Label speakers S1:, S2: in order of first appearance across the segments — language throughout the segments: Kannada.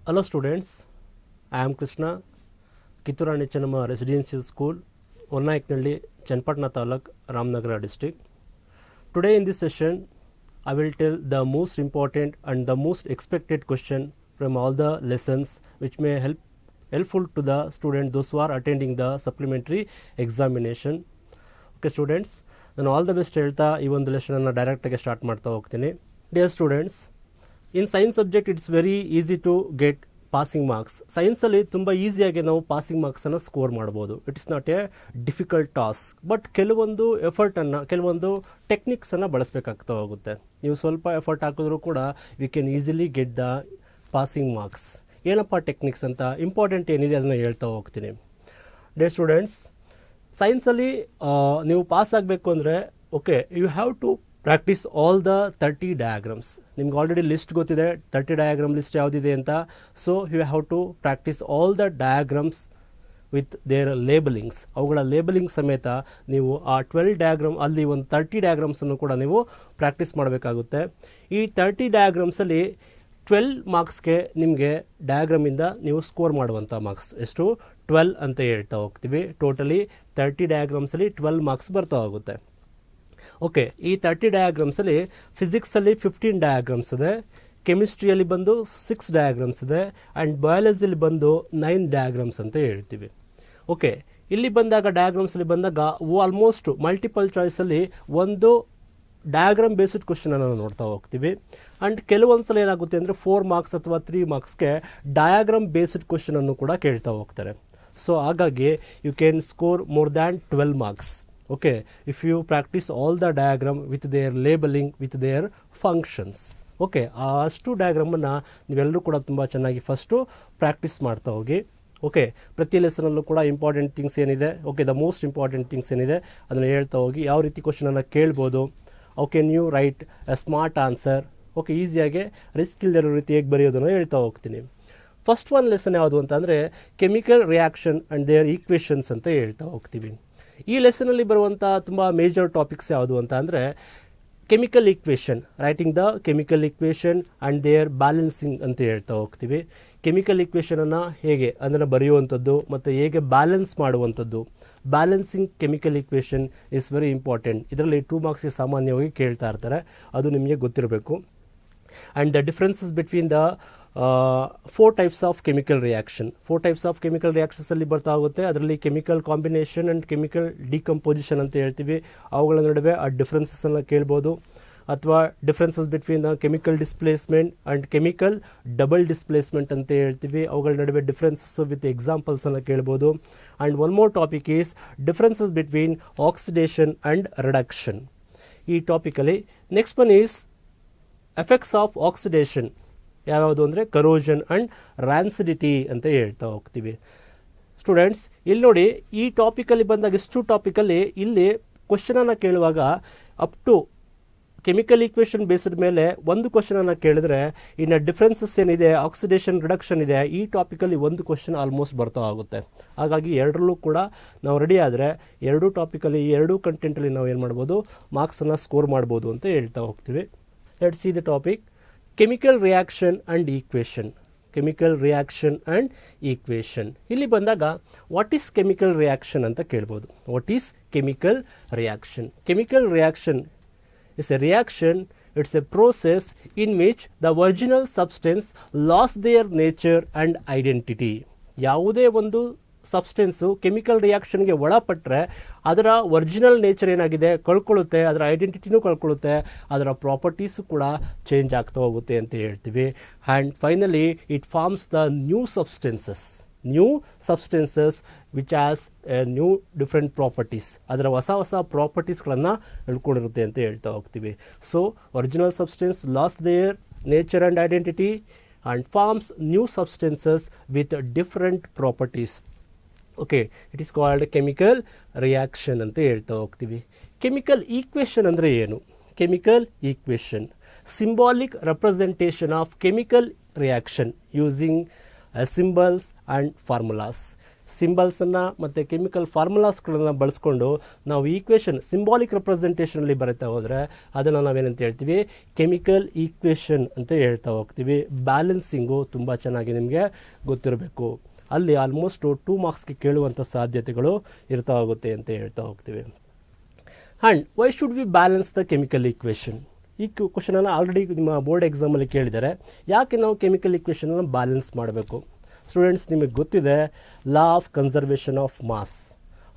S1: Hello students, I am Krishna, Kitturani Chennamma Residential School, Onnaiknalli, Chenapatna Taluk, Ramnagara district. Today in this session, I will tell the most important and the most expected question from all the lessons which may helpful to the student those who are attending the supplementary examination. Okay students, ನಾನು ಆಲ್ ದ ಬೆಸ್ಟ್ ಹೇಳ್ತಾ ಈ ಒಂದು ಲೆಸನನ್ನು ಡೈರೆಕ್ಟಾಗಿ ಸ್ಟಾರ್ಟ್ ಮಾಡ್ತಾ ಹೋಗ್ತೀನಿ. Dear students, in science subject it's very easy to get passing marks. ಸೈನ್ಸಲ್ಲಿ ತುಂಬ ಈಸಿಯಾಗಿ ನಾವು ಪಾಸಿಂಗ್ ಮಾರ್ಕ್ಸನ್ನು ಸ್ಕೋರ್ ಮಾಡ್ಬೋದು. It is not a difficult task. But ಕೆಲವೊಂದು ಎಫರ್ಟನ್ನು, ಕೆಲವೊಂದು ಟೆಕ್ನಿಕ್ಸನ್ನು ಬಳಸಬೇಕಾಗ್ತಾ ಹೋಗುತ್ತೆ. ನೀವು ಸ್ವಲ್ಪ ಎಫರ್ಟ್ ಹಾಕಿದ್ರೂ ಕೂಡ we can easily get the passing marks. ಏನಪ್ಪ ಟೆಕ್ನಿಕ್ಸ್ ಅಂತ ಇಂಪಾರ್ಟೆಂಟ್ ಏನಿದೆ ಅದನ್ನು ಹೇಳ್ತಾ ಹೋಗ್ತೀನಿ. ಡಿಯರ್ ಸ್ಟೂಡೆಂಟ್ಸ್, ಸೈನ್ಸಲ್ಲಿ ನೀವು ಪಾಸ್ ಆಗಬೇಕು ಅಂದರೆ okay, you have to practice all the 30 diagrams. ನಿಮ್ಗೆ ಆಲ್ರೆಡಿ ಲಿಸ್ಟ್ ಗೊತ್ತಿದೆ 30 ಡಯಾಗ್ರಾಮ್ ಲಿಸ್ಟ್ ಯಾವುದಿದೆ ಅಂತ. So you have to practice all the diagrams with their labelings. ಅವುಗಳ ಲೇಬಲಿಂಗ್ ಸಮೇತ ನೀವು ಆ 12 ಡಯಾಗ್ರಾಮ್ ಅಲ್ಲಿ ಒಂದು 30 ಡಯಾಗ್ರಾಮ್ಸನ್ನು ಕೂಡ ನೀವು ಪ್ರಾಕ್ಟೀಸ್ ಮಾಡಬೇಕಾಗುತ್ತೆ. ಈ 30 ಡಯಾಗ್ರಾಮ್ಸಲ್ಲಿ 12 ಮಾರ್ಕ್ಸ್ಗೆ ನಿಮಗೆ ಡಯಾಗ್ರಾಮಿಂದ ನೀವು ಸ್ಕೋರ್ ಮಾಡುವಂಥ ಮಾರ್ಕ್ಸ್ ಎಷ್ಟು 12 ಅಂತ ಹೇಳ್ತಾ ಹೋಗ್ತೀವಿ. ಟೋಟಲಿ 30 ಡಯಾಗ್ರಾಮ್ಸಲ್ಲಿ 12 ಮಾರ್ಕ್ಸ್ ಬರ್ತಾ ಹೋಗುತ್ತೆ. ಓಕೆ, ಈ 30 ಡಯಾಗ್ರಾಮ್ಸಲ್ಲಿ ಫಿಸಿಕ್ಸಲ್ಲಿ 15 ಡಯಾಗ್ರಾಮ್ಸ್ ಇದೆ, ಕೆಮಿಸ್ಟ್ರಿಯಲ್ಲಿ ಬಂದು 6 ಡಯಾಗ್ರಾಮ್ಸ್ ಇದೆ, ಆ್ಯಂಡ್ ಬಯಾಲಜಿಯಲ್ಲಿ ಬಂದು 9 ಡಯಾಗ್ರಾಮ್ಸ್ ಅಂತ ಹೇಳ್ತೀವಿ. ಓಕೆ, ಇಲ್ಲಿ ಬಂದಾಗ ಡಯಾಗ್ರಾಮ್ಸಲ್ಲಿ ಬಂದಾಗ ಆಲ್ಮೋಸ್ಟ್ ಮಲ್ಟಿಪಲ್ ಚಾಯ್ಸಲ್ಲಿ ಒಂದು ಡಯಾಗ್ರಾಮ್ ಬೇಸ್ಡ್ ಕ್ವಶನನ್ನು ನೋಡ್ತಾ ಹೋಗ್ತೀವಿ. ಆ್ಯಂಡ್ ಕೆಲವೊಂದು ಸಲ ಏನಾಗುತ್ತೆ ಅಂದರೆ 4 ಮಾರ್ಕ್ಸ್ ಅಥವಾ 3 ಮಾರ್ಕ್ಸ್ಗೆ ಡಯಾಗ್ರಾಮ್ ಬೇಸ್ಡ್ ಕ್ವಶನನ್ನು ಕೂಡ ಕೇಳ್ತಾ ಹೋಗ್ತಾರೆ. ಸೊ ಹಾಗಾಗಿ you can score more than 12 marks. Okay, if you practice all the diagram with their labeling with their functions. Okay, ಅಷ್ಟು ಡಯಾಗ್ರಾಮನ್ನು ನೀವೆಲ್ಲರೂ ಕೂಡ ತುಂಬ ಚೆನ್ನಾಗಿ ಫಸ್ಟು ಪ್ರಾಕ್ಟೀಸ್ ಮಾಡ್ತಾ ಹೋಗಿ. ಓಕೆ, ಪ್ರತಿ ಲೆಸನಲ್ಲೂ ಕೂಡ ಇಂಪಾರ್ಟೆಂಟ್ ಥಿಂಗ್ಸ್ ಏನಿದೆ, okay the most important things ಏನಿದೆ ಅದನ್ನು ಹೇಳ್ತಾ ಹೋಗಿ. ಯಾವ ರೀತಿ ಕ್ವಶನನ್ನು ಕೇಳ್ಬೋದು, how can you write a smart answer, okay ಈಸಿಯಾಗಿ ರಿಸ್ಕ್ ಇಲ್ಲದಿರೋ ರೀತಿ ಹೇಗೆ ಬರೆಯೋದನ್ನು ಹೇಳ್ತಾ ಹೋಗ್ತೀನಿ. ಫಸ್ಟ್ ಒನ್ ಲೆಸನ್ ಯಾವುದು ಅಂತ ಅಂದರೆ chemical reaction and their equations ಅಂತ ಹೇಳ್ತಾ ಹೋಗ್ತೀವಿ. ಈ ಲೆಸನಲ್ಲಿ ಬರುವಂಥ ತುಂಬ ಮೇಜರ್ ಟಾಪಿಕ್ಸ್ ಯಾವುದು ಅಂತ ಅಂದರೆ chemical equation, writing the chemical equation and their balancing ಅಂತ ಹೇಳ್ತಾ ಹೋಗ್ತೀವಿ. ಕೆಮಿಕಲ್ ಈಕ್ವೇಷನನ್ನು ಹೇಗೆ ಅದನ್ನು ಬರೆಯುವಂಥದ್ದು ಮತ್ತು ಹೇಗೆ ಬ್ಯಾಲೆನ್ಸ್ ಮಾಡುವಂಥದ್ದು. Balancing chemical equation is very important. ಇದರಲ್ಲಿ 2 ಮಾರ್ಕ್ಸ್ಗೆ ಸಾಮಾನ್ಯವಾಗಿ ಕೇಳ್ತಾ ಇರ್ತಾರೆ, ಅದು ನಿಮಗೆ ಗೊತ್ತಿರಬೇಕು. And the differences between the 4 types of chemical reaction. 4 types of chemical ರಿಯಾಕ್ಷನ್ಸಲ್ಲಿ ಬರ್ತಾ ಹೋಗುತ್ತೆ. ಅದರಲ್ಲಿ chemical combination and chemical decomposition ಅಂತ ಹೇಳ್ತೀವಿ. ಅವುಗಳ ನಡುವೆ ಆ ಡಿಫ್ರೆನ್ಸಸ್ಸನ್ನು ಕೇಳ್ಬೋದು. ಅಥವಾ differences between the chemical displacement and chemical double displacement ಅಂತ ಹೇಳ್ತೀವಿ. ಅವುಗಳ ನಡುವೆ ಡಿಫ್ರೆನ್ಸಸ್ ವಿತ್ ಎಕ್ಸಾಂಪಲ್ಸನ್ನು ಕೇಳ್ಬೋದು. And one more topic is differences between oxidation and reduction. ಈ ಟಾಪಿಕಲ್ಲಿ next one is effects of oxidation. ಯಾವ್ಯಾವುದು ಅಂದರೆ ಕರೋಷನ್ ಆ್ಯಂಡ್ ರ್ಯಾನ್ಸಿಡಿಟಿ ಅಂತ ಹೇಳ್ತಾ ಹೋಗ್ತೀವಿ. ಸ್ಟೂಡೆಂಟ್ಸ್, ಇಲ್ಲಿ ನೋಡಿ, ಈ ಟಾಪಿಕಲ್ಲಿ ಬಂದಾಗ ಇಷ್ಟು ಟಾಪಿಕಲ್ಲಿ ಇಲ್ಲಿ ಕ್ವಶನನ್ನು ಕೇಳುವಾಗ up to chemical equation based ಮೇಲೆ ಒಂದು ಕ್ವಶನನ್ನು ಕೇಳಿದ್ರೆ, ಇನ್ನು ಡಿಫ್ರೆನ್ಸಸ್ ಏನಿದೆ, ಆಕ್ಸಿಡೇಷನ್ ರಿಡಕ್ಷನ್ ಇದೆ, ಈ ಟಾಪಿಕಲ್ಲಿ ಒಂದು ಕ್ವಶನ್ ಆಲ್ಮೋಸ್ಟ್ ಬರ್ತಾ ಆಗುತ್ತೆ. ಹಾಗಾಗಿ ಎರಡರಲ್ಲೂ ಕೂಡ ನಾವು ರೆಡಿ ಆದರೆ ಎರಡೂ ಟಾಪಿಕಲ್ಲಿ, ಈ ಎರಡೂ ಕಂಟೆಂಟಲ್ಲಿ ನಾವು ಏನು ಮಾಡ್ಬೋದು, ಮಾರ್ಕ್ಸನ್ನು ಸ್ಕೋರ್ ಮಾಡ್ಬೋದು ಅಂತ ಹೇಳ್ತಾ ಹೋಗ್ತೀವಿ. Let's see the topic chemical reaction and equation. Chemical reaction and equation ಇಲ್ಲಿ ಬಂದಾಗ ವಾಟ್ ಈಸ್ ಕೆಮಿಕಲ್ ರಿಯಾಕ್ಷನ್ ಅಂತ ಕೇಳ್ಬೋದು. What is chemical reaction? Chemical reaction is a reaction, it's a process in which the original substance lost their nature and identity. ಯಾವುದೇ ಒಂದು ಸಬ್ಸ್ಟೆನ್ಸು ಕೆಮಿಕಲ್ ರಿಯಾಕ್ಷನ್ಗೆ ಒಳಪಟ್ಟರೆ ಅದರ ಒರಿಜಿನಲ್ ನೇಚರ್ ಏನಾಗಿದೆ ಕಳ್ಕೊಳ್ಳುತ್ತೆ, ಅದರ ಐಡೆಂಟಿಟಿನೂ ಕಳ್ಕೊಳ್ಳುತ್ತೆ, ಅದರ ಪ್ರಾಪರ್ಟೀಸು ಕೂಡ ಚೇಂಜ್ ಆಗ್ತಾ ಹೋಗುತ್ತೆ ಅಂತ ಹೇಳ್ತೀವಿ. And finally it forms the new substances which as a new different properties. ಅದರ ಹೊಸ ಪ್ರಾಪರ್ಟೀಸ್ಗಳನ್ನು ಹೇಳ್ಕೊಂಡಿರುತ್ತೆ ಅಂತ ಹೇಳ್ತಾ ಹೋಗ್ತೀವಿ. So original substance lost their nature and identity and forms new substances with different properties. Okay, it is called chemical reaction ಅಂತ ಹೇಳ್ತಾ ಹೋಗ್ತೀವಿ. ಕೆಮಿಕಲ್ ಈಕ್ವೇಷನ್ ಅಂದರೆ ಏನು? Chemical equation symbolic representation of chemical reaction using symbols and formulas. ಸಿಂಬಲ್ಸನ್ನು ಮತ್ತು ಕೆಮಿಕಲ್ ಫಾರ್ಮುಲಾಸ್ಗಳನ್ನು ಬಳಸ್ಕೊಂಡು ನಾವು ಈಕ್ವೇಷನ್ ಸಿಂಬಾಲಿಕ್ ರೆಪ್ರೆಸೆಂಟೇಷನಲ್ಲಿ ಬರೀತಾ ಹೋದರೆ ಅದನ್ನು ನಾವೇನಂತ ಹೇಳ್ತೀವಿ ಕೆಮಿಕಲ್ ಈಕ್ವೇಷನ್ ಅಂತ ಹೇಳ್ತಾ ಹೋಗ್ತೀವಿ. ಬ್ಯಾಲೆನ್ಸಿಂಗು ತುಂಬ ಚೆನ್ನಾಗಿ ನಿಮಗೆ ಗೊತ್ತಿರಬೇಕು. ಅಲ್ಲಿ ಆಲ್ಮೋಸ್ಟು 2 ಮಾರ್ಕ್ಸ್ಗೆ ಕೇಳುವಂಥ ಸಾಧ್ಯತೆಗಳು ಇರ್ತಾ ಹೋಗುತ್ತೆ ಅಂತ ಹೇಳ್ತಾ ಹೋಗ್ತೀವಿ. And why should we balance the chemical equation? ಈ ಕ್ವಶನನ್ನು ಆಲ್ರೆಡಿ ನಿಮ್ಮ ಬೋರ್ಡ್ ಎಕ್ಸಾಮಲ್ಲಿ ಕೇಳಿದ್ದಾರೆ. ಯಾಕೆ ನಾವು ಕೆಮಿಕಲ್ ಈಕ್ವೇಷನನ್ನು ಬ್ಯಾಲೆನ್ಸ್ ಮಾಡಬೇಕು? ಸ್ಟೂಡೆಂಟ್ಸ್, ನಿಮಗೆ ಗೊತ್ತಿದೆ law of conservation of mass.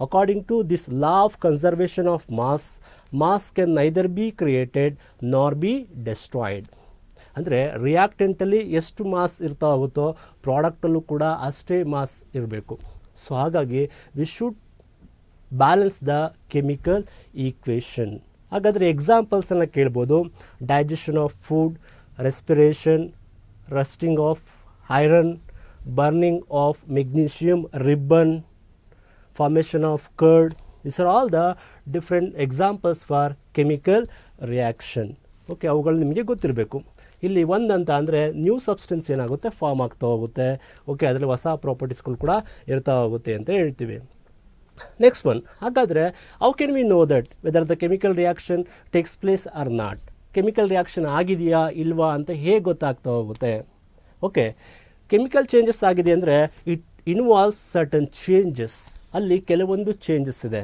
S1: According to this law of conservation of mass can neither be created nor be destroyed. ಅಂದರೆ ರಿಯಾಕ್ಟೆಂಟಲ್ಲಿ ಎಷ್ಟು ಮಾಸ್ ಇರ್ತಾ ಹೋಗುತ್ತೋ ಪ್ರಾಡಕ್ಟಲ್ಲೂ ಕೂಡ ಅಷ್ಟೇ ಮಾಸ್ ಇರಬೇಕು. ಸೊ ಹಾಗಾಗಿ we should balance the chemical equation. ಹಾಗಾದರೆ ಎಕ್ಸಾಂಪಲ್ಸನ್ನು ಕೇಳ್ಬೋದು. Digestion of food, respiration, rusting of iron, burning of magnesium ribbon, formation of curd. These are all the different examples for chemical reaction. Okay, ಅವುಗಳು ನಿಮಗೆ ಗೊತ್ತಿರಬೇಕು. ಇಲ್ಲಿ ಒಂದಂತ ಅಂದರೆ ನ್ಯೂ ಸಬ್ಸ್ಟೆನ್ಸ್ ಏನಾಗುತ್ತೆ ಫಾರ್ಮ್ ಆಗ್ತಾ ಹೋಗುತ್ತೆ. ಓಕೆ, ಅದರಲ್ಲಿ ಹೊಸ ಪ್ರಾಪರ್ಟೀಸ್ಗಳು ಕೂಡ ಇರ್ತಾ ಹೋಗುತ್ತೆ ಅಂತ ಹೇಳ್ತೀವಿ. ನೆಕ್ಸ್ಟ್ ಒನ್, ಹಾಗಾದರೆ how can we know that whether the chemical reaction takes place or not? Chemical reaction ಆಗಿದೆಯಾ ಇಲ್ವಾ ಅಂತ ಹೇಗೆ ಗೊತ್ತಾಗ್ತಾ ಹೋಗುತ್ತೆ? ಓಕೆ, ಕೆಮಿಕಲ್ ಚೇಂಜಸ್ ಆಗಿದೆ ಅಂದರೆ ಇಟ್ ಇನ್ವಾಲ್ವ್ಸ್ ಸರ್ಟನ್ ಚೇಂಜಸ್. ಅಲ್ಲಿ ಕೆಲವೊಂದು ಚೇಂಜಸ್ ಇದೆ.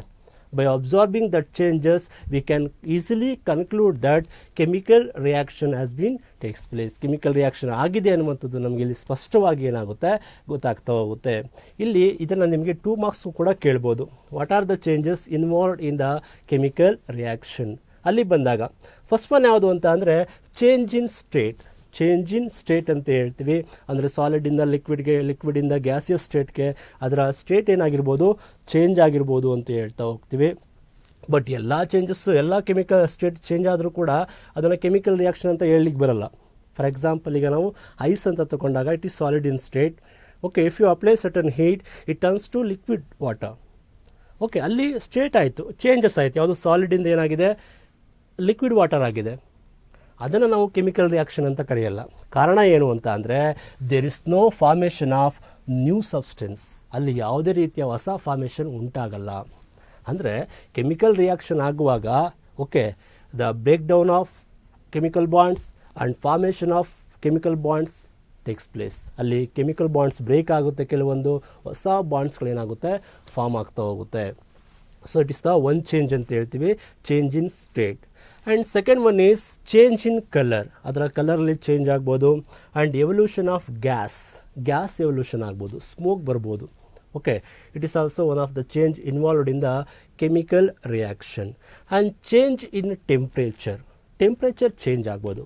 S1: By observing that changes, we can easily conclude that chemical reaction has been takes place. Chemical reaction ಆಗಿದೆ ಅನ್ನುವಂಥದ್ದು ನಮಗೆ ಇಲ್ಲಿ ಸ್ಪಷ್ಟವಾಗಿ ಏನಾಗುತ್ತೆ ಗೊತ್ತಾಗ್ತಾ ಹೋಗುತ್ತೆ. ಇಲ್ಲಿ ಇದನ್ನು ನಿಮಗೆ 2 ಮಾರ್ಕ್ಸ್ ಕೂಡ ಕೇಳ್ಬೋದು. What are the changes involved in the chemical reaction? ಅಲ್ಲಿ ಬಂದಾಗ ಫಸ್ಟ್ ಒನ್ ಯಾವುದು ಅಂತ ಅಂದರೆ ಚೇಂಜ್ ಇನ್ ಸ್ಟೇಟ್ ಅಂತ ಹೇಳ್ತೀವಿ. ಅಂದರೆ ಸಾಲಿಡಿಂದ ಲಿಕ್ವಿಡಿಂದ ಗ್ಯಾಸಿಯಸ್ ಸ್ಟೇಟ್ಗೆ ಅದರ ಸ್ಟೇಟ್ ಏನಾಗಿರ್ಬೋದು ಚೇಂಜ್ ಆಗಿರ್ಬೋದು ಅಂತ ಹೇಳ್ತಾ ಹೋಗ್ತೀವಿ. ಬಟ್ ಎಲ್ಲ ಚೇಂಜಸ್ಸು ಎಲ್ಲ ಕೆಮಿಕಲ್ ಸ್ಟೇಟ್ ಚೇಂಜ್ ಆದರೂ ಕೂಡ ಅದನ್ನು ಕೆಮಿಕಲ್ ರಿಯಾಕ್ಷನ್ ಅಂತ ಹೇಳಲಿಕ್ಕೆ ಬರಲ್ಲ. ಫಾರ್ ಎಕ್ಸಾಂಪಲ್, ಈಗ ನಾವು ಐಸ್ ಅಂತ ತಗೊಂಡಾಗ it is solid in state. Okay, if you apply certain heat it turns to liquid water. Okay, ಅಲ್ಲಿ ಸ್ಟೇಟ್ ಆಯಿತು, ಚೇಂಜಸ್ ಆಯಿತು. ಯಾವುದು ಸಾಲಿಡಿಂದ ಏನಾಗಿದೆ ಲಿಕ್ವಿಡ್ ವಾಟರ್ ಆಗಿದೆ. ಅದನ್ನು ನಾವು ಕೆಮಿಕಲ್ ರಿಯಾಕ್ಷನ್ ಅಂತ ಕರೆಯಲ್ಲ. ಕಾರಣ ಏನು ಅಂತ ಅಂದರೆ there is no formation of new substance. ಅಲ್ಲಿ ಯಾವುದೇ ರೀತಿಯ ಹೊಸ ಫಾರ್ಮೇಷನ್ ಉಂಟಾಗಲ್ಲ. ಅಂದರೆ ಕೆಮಿಕಲ್ ರಿಯಾಕ್ಷನ್ ಆಗುವಾಗ okay the break down of chemical bonds and formation of chemical bonds takes place. ಅಲ್ಲಿ ಕೆಮಿಕಲ್ ಬಾಂಡ್ಸ್ ಬ್ರೇಕ್ ಆಗುತ್ತೆ, ಕೆಲವೊಂದು ಹೊಸ ಬಾಂಡ್ಸ್ಗಳೇನಾಗುತ್ತೆ ಫಾರ್ಮ್ ಆಗ್ತಾ ಹೋಗುತ್ತೆ. So it is the one change ಅಂತ ಹೇಳ್ತೀವಿ, change in state. And second one is change in colour. ಅದರ ಕಲರಲ್ಲಿ ಚೇಂಜ್ ಆಗ್ಬೋದು. And evolution of gas evolution ಆಗ್ಬೋದು, ಸ್ಮೋಕ್ ಬರ್ಬೋದು. Okay, it is also one of the change involved in the chemical reaction. And change in temperature change ಆಗ್ಬೋದು.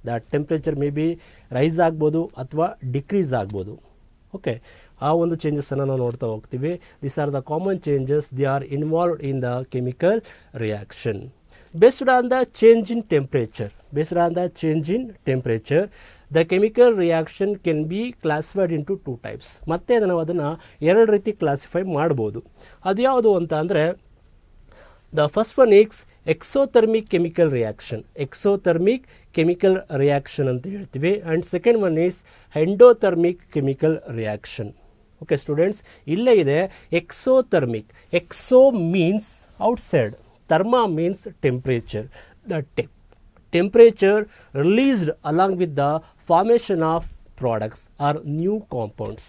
S1: That temperature may be rise ಆಗ್ಬೋದು ಅಥವಾ ಡಿಕ್ರೀಸ್ ಆಗ್ಬೋದು. ಓಕೆ, ಆ ಒಂದು ಚೇಂಜಸನ್ನು ನಾವು ನೋಡ್ತಾ ಹೋಗ್ತೀವಿ. These are the common changes, they are involved in the chemical reaction. Based on the change in temperature, the chemical reaction can be classified into 2 types. ಮತ್ತೆ ನಾವು ಅದನ್ನು 2 ರೀತಿ ಕ್ಲಾಸಿಫೈ ಮಾಡ್ಬೋದು. ಅದು ಯಾವುದು ಅಂತ ಅಂದರೆ the first one is exothermic chemical reaction ಅಂತ ಹೇಳ್ತೀವಿ. And second one is endothermic chemical reaction. Okay students, ಇಲ್ಲೇ ಇದೆ exothermic. Exo means outside, therma means temperature. The temperature released along with the formation of products or new compounds.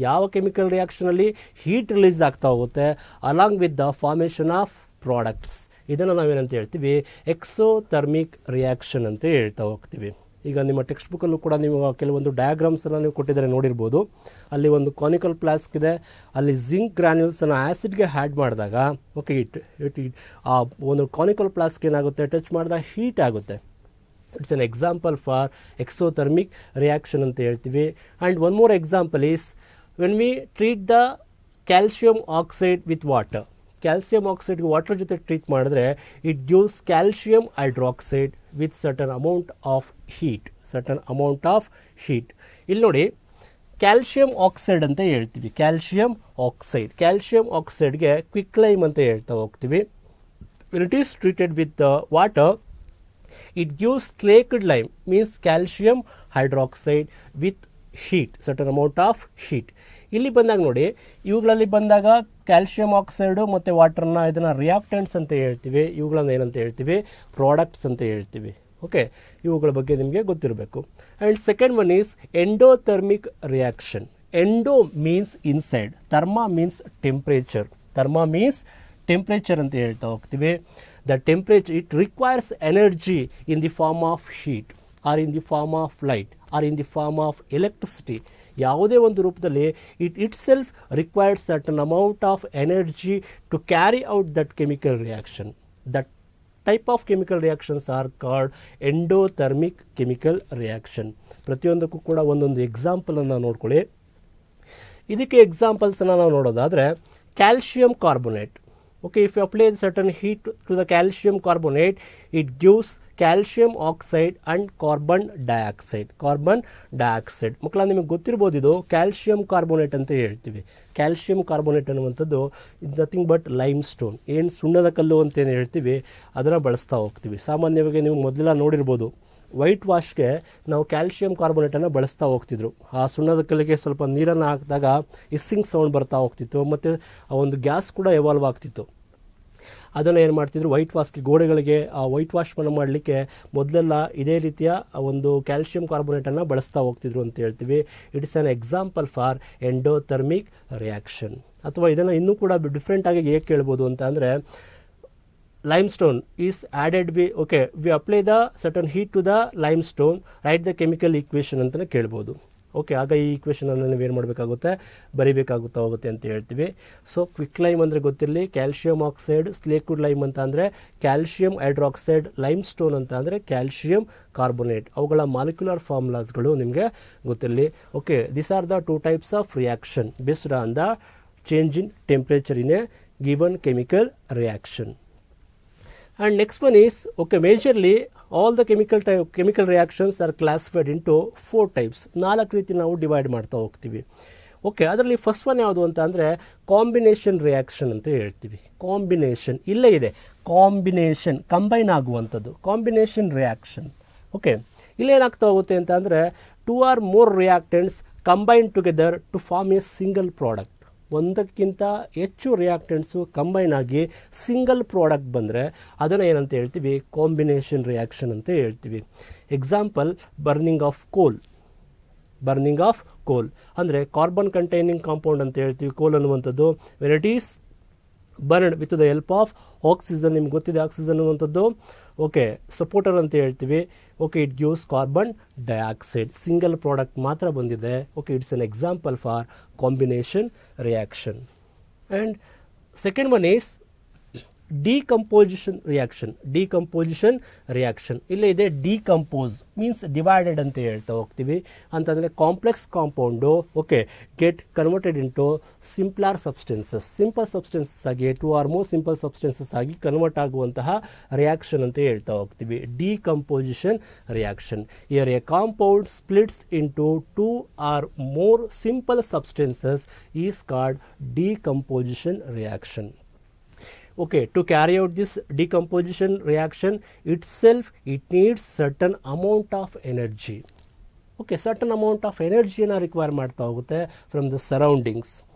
S1: ಯಾವ ಕೆಮಿಕಲ್ ರಿಯಾಕ್ಷನಲ್ಲಿ ಹೀಟ್ ರಿಲೀಸ್ ಆಗ್ತಾ ಹೋಗುತ್ತೆ along with the formation of products. ಇದನ್ನು ನಾವೇನಂತ ಹೇಳ್ತೀವಿ ಎಕ್ಸೋಥರ್ಮಿಕ್ ರಿಯಾಕ್ಷನ್ ಅಂತ ಹೇಳ್ತಾ ಹೋಗ್ತೀವಿ. ಈಗ ನಿಮ್ಮ ಟೆಕ್ಸ್ಟ್ ಬುಕ್ಕಲ್ಲೂ ಕೂಡ ನೀವು ಕೆಲವೊಂದು ಡಯಾಗ್ರಾಮ್ಸನ್ನು ನೀವು ಕೊಟ್ಟಿದ್ದಾರೆ ನೋಡಿರ್ಬೋದು. ಅಲ್ಲಿ ಒಂದು ಕಾನಿಕಲ್ ಫ್ಲಾಸ್ಕ್ ಇದೆ, ಅಲ್ಲಿ ಜಿಂಕ್ ಗ್ರ್ಯಾನ್ಯೂಲ್ಸನ್ನು ಆ್ಯಸಿಡ್ಗೆ ಆ್ಯಡ್ ಮಾಡಿದಾಗ ಓಕೆ ಆ ಒಂದು ಕಾನಿಕಲ್ ಫ್ಲಾಸ್ಕ್ ಏನಾಗುತ್ತೆ ಟಚ್ ಮಾಡಿದಾಗ ಹೀಟ್ ಆಗುತ್ತೆ. It's an example for exothermic reaction ಅಂತ ಹೇಳ್ತೀವಿ. And one more example is when we treat the calcium oxide with water. Calcium ಆಕ್ಸೈಡ್ಗೆ ವಾಟರ್ ಜೊತೆ ಟ್ರೀಟ್ ಮಾಡಿದ್ರೆ it gives calcium hydroxide with certain amount of heat. ಇಲ್ಲಿ ನೋಡಿ, ಕ್ಯಾಲ್ಶಿಯಂ ಆಕ್ಸೈಡ್ ಅಂತ ಹೇಳ್ತೀವಿ. ಕ್ಯಾಲ್ಶಿಯಂ ಆಕ್ಸೈಡ್ಗೆ ಕ್ವಿಕ್ ಲೈಮ್ ಅಂತ ಹೇಳ್ತಾ ಹೋಗ್ತೀವಿ. When it is treated with water it gives slaked lime, means calcium hydroxide with heat, certain amount of heat. ಇಲ್ಲಿ ಬಂದಾಗ ನೋಡಿ, ಇವುಗಳಲ್ಲಿ ಬಂದಾಗ ಕ್ಯಾಲ್ಶಿಯಂ ಆಕ್ಸೈಡು ಮತ್ತು ವಾಟರ್ನ ಇದನ್ನು ರಿಯಾಕ್ಟೆಂಟ್ಸ್ ಅಂತ ಹೇಳ್ತೀವಿ, ಇವುಗಳನ್ನು ಏನಂತ ಹೇಳ್ತೀವಿ, ಪ್ರಾಡಕ್ಟ್ಸ್ ಅಂತ ಹೇಳ್ತೀವಿ. ಓಕೆ, ಇವುಗಳ ಬಗ್ಗೆ ನಿಮಗೆ ಗೊತ್ತಿರಬೇಕು. And second one is endothermic reaction. Endo means inside, thermo means temperature. Thermo means temperature ಅಂತ ಹೇಳ್ತಾ ಹೋಗ್ತೀವಿ. The temperature it requires energy in the form of heat or in the form of light or in the form of electricity. ಯಾವುದೇ ಒಂದು ರೂಪದಲ್ಲಿ itself required certain amount of energy to carry out that chemical reaction. That type of chemical reactions are called endothermic chemical reaction. ಪ್ರತಿಯೊಂದಕ್ಕೂ ಕೂಡ ಒಂದೊಂದು ಎಕ್ಸಾಂಪಲನ್ನು ನೋಡ್ಕೊಳ್ಳಿ. ಇದಕ್ಕೆ ಎಕ್ಸಾಂಪಲ್ಸನ್ನು ನಾವು ನೋಡೋದಾದರೆ calcium carbonate. Okay, if you apply certain heat to the calcium carbonate, it gives calcium oxide and carbon dioxide. Carbon dioxide ಮಕ್ಕಳ ನಿಮಗೆ ಗೊತ್ತಿರ್ಬೋದು, ಇದು ಕ್ಯಾಲ್ಶಿಯಂ ಕಾರ್ಬೋನೇಟ್ ಅಂತ ಹೇಳ್ತೀವಿ. ಕ್ಯಾಲ್ಶಿಯಂ ಕಾರ್ಬೋನೇಟ್ ಅನ್ನುವಂಥದ್ದು ಇದು ನಥಿಂಗ್ ಬಟ್ ಲೈಮ್ ಸ್ಟೋನ್, ಏನು ಸುಣ್ಣದ ಕಲ್ಲು ಅಂತ ಏನು ಹೇಳ್ತೀವಿ, ಅದನ್ನು ಬಳಸ್ತಾ ಹೋಗ್ತೀವಿ. ಸಾಮಾನ್ಯವಾಗಿ ನೀವು ಮೊದಲೆಲ್ಲ ನೋಡಿರ್ಬೋದು, ವೈಟ್ ವಾಶ್ಗೆ ನಾವು ಕ್ಯಾಲ್ಶಿಯಂ ಕಾರ್ಬೋನೇಟನ್ನು ಬಳಸ್ತಾ ಹೋಗ್ತಿದ್ರು. ಆ ಸುಣ್ಣದ ಕಲ್ಲಿಗೆ ಸ್ವಲ್ಪ ನೀರನ್ನು ಹಾಕಿದಾಗ ಹಿಸ್ಸಿಂಗ್ ಸೌಂಡ್ ಬರ್ತಾ ಹೋಗ್ತಿತ್ತು, ಮತ್ತು ಆ ಒಂದು ಗ್ಯಾಸ್ ಕೂಡ ಎವಾಲ್ವ್ ಆಗ್ತಿತ್ತು. ಅದನ್ನು ಏನು ಮಾಡ್ತಿದ್ರು, ವೈಟ್ ವಾಶ್ಗೆ ಗೋಡೆಗಳಿಗೆ ಆ ವೈಟ್ ವಾಶ್ವನ್ನು ಮಾಡಲಿಕ್ಕೆ ಮೊದಲೆಲ್ಲ ಇದೇ ರೀತಿಯ ಒಂದು ಕ್ಯಾಲ್ಶಿಯಂ ಕಾರ್ಬೋನೇಟನ್ನು ಬಳಸ್ತಾ ಹೋಗ್ತಿದ್ರು ಅಂತ ಹೇಳ್ತೀವಿ. It is an example for endothermic reaction. ಅಥವಾ ಇದನ್ನು ಇನ್ನೂ ಕೂಡ ಡಿಫ್ರೆಂಟಾಗಿ ಹೇಗೆ ಕೇಳ್ಬೋದು ಅಂತ ಅಂದರೆ, limestone is added we apply the certain heat to the limestone, write the chemical equation ಅಂತಲೇ ಕೇಳ್ಬೋದು. ಓಕೆ, ಆಗ ಈ ಈಕ್ವೇಷನನ್ನು ನೀವೇನು ಮಾಡಬೇಕಾಗುತ್ತೆ, ಬರಿಬೇಕಾಗುತ್ತೆ ಅಂತ ಹೇಳ್ತೀವಿ. ಸೊ ಕ್ವಿಕ್ ಲೈಮ್ ಅಂದರೆ ಗೊತ್ತಿರಲಿ, ಕ್ಯಾಲ್ಶಿಯಂ ಆಕ್ಸೈಡ್, ಸ್ಲೇಕ್ವುಡ್ ಲೈಮ್ ಅಂತ ಅಂದರೆ ಕ್ಯಾಲ್ಶಿಯಂ ಹೈಡ್ರಾಕ್ಸೈಡ್, ಲೈಮ್ ಸ್ಟೋನ್ ಅಂತ ಅಂದರೆ ಕ್ಯಾಲ್ಶಿಯಂ ಕಾರ್ಬೋನೇಟ್. ಅವುಗಳ ಮಾಲಿಕ್ಯುಲರ್ ಫಾರ್ಮುಲಾಸ್ಗಳು ನಿಮಗೆ ಗೊತ್ತಿರಲಿ. Okay, this are the two types of reaction based on the change in temperature in a given chemical reaction. And next one is, okay, majorly all the chemical reactions are classified into 4 types. 4 ರೀತಿ ನಾವು ಡಿವೈಡ್ ಮಾಡ್ತಾ ಹೋಗ್ತೀವಿ. ಓಕೆ, ಅದರಲ್ಲಿ ಫಸ್ಟ್ ಒನ್ ಯಾವುದು ಅಂತ ಅಂದರೆ ಕಾಂಬಿನೇಷನ್ ರಿಯಾಕ್ಷನ್ ಅಂತ ಹೇಳ್ತೀವಿ. ಕಾಂಬಿನೇಷನ್ ಇಲ್ಲೇ ಇದೆ, ಕಾಂಬಿನೇಷನ್ ಕಂಬೈನ್ ಆಗುವಂಥದ್ದು ಕಾಂಬಿನೇಷನ್ ರಿಯಾಕ್ಷನ್. ಓಕೆ, ಇಲ್ಲೇನಾಗ್ತಾ ಹೋಗುತ್ತೆ ಅಂತ ಅಂದರೆ 2 or more reactants combine together to form a single product. ಒಂದಕ್ಕಿಂತ ಹೆಚ್ಚು ರಿಯಾಕ್ಟೆಂಟ್ಸು ಕಂಬೈನ್ ಆಗಿ ಸಿಂಗಲ್ ಪ್ರಾಡಕ್ಟ್ ಬಂದರೆ ಅದನ್ನು ಏನಂತ ಹೇಳ್ತೀವಿ, ಕಾಂಬಿನೇಷನ್ ರಿಯಾಕ್ಷನ್ ಅಂತ ಹೇಳ್ತೀವಿ. ಎಕ್ಸಾಂಪಲ್, ಬರ್ನಿಂಗ್ ಆಫ್ ಕೋಲ್. ಬರ್ನಿಂಗ್ ಆಫ್ ಕೋಲ್ ಅಂದರೆ ಕಾರ್ಬನ್ ಕಂಟೈನಿಂಗ್ ಕಾಂಪೌಂಡ್ ಅಂತ ಹೇಳ್ತೀವಿ ಕೋಲ್ ಅನ್ನುವಂಥದ್ದು. When it is burned with the help of oxygen, ನಿಮ್ಗೆ ಗೊತ್ತಿದೆ ಆಕ್ಸಿಜನ್ ಅನ್ನುವಂಥದ್ದು. ಓಕೆ, ಸಪೋರ್ಟರ್ ಅಂತ ಹೇಳ್ತೀವಿ. Okay, it gives carbon dioxide, single product ಮಾತ್ರ ಬಂದಿದೆ. Okay, it's an example for combination reaction. And second one is decomposition reaction. Decomposition reaction ಇಲ್ಲೇ ಇದೆ. ಡಿಕಂಪೋಸ್ ಮೀನ್ಸ್ ಡಿವೈಡೆಡ್ ಅಂತ ಹೇಳ್ತಾ ಹೋಗ್ತೀವಿ. ಅಂತಂದರೆ complex compound okay get converted into simpler substances. Simple substances ಆಗಿ 2 or more ಸಿಂಪಲ್ ಸಬ್ಸ್ಟೆನ್ಸಸ್ ಆಗಿ ಕನ್ವರ್ಟ್ ಆಗುವಂತಹ ರಿಯಾಕ್ಷನ್ ಅಂತ ಹೇಳ್ತಾ ಹೋಗ್ತೀವಿ. Decomposition reaction. Here A compound splits into 2 or more simple substances is called decomposition reaction. Okay, to carry out this decomposition reaction itself, it needs certain amount of energy. Okay, certain amount of energy na require ಮಾಡ್ತಾ ಹೋಗುತ್ತೆ from the surroundings.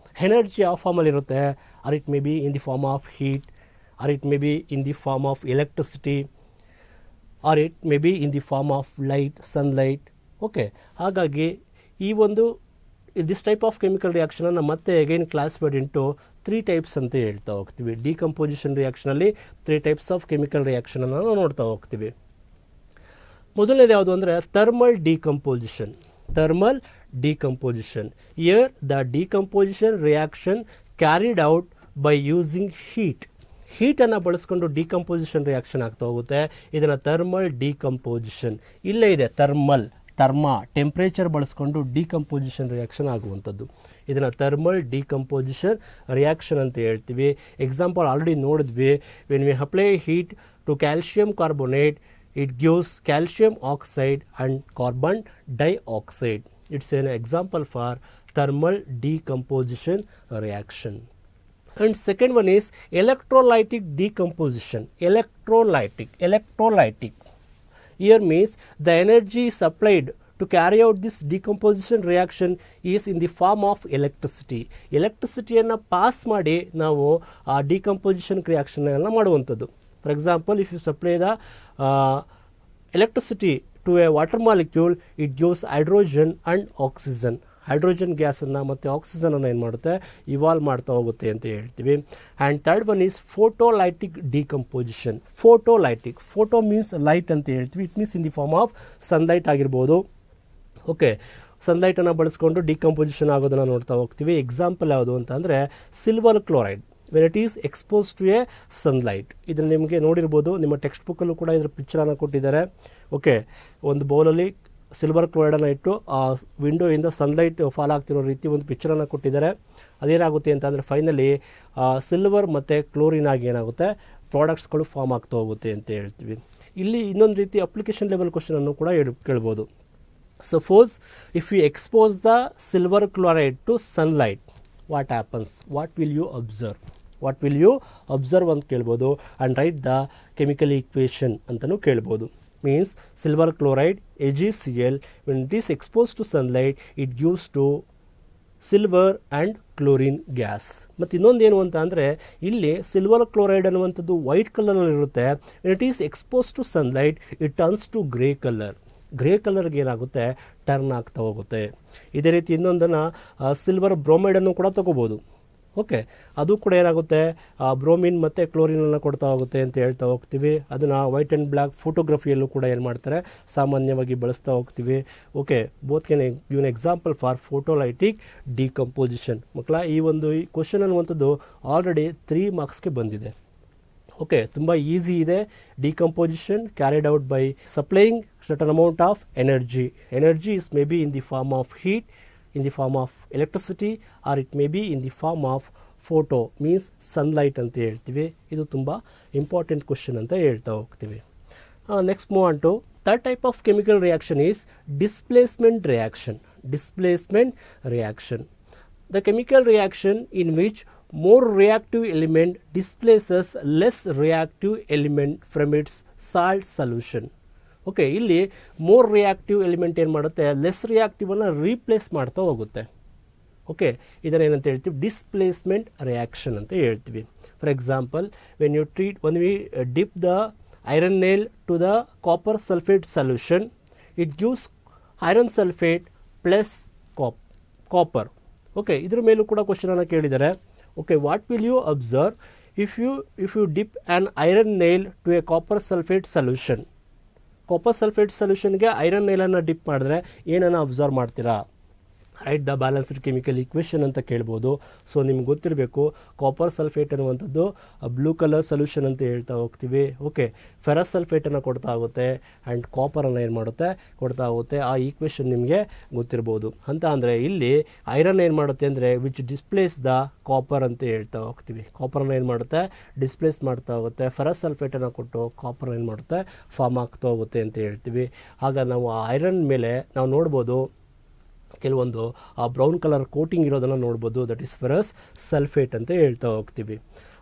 S1: Energy ಯಾವ ಫಾರ್ಮಲ್ಲಿ ಇರುತ್ತೆ, or it may be in the form of heat, or it may be in the form of electricity, or it may be in the form of light, sunlight. Okay, ಹಾಗಾಗಿ ಈ ಒಂದು ದಿಸ್ ಟೈಪ್ ಆಫ್ ಕೆಮಿಕಲ್ ರಿಯಾಕ್ಷನನ್ನು ಮತ್ತೆ ಅಗೈನ್ ಕ್ಲಾಸಿಫೈಡ್ ಇಂಟು 3 ಟೈಪ್ಸ್ ಅಂತ ಹೇಳ್ತಾ ಹೋಗ್ತೀವಿ. ಡಿಕಂಪೋಸಿಷನ್ ರಿಯಾಕ್ಷನಲ್ಲಿ 3 ಟೈಪ್ಸ್ ಆಫ್ ಕೆಮಿಕಲ್ ರಿಯಾಕ್ಷನನ್ನು ನಾವು ನೋಡ್ತಾ ಹೋಗ್ತೀವಿ. ಮೊದಲನೇದು ಯಾವುದು ಅಂದರೆ thermal decomposition. Thermal decomposition. Here the decomposition reaction carried out by using heat. ಹೀಟನ್ನು ಬಳಸ್ಕೊಂಡು ಡಿಕಂಪೋಸಿಷನ್ ರಿಯಾಕ್ಷನ್ ಆಗ್ತಾ ಹೋಗುತ್ತೆ. ಇದನ್ನು ಥರ್ಮಲ್ ಡಿಕಂಪೋಸಿಷನ್. ಇಲ್ಲೇ ಇದೆ ಥರ್ಮಾ ಟೆಂಪ್ರೇಚರ್ ಬಳಸ್ಕೊಂಡು ಡಿಕಂಪೋಸಿಷನ್ ರಿಯಾಕ್ಷನ್ ಆಗುವಂಥದ್ದು. ಇದನ್ನು ಥರ್ಮಲ್ ಡಿಕಂಪೋಸಿಷನ್ ರಿಯಾಕ್ಷನ್ ಅಂತ ಹೇಳ್ತೀವಿ. ಎಕ್ಸಾಂಪಲ್ ಆಲ್ರೆಡಿ ನೋಡಿದ್ವಿ. When we apply heat to calcium carbonate, it gives calcium oxide and carbon dioxide. It's an example for thermal decomposition reaction. And second one is electrolytic decomposition. Electrolytic. Here means the energy supplied to carry out this decomposition reaction is in the form of electricity. ಎಲೆಕ್ಟ್ರಿಸಿಟಿಯನ್ನು ಪಾಸ್ ಮಾಡಿ ನಾವು ಆ ಡಿಕಂಪೋಸಿಷನ್ ರಿಯಾಕ್ಷನ್ ಮಾಡುವಂಥದ್ದು. For example, if you supply the electricity to a water molecule, it gives hydrogen and oxygen. Hydrogen ಗ್ಯಾಸನ್ನು ಮತ್ತು ಆಕ್ಸಿಜನನ್ನು ಏನು ಮಾಡುತ್ತೆ, ಇವಾಲ್ವ್ ಮಾಡ್ತಾ ಹೋಗುತ್ತೆ ಅಂತ ಹೇಳ್ತೀವಿ. And third one is photolytic decomposition. Photolytic, photo means light ಅಂತ ಹೇಳ್ತೀವಿ. It means in the form of sunlight ಆಗಿರ್ಬೋದು. ಓಕೆ, ಸನ್ಲೈಟನ್ನು ಬಳಸ್ಕೊಂಡು ಡಿಕಂಪೋಸಿಷನ್ ಆಗೋದನ್ನು ನೋಡ್ತಾ ಹೋಗ್ತೀವಿ. ಎಕ್ಸಾಂಪಲ್ ಯಾವುದು ಅಂತ ಅಂದರೆ silver chloride when it is expose to a sunlight. ಇದನ್ನು ನಿಮಗೆ ನೋಡಿರ್ಬೋದು, ನಿಮ್ಮ ಟೆಕ್ಸ್ಟ್ ಬುಕ್ಕಲ್ಲೂ ಕೂಡ ಇದರ ಪಿಕ್ಚರನ್ನು ಕೊಟ್ಟಿದ್ದಾರೆ. ಓಕೆ, ಒಂದು ಬೌಲಲ್ಲಿ ಸಿಲ್ವರ್ ಕ್ಲೋರೈಡನ್ನು ಇಟ್ಟು ಆ ವಿಂಡೋಯಿಂದ ಸನ್ಲೈಟ್ ಫಾಲ್ ಆಗ್ತಿರೋ ರೀತಿ ಒಂದು ಪಿಕ್ಚರನ್ನು ಕೊಟ್ಟಿದ್ದಾರೆ. ಅದೇನಾಗುತ್ತೆ ಅಂತ ಅಂದರೆ ಫೈನಲಿ ಸಿಲ್ವರ್ ಮತ್ತು ಕ್ಲೋರಿನ್ ಆಗಿ ಏನಾಗುತ್ತೆ, ಪ್ರಾಡಕ್ಟ್ಸ್ಗಳು ಫಾರ್ಮ್ ಆಗ್ತಾ ಹೋಗುತ್ತೆ ಅಂತ ಹೇಳ್ತೀವಿ. ಇಲ್ಲಿ ಇನ್ನೊಂದು ರೀತಿ ಅಪ್ಲಿಕೇಶನ್ ಲೆವೆಲ್ ಕ್ವಶನನ್ನು ಕೂಡ ಕೇಳ್ಬೋದು. Suppose if you expose the silver chloride to sunlight, what happens, what will you observe ಅಂತ ಕೇಳ್ಬೋದು. And write the chemical equation ಅಂತಲೂ ಕೇಳ್ಬೋದು. Means silver chloride AgCl when it is exposed to sunlight it gives to silver and chlorine gas. ಮತ್ತು ಇನ್ನೊಂದು ಏನು ಅಂತ ಅಂದರೆ ಇಲ್ಲಿ ಸಿಲ್ವರ್ ಕ್ಲೋರೈಡ್ ಅನ್ನುವಂಥದ್ದು white ಕಲರಲ್ಲಿರುತ್ತೆ. when it is exposed to sunlight it turns to grey color. Grey ಕಲರ್ಗೆ ಏನಾಗುತ್ತೆ, ಟರ್ನ್ ಆಗ್ತಾ ಹೋಗುತ್ತೆ. ಇದೇ ರೀತಿ ಇನ್ನೊಂದನ್ನು ಸಿಲ್ವರ್ ಬ್ರೋಮೈಡನ್ನು ಕೂಡ ತೊಗೋಬೋದು. ಓಕೆ, ಅದು ಕೂಡ ಏನಾಗುತ್ತೆ, ಬ್ರೋಮಿನ್ ಮತ್ತು ಕ್ಲೋರಿನನ್ನು ಕೊಡ್ತಾ ಹೋಗುತ್ತೆ ಅಂತ ಹೇಳ್ತಾ ಹೋಗ್ತೀವಿ. ಅದನ್ನು ವೈಟ್ ಆ್ಯಂಡ್ ಬ್ಲ್ಯಾಕ್ ಫೋಟೋಗ್ರಫಿಯಲ್ಲೂ ಕೂಡ ಏನು ಮಾಡ್ತಾರೆ, ಸಾಮಾನ್ಯವಾಗಿ ಬಳಸ್ತಾ ಹೋಗ್ತೀವಿ. Okay, both can give an example for photolytic decomposition. ಮಕ್ಕಳ ಈ ಕ್ವಶನ್ ಅನ್ನುವಂಥದ್ದು ಆಲ್ರೆಡಿ 3 ಮಾರ್ಕ್ಸ್ಗೆ ಬಂದಿದೆ. ಓಕೆ, ತುಂಬ ಈಸಿ ಇದೆ. Decomposition carried out by supplying certain amount of energy. Energy is maybe in the form of heat, in the form of electricity, or it may be in the form of photo, means sunlight ಅಂತ ಹೇಳ್ತೀವಿ. ಇದು ತುಂಬ ಇಂಪಾರ್ಟೆಂಟ್ ಕ್ವಶನ್ ಅಂತ ಹೇಳ್ತಾ ಹೋಗ್ತೀವಿ. Next move on to third type of chemical reaction is displacement reaction. Displacement reaction, the chemical reaction in which more reactive element displaces less reactive element from its salt solution. Okay, ಇಲ್ಲಿ ಮೋರ್ ರಿಯಾಕ್ಟಿವ್ ಎಲಿಮೆಂಟ್ ಏನು ಮಾಡುತ್ತೆ, ಲೆಸ್ ರಿಯಾಕ್ಟಿವನ್ನು ರೀಪ್ಲೇಸ್ ಮಾಡ್ತಾ ಹೋಗುತ್ತೆ. ಓಕೆ, ಇದನ್ನು ಏನಂತ ಹೇಳ್ತೀವಿ, ಡಿಸ್ಪ್ಲೇಸ್ಮೆಂಟ್ ರಿಯಾಕ್ಷನ್ ಅಂತ ಹೇಳ್ತೀವಿ. For example, when we dip the iron nail to the copper sulphate solution, it gives iron sulphate plus copper. Okay, ಇದ್ರ ಮೇಲೂ ಕೂಡ ಕ್ವಶನನ್ನು ಕೇಳಿದ್ದಾರೆ. Okay, what will you observe if you dip an iron nail to a copper sulphate solution. Copper sulphate ಸೊಲ್ಯೂಷನ್ಗೆ ಐರನ್ ನೇಲನ್ನು ಡಿಪ್ ಮಾಡಿದ್ರೆ ಏನನ್ನು ಅಬ್ಸರ್ವ್ ಮಾಡ್ತೀರಾ? Write the balanced chemical equation ಅಂತ ಕೇಳ್ಬೋದು. ಸೊ ನಿಮ್ಗೆ ಗೊತ್ತಿರಬೇಕು, ಕಾಪರ್ ಸಲ್ಫೇಟ್ ಅನ್ನುವಂಥದ್ದು ಬ್ಲೂ ಕಲರ್ ಸೊಲ್ಯೂಷನ್ ಅಂತ ಹೇಳ್ತಾ ಹೋಗ್ತೀವಿ. ಓಕೆ, ಫೆರಸ್ ಸಲ್ಫೇಟನ್ನು ಕೊಡ್ತಾ ಹೋಗುತ್ತೆ ಆ್ಯಂಡ್ ಕಾಪರನ್ನು ಏನು ಮಾಡುತ್ತೆ, ಕೊಡ್ತಾ ಹೋಗುತ್ತೆ. ಆ ಈಕ್ವೇಷನ್ ನಿಮಗೆ ಗೊತ್ತಿರ್ಬೋದು. ಅಂತ ಅಂದರೆ ಇಲ್ಲಿ ಐರನ್ ಏನು ಮಾಡುತ್ತೆ ಅಂದರೆ ವಿಚ್ ಡಿಸ್ಪ್ಲೇಸ್ ದ ಕಾಪರ್ ಅಂತ ಹೇಳ್ತಾ ಹೋಗ್ತೀವಿ. ಕಾಪರನ್ನು ಏನು ಮಾಡುತ್ತೆ, ಡಿಸ್ಪ್ಲೇಸ್ ಮಾಡ್ತಾ ಹೋಗುತ್ತೆ. ಫೆರಸ್ ಸಲ್ಫೇಟನ್ನು ಕೊಟ್ಟು ಕಾಪರ್ ಏನು ಮಾಡುತ್ತೆ, ಫಾರ್ಮ್ ಆಗ್ತಾ ಹೋಗುತ್ತೆ ಅಂತ ಹೇಳ್ತೀವಿ. ಆಗ ನಾವು ಆ ಐರನ್ ಮೇಲೆ ನಾವು ನೋಡ್ಬೋದು ಕೆಲವೊಂದು ಆ ಬ್ರೌನ್ ಕಲರ್ ಕೋಟಿಂಗ್ ಇರೋದನ್ನು ನೋಡ್ಬೋದು. ದಟ್ ಈಸ್ ಫೆರಸ್ ಸಲ್ಫೇಟ್ ಅಂತ ಹೇಳ್ತಾ ಹೋಗ್ತೀವಿ.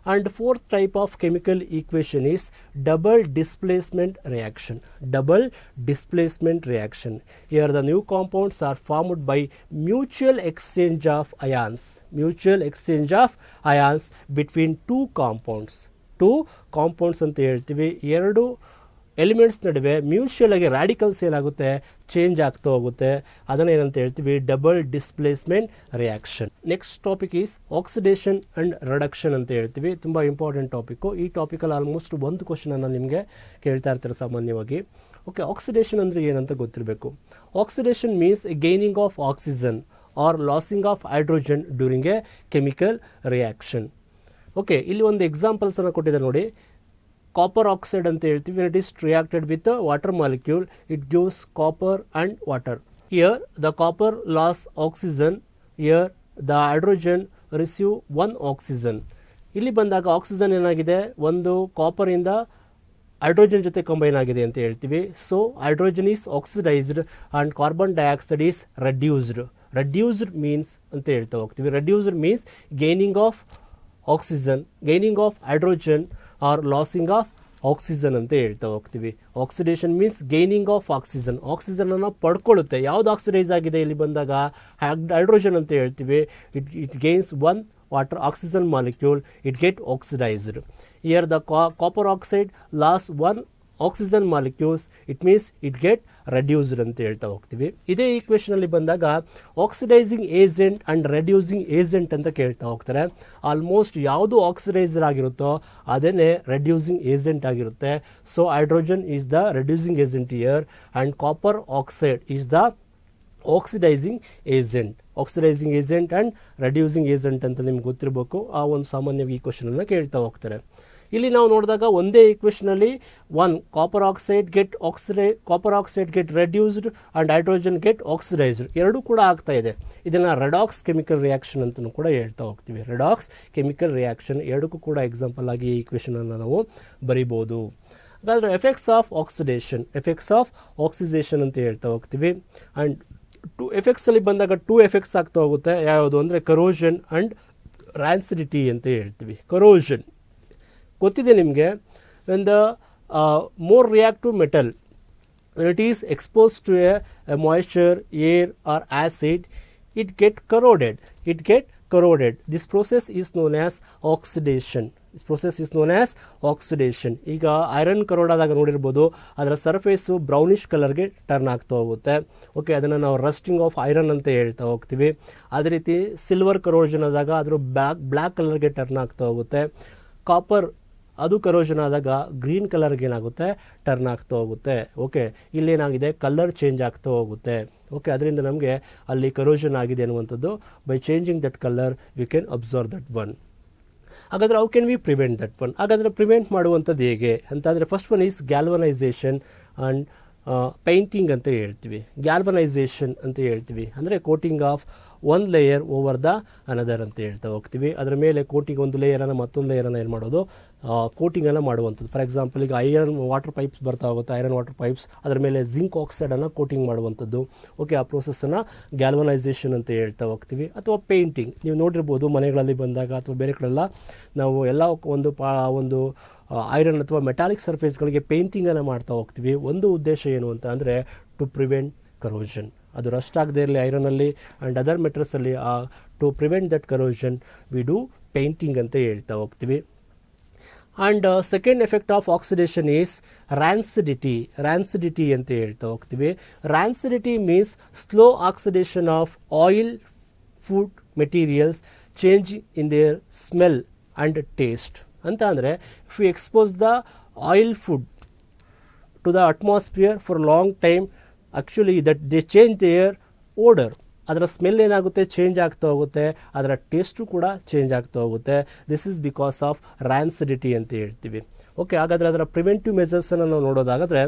S1: And fourth type of chemical equation is double displacement reaction. Double displacement reaction, here the new compounds R formed by mutual exchange of ions. Mutual exchange of ions between two compounds ಅಂತ ಹೇಳ್ತೀವಿ. ಎರಡು ಎಲಿಮೆಂಟ್ಸ್ ನಡುವೆ ಮ್ಯೂಚುವಲ್ ಆಗಿ ರ್ಯಾಡಿಕಲ್ಸ್ ಏನಾಗುತ್ತೆ, ಚೇಂಜ್ ಆಗ್ತಾ ಹೋಗುತ್ತೆ. ಅದನ್ನು ಏನಂತ ಹೇಳ್ತೀವಿ, double displacement reaction. Next topic is oxidation and reduction ಅಂತ ಹೇಳ್ತೀವಿ. ತುಂಬ ಇಂಪಾರ್ಟೆಂಟ್ ಟಾಪಿಕ್ಕು. ಈ ಟಾಪಿಕಲ್ಲಿ ಆಲ್ಮೋಸ್ಟ್ ಒಂದು ಕ್ವಶನನ್ನು ನಿಮಗೆ ಕೇಳ್ತಾ ಇರ್ತಾರೆ ಸಾಮಾನ್ಯವಾಗಿ. ಓಕೆ, ಆಕ್ಸಿಡೇಷನ್ ಅಂದರೆ ಏನಂತ ಗೊತ್ತಿರಬೇಕು. Oxidation means gaining of oxygen or losing of hydrogen during a chemical reaction. Okay, ಇಲ್ಲಿ ಒಂದು ಎಕ್ಸಾಂಪಲ್ಸನ್ನು ಕೊಟ್ಟಿದ್ದಾರೆ ನೋಡಿ. ಕಾಪರ್ ಆಕ್ಸೈಡ್ ಅಂತ ಹೇಳ್ತೀವಿ. when it is reacted with a water molecule it gives copper and water. Here the copper loss oxygen, here the hydrogen receive one oxygen. ಇಲ್ಲಿ ಬಂದಾಗ ಆಕ್ಸಿಜನ್ ಏನಾಗಿದೆ, ಒಂದು ಕಾಪರಿಂದ ಹೈಡ್ರೋಜನ್ ಜೊತೆ ಕಂಬೈನ್ ಆಗಿದೆ ಅಂತ ಹೇಳ್ತೀವಿ. So hydrogen is oxidised and carbon dioxide is reduced. Reduced means ಅಂತ ಹೇಳ್ತಾ ಹೋಗ್ತೀವಿ. Reduced means gaining of oxygen, gaining of hydrogen or losing of oxygen ಅಂತ ಹೇಳ್ತಾ ಹೋಗ್ತೀವಿ. Oxidation means gaining of oxygen, ಆಕ್ಸಿಜನನ್ನು ಪಡ್ಕೊಳ್ಳುತ್ತೆ. ಯಾವುದು ಆಕ್ಸಿಡೈಸ್ ಆಗಿದೆ ಇಲ್ಲಿ ಬಂದಾಗ ಹೈಡ್ರೋಜನ್ ಅಂತ ಹೇಳ್ತೀವಿ. It gains one water oxygen molecule, it get oxidized. Here the copper oxide lost one oxygen molecules, it means it get reduced ಅಂತ ಹೇಳ್ತಾ ಹೋಗ್ತೀವಿ. ಇದೇ ಈಕ್ವೇಷನ್ ಅಲ್ಲಿ ಬಂದಾಗ oxidising agent and reducing agent ಅಂತ ಕೇಳ್ತಾ ಹೋಗ್ತಾರೆ. ಆಲ್ಮೋಸ್ಟ್ ಯಾವುದು ಆಕ್ಸಿಡೈಸರ್ ಆಗಿರುತ್ತೋ ಅದೇನೇ ರೆಡ್ಯೂಸಿಂಗ್ ಏಜೆಂಟ್ ಆಗಿರುತ್ತೆ. So hydrogen is the reducing agent here and copper oxide is the oxidising agent and reducing agent ಅಂತ ನಿಮ್ಗೆ ಗೊತ್ತಿರಬೇಕು. ಆ ಒಂದು ಸಾಮಾನ್ಯವಾಗಿ ಈ ಕ್ವೆಶನನ್ನು ಕೇಳ್ತಾ ಹೋಗ್ತಾರೆ. ಇಲ್ಲಿ ನಾವು ನೋಡಿದಾಗ ಒಂದೇ ಈಕ್ವೇಷನಲ್ಲಿ one copper oxide get reduced and hydrogen get oxidised ಎರಡೂ ಕೂಡ ಆಗ್ತಾ ಇದೆ. ಇದನ್ನು ರೆಡಾಕ್ಸ್ ಕೆಮಿಕಲ್ ರಿಯಾಕ್ಷನ್ ಅಂತಲೂ ಕೂಡ ಹೇಳ್ತಾ ಹೋಗ್ತೀವಿ. ರೆಡಾಕ್ಸ್ ಕೆಮಿಕಲ್ ರಿಯಾಕ್ಷನ್ ಎರಡಕ್ಕೂ ಕೂಡ ಎಕ್ಸಾಂಪಲ್ ಆಗಿ ಈ ಈಕ್ವೇಷನನ್ನು ನಾವು ಬರಿಬೋದು. ಹಾಗಾದರೆ ಎಫೆಕ್ಟ್ಸ್ ಆಫ್ ಆಕ್ಸಿಡೇಷನ್ ಅಂತ ಹೇಳ್ತಾ ಹೋಗ್ತೀವಿ. ಆ್ಯಂಡ್ ಟು ಎಫೆಕ್ಟ್ಸಲ್ಲಿ ಬಂದಾಗ ಟೂ ಎಫೆಕ್ಟ್ಸ್ ಆಗ್ತಾ ಹೋಗುತ್ತೆ. ಯಾವುದು ಅಂದರೆ ಕರೋಷನ್ ಆ್ಯಂಡ್ ರ್ಯಾನ್ಸಿಡಿಟಿ ಅಂತ ಹೇಳ್ತೀವಿ. ಕರೋಷನ್ ಗೊತ್ತಿದೆ ನಿಮಗೆ. When the more react to metal, when it is exposed to a moisture, air or acid, it get corroded. This process is known as oxidation. ಈಗ ಐರನ್ ಕರೋಡ್ ಆದಾಗ ನೋಡಿರ್ಬೋದು, ಅದರ ಸರ್ಫೇಸು ಬ್ರೌನಿಷ್ ಕಲರ್ಗೆ ಟರ್ನ್ ಆಗ್ತಾ ಹೋಗುತ್ತೆ. ಓಕೆ, ಅದನ್ನು ನಾವು ರಸ್ಟಿಂಗ್ ಆಫ್ ಐರನ್ ಅಂತ ಹೇಳ್ತಾ ಹೋಗ್ತೀವಿ. ಅದೇ ರೀತಿ ಸಿಲ್ವರ್ ಕರೋಷನ್ ಆದಾಗ ಅದರ ಬ್ಲ್ಯಾಕ್ ಕಲರ್ಗೆ ಟರ್ನ್ ಆಗ್ತಾ ಹೋಗುತ್ತೆ. ಕಾಪರ್ ಅದು ಕರೋಷನ್ ಆದಾಗ ಗ್ರೀನ್ ಕಲರ್ಗೆ ಏನಾಗುತ್ತೆ, ಟರ್ನ್ ಆಗ್ತಾ ಹೋಗುತ್ತೆ. ಓಕೆ, ಇಲ್ಲೇನಾಗಿದೆ, ಕಲರ್ ಚೇಂಜ್ ಆಗ್ತಾ ಹೋಗುತ್ತೆ. ಓಕೆ, ಅದರಿಂದ ನಮಗೆ ಅಲ್ಲಿ ಕರೋಷನ್ ಆಗಿದೆ ಅನ್ನುವಂಥದ್ದು. By changing that colour we can observe that one. ಹಾಗಾದರೆ how can we prevent that one? ಹಾಗಾದರೆ ಪ್ರಿವೆಂಟ್ ಮಾಡುವಂಥದ್ದು ಹೇಗೆ ಅಂತಂದರೆ, first one is galvanisation and painting ಅಂತ ಹೇಳ್ತೀವಿ. ಗ್ಯಾಲ್ವನೈಸೇಷನ್ ಅಂತ ಹೇಳ್ತೀವಿ ಅಂದರೆ coating of one layer over the another ಅಂತ ಹೇಳ್ತಾ ಹೋಗ್ತೀವಿ. ಅದರ ಮೇಲೆ ಕೋಟಿಂಗ್ ಒಂದು ಲೇಯರನ್ನು ಮತ್ತೊಂದು ಲೇಯರನ್ನು ಏನು ಮಾಡೋದು, ಕೋಟಿಂಗನ್ನು ಮಾಡುವಂಥದ್ದು. ಫಾರ್ ಎಕ್ಸಾಂಪಲ್ ಈಗ ಐರನ್ ವಾಟರ್ ಪೈಪ್ಸ್ ಬರ್ತಾ ಹೋಗುತ್ತೆ, ಐರನ್ ವಾಟರ್ ಪೈಪ್ಸ್, ಅದರ ಮೇಲೆ ಜಿಂಕ್ ಆಕ್ಸೈಡನ್ನು ಕೋಟಿಂಗ್ ಮಾಡುವಂಥದ್ದು. ಓಕೆ, ಆ ಪ್ರೋಸೆಸ್ಸನ್ನು ಗ್ಯಾಲ್ವನೈಸೇಷನ್ ಅಂತ ಹೇಳ್ತಾ ಹೋಗ್ತೀವಿ. ಅಥವಾ ಪೇಂಟಿಂಗ್ ನೀವು ನೋಡಿರ್ಬೋದು ಮನೆಗಳಲ್ಲಿ ಬಂದಾಗ ಅಥವಾ ಬೇರೆ ಕಡೆಲ್ಲ ನಾವು ಎಲ್ಲ ಒಂದು ಐರನ್ ಅಥವಾ ಮೆಟಾಲಿಕ್ ಸರ್ಫೇಸ್ಗಳಿಗೆ ಪೇಂಟಿಂಗನ್ನು ಮಾಡ್ತಾ ಹೋಗ್ತೀವಿ. ಒಂದು ಉದ್ದೇಶ ಏನು ಅಂತ ಅಂದರೆ ಟು ಪ್ರಿವೆಂಟ್ ಕರೋಷನ್, ಅದು ರಸ್ಟ್ ಆಗದೇ ಇರಲಿ ಐರನಲ್ಲಿ ಆ್ಯಂಡ್ ಅದರ್ ಮೆಟಲ್ಸಲ್ಲಿ. To prevent that corrosion we do painting ಅಂತ ಹೇಳ್ತಾ ಹೋಗ್ತೀವಿ. And second effect of oxidation is rancidity ಅಂತ ಹೇಳ್ತಾ ಹೋಗ್ತೀವಿ. Rancidity means slow oxidation of oil food materials, change in their smell and taste ಅಂತ. ಅಂದರೆ if you expose the oil food to the atmosphere for long time, actually that they change their odour, ಅದರ ಸ್ಮೆಲ್ ಏನಾಗುತ್ತೆ, ಚೇಂಜ್ ಆಗ್ತಾ ಹೋಗುತ್ತೆ, ಅದರ ಟೇಸ್ಟು ಕೂಡ ಚೇಂಜ್ ಆಗ್ತಾ ಹೋಗುತ್ತೆ. This is because of rancidity ಅಂತ ಹೇಳ್ತೀವಿ. ಓಕೆ, ಹಾಗಾದರೆ ಅದರ ಪ್ರಿವೆಂಟಿವ್ ಮೆಸರ್ಸನ್ನು ನಾವು ನೋಡೋದಾದರೆ,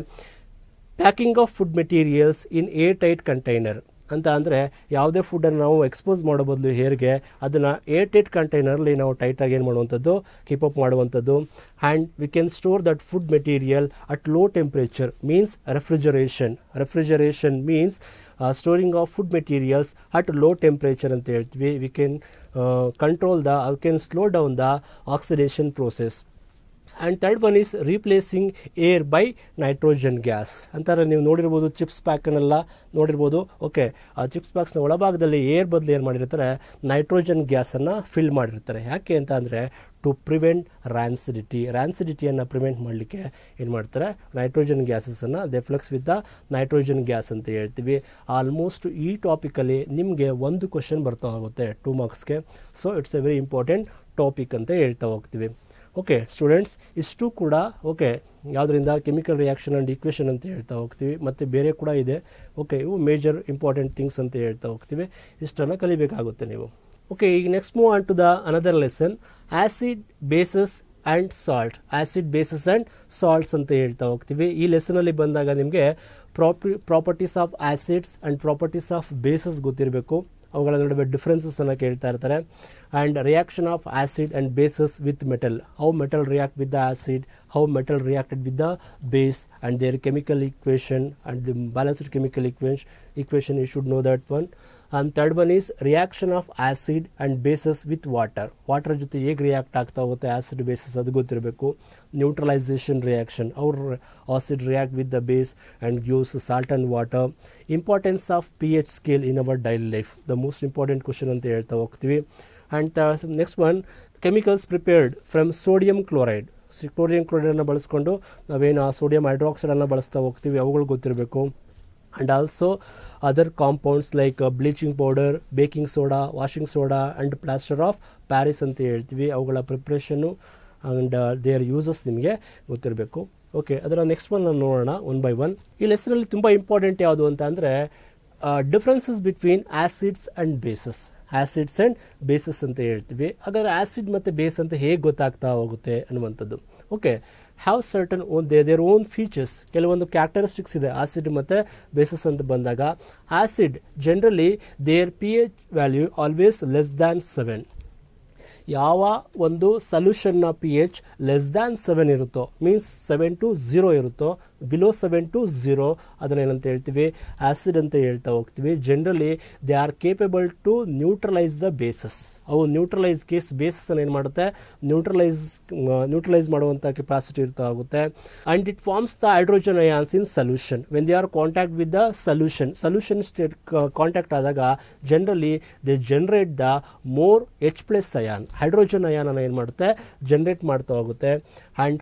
S1: packing of food materials in air tight container ಅಂತ. ಅಂದರೆ ಯಾವುದೇ ಫುಡ್ಡನ್ನು ನಾವು ಎಕ್ಸ್ಪೋಸ್ ಮಾಡೋ ಬದಲು ಹೇರ್ಗೆ ಅದನ್ನು ಏರ್ ಟೈಟ್ ಕಂಟೈನರ್ಲಿ ನಾವು ಟೈಟಾಗಿ ಏನು ಮಾಡುವಂಥದ್ದು, ಕೀಪ್ ಅಪ್ ಮಾಡುವಂಥದ್ದು. And we can store that food material at low temperature means refrigeration means storing of food materials at low temperature ಅಂತ ಹೇಳ್ತೀವಿ. We can slow down the oxidation process. And third one is replacing air by nitrogen gas ಅಂತಾರೆ. ನೀವು ನೋಡಿರ್ಬೋದು ಚಿಪ್ಸ್ ಪ್ಯಾಕನ್ನೆಲ್ಲ ನೋಡಿರ್ಬೋದು. ಓಕೆ, ಆ ಚಿಪ್ಸ್ ಪ್ಯಾಕ್ಸ್ನ ಒಳಭಾಗದಲ್ಲಿ ಏರ್ ಬದಲು ಏನು ಮಾಡಿರ್ತಾರೆ, ನೈಟ್ರೋಜನ್ ಗ್ಯಾಸನ್ನು ಫಿಲ್ ಮಾಡಿರ್ತಾರೆ. ಯಾಕೆ ಅಂತ ಅಂದರೆ ಟು ಪ್ರಿವೆಂಟ್ ರ್ಯಾನ್ಸಿಡಿಟಿಯನ್ನು ಪ್ರಿವೆಂಟ್ ಮಾಡಲಿಕ್ಕೆ ಏನು ಮಾಡ್ತಾರೆ, ನೈಟ್ರೋಜನ್ ಗ್ಯಾಸಸನ್ನು they flux with the nitrogen gas ಅಂತ ಹೇಳ್ತೀವಿ. ಆಲ್ಮೋಸ್ಟ್ ಈ ಟಾಪಿಕಲ್ಲಿ ನಿಮಗೆ ಒಂದು ಕ್ವಶನ್ ಬರ್ತಾ ಹೋಗುತ್ತೆ 2 ಮಾರ್ಕ್ಸ್ಗೆ. So it's a very important topic ಅಂತ ಹೇಳ್ತಾ ಹೋಗ್ತೀವಿ. ಓಕೆ ಸ್ಟೂಡೆಂಟ್ಸ್, ಇಷ್ಟು ಕೂಡ ಓಕೆ ಯಾವುದರಿಂದ ಕೆಮಿಕಲ್ ರಿಯಾಕ್ಷನ್ ಆ್ಯಂಡ್ ಈಕ್ವೇಷನ್ ಅಂತ ಹೇಳ್ತಾ ಹೋಗ್ತೀವಿ. ಮತ್ತು ಬೇರೆ ಕೂಡ ಇದೆ. ಓಕೆ, ಇವು ಮೇಜರ್ ಇಂಪಾರ್ಟೆಂಟ್ ಥಿಂಗ್ಸ್ ಅಂತ ಹೇಳ್ತಾ ಹೋಗ್ತೀವಿ. ಇಷ್ಟನ್ನು ಕಲಿಬೇಕಾಗುತ್ತೆ ನೀವು. ಓಕೆ, ಈಗ next move on to the another lesson, acid bases and salts ಅಂತ ಹೇಳ್ತಾ ಹೋಗ್ತೀವಿ. ಈ ಲೆಸನಲ್ಲಿ ಬಂದಾಗ ನಿಮಗೆ properties of acids and properties of bases ಗೊತ್ತಿರಬೇಕು. ಅವುಗಳ ನಡುವೆ ಡಿಫ್ರೆನ್ಸಸ್ಸನ್ನು ಕೇಳ್ತಾ ಇರ್ತಾರೆ. And reaction of acid and bases with metal, how metal react with the acid, how metal reacted with the base and their chemical equation and the balanced chemical equation. You should know that one. And third one is reaction of acid and bases with water. Water ಜೊತೆ ಹೇಗೆ ರಿಯಾಕ್ಟ್ ಆಗ್ತಾ ಹೋಗುತ್ತೆ ಆಸಿಡ್ ಬೇಸಸ್ ಅದು ಗೊತ್ತಿರಬೇಕು. ನ್ಯೂಟ್ರಲೈಸೇಷನ್ ರಿಯಾಕ್ಷನ್, ಅವ್ರ acid react with the base and gives salt and water. Importance of pH scale in our daily life, the most important question ಅಂತ ಹೇಳ್ತಾ ಹೋಗ್ತೀವಿ. And next one, chemicals prepared from sodium chloride. Sodium ಕ್ಲೋರೈಡನ್ನು ಬಳಸ್ಕೊಂಡು ನಾವೇನು ಸೋಡಿಯಂ ಹೈಡ್ರಾಕ್ಸೈಡನ್ನು ಬಳಸ್ತಾ ಹೋಗ್ತೀವಿ, ಅವುಗಳು ಗೊತ್ತಿರಬೇಕು. And also other compounds like bleaching powder, baking soda, washing soda and plaster of Paris ಅಂತ ಹೇಳ್ತೀವಿ. ಅವುಗಳ ಪ್ರಿಪ್ರೇಷನ್ನು ಆ್ಯಂಡ್ ದೇರ್ ಯೂಸಸ್ ನಿಮಗೆ ಗೊತ್ತಿರಬೇಕು. ಓಕೆ, ಅದರ ನೆಕ್ಸ್ಟ್ ಒನ್ ನಾನು ನೋಡೋಣ ಒನ್ ಬೈ ಒನ್. ಈ ಲೆಸನಲ್ಲಿ ತುಂಬ ಇಂಪಾರ್ಟೆಂಟ್ ಯಾವುದು ಅಂತ ಅಂದರೆ differences between acids and basis. Acids and basis ಅಂತ ಹೇಳ್ತೀವಿ. ಹಾಗಾದರೆ ಆ್ಯಸಿಡ್ ಮತ್ತು ಬೇಸ್ ಅಂತ ಹೇಗೆ ಗೊತ್ತಾಗ್ತಾ ಹೋಗುತ್ತೆ ಅನ್ನುವಂಥದ್ದು. Okay, have certain their own features, ಕೆಲವೊಂದು ಕ್ಯಾರೆಕ್ಟರಿಸ್ಟಿಕ್ಸ್ ಇದೆ ಆಸಿಡ್ ಮತ್ತು ಬೇಸಸ್ ಅಂತ ಬಂದಾಗ. Acid generally their pH value always less than 7. ಯಾವ ಒಂದು ಸೊಲ್ಯೂಷನ್ನ pH ಲೆಸ್ ದ್ಯಾನ್ 7 ಇರುತ್ತೋ, ಮೀನ್ಸ್ 7 to 0 ಇರುತ್ತೋ, ಬಿಲೋ 7 to 0 ಅದನ್ನೇನಂತ ಹೇಳ್ತೀವಿ, ಆ್ಯಸಿಡ್ ಅಂತ ಹೇಳ್ತಾ ಹೋಗ್ತೀವಿ. Generally they are capable to neutralise the bases. ಅವು ನ್ಯೂಟ್ರಲೈಸ್ ಬೇಸಸ್ಸನ್ನು ಏನು ಮಾಡುತ್ತೆ, ನ್ಯೂಟ್ರಲೈಸ್ ಮಾಡುವಂಥ ಕೆಪಾಸಿಟಿ ಇರ್ತಾ ಹೋಗುತ್ತೆ. And it forms the hydrogen ions in solution when they are contact with the solution state contact ಆದಾಗ generally they generate the more H+ ion, hydrogen ಅಯಾನನ್ನು ಏನು ಮಾಡುತ್ತೆ, ಜನರೇಟ್ ಮಾಡ್ತಾ ಹೋಗುತ್ತೆ. And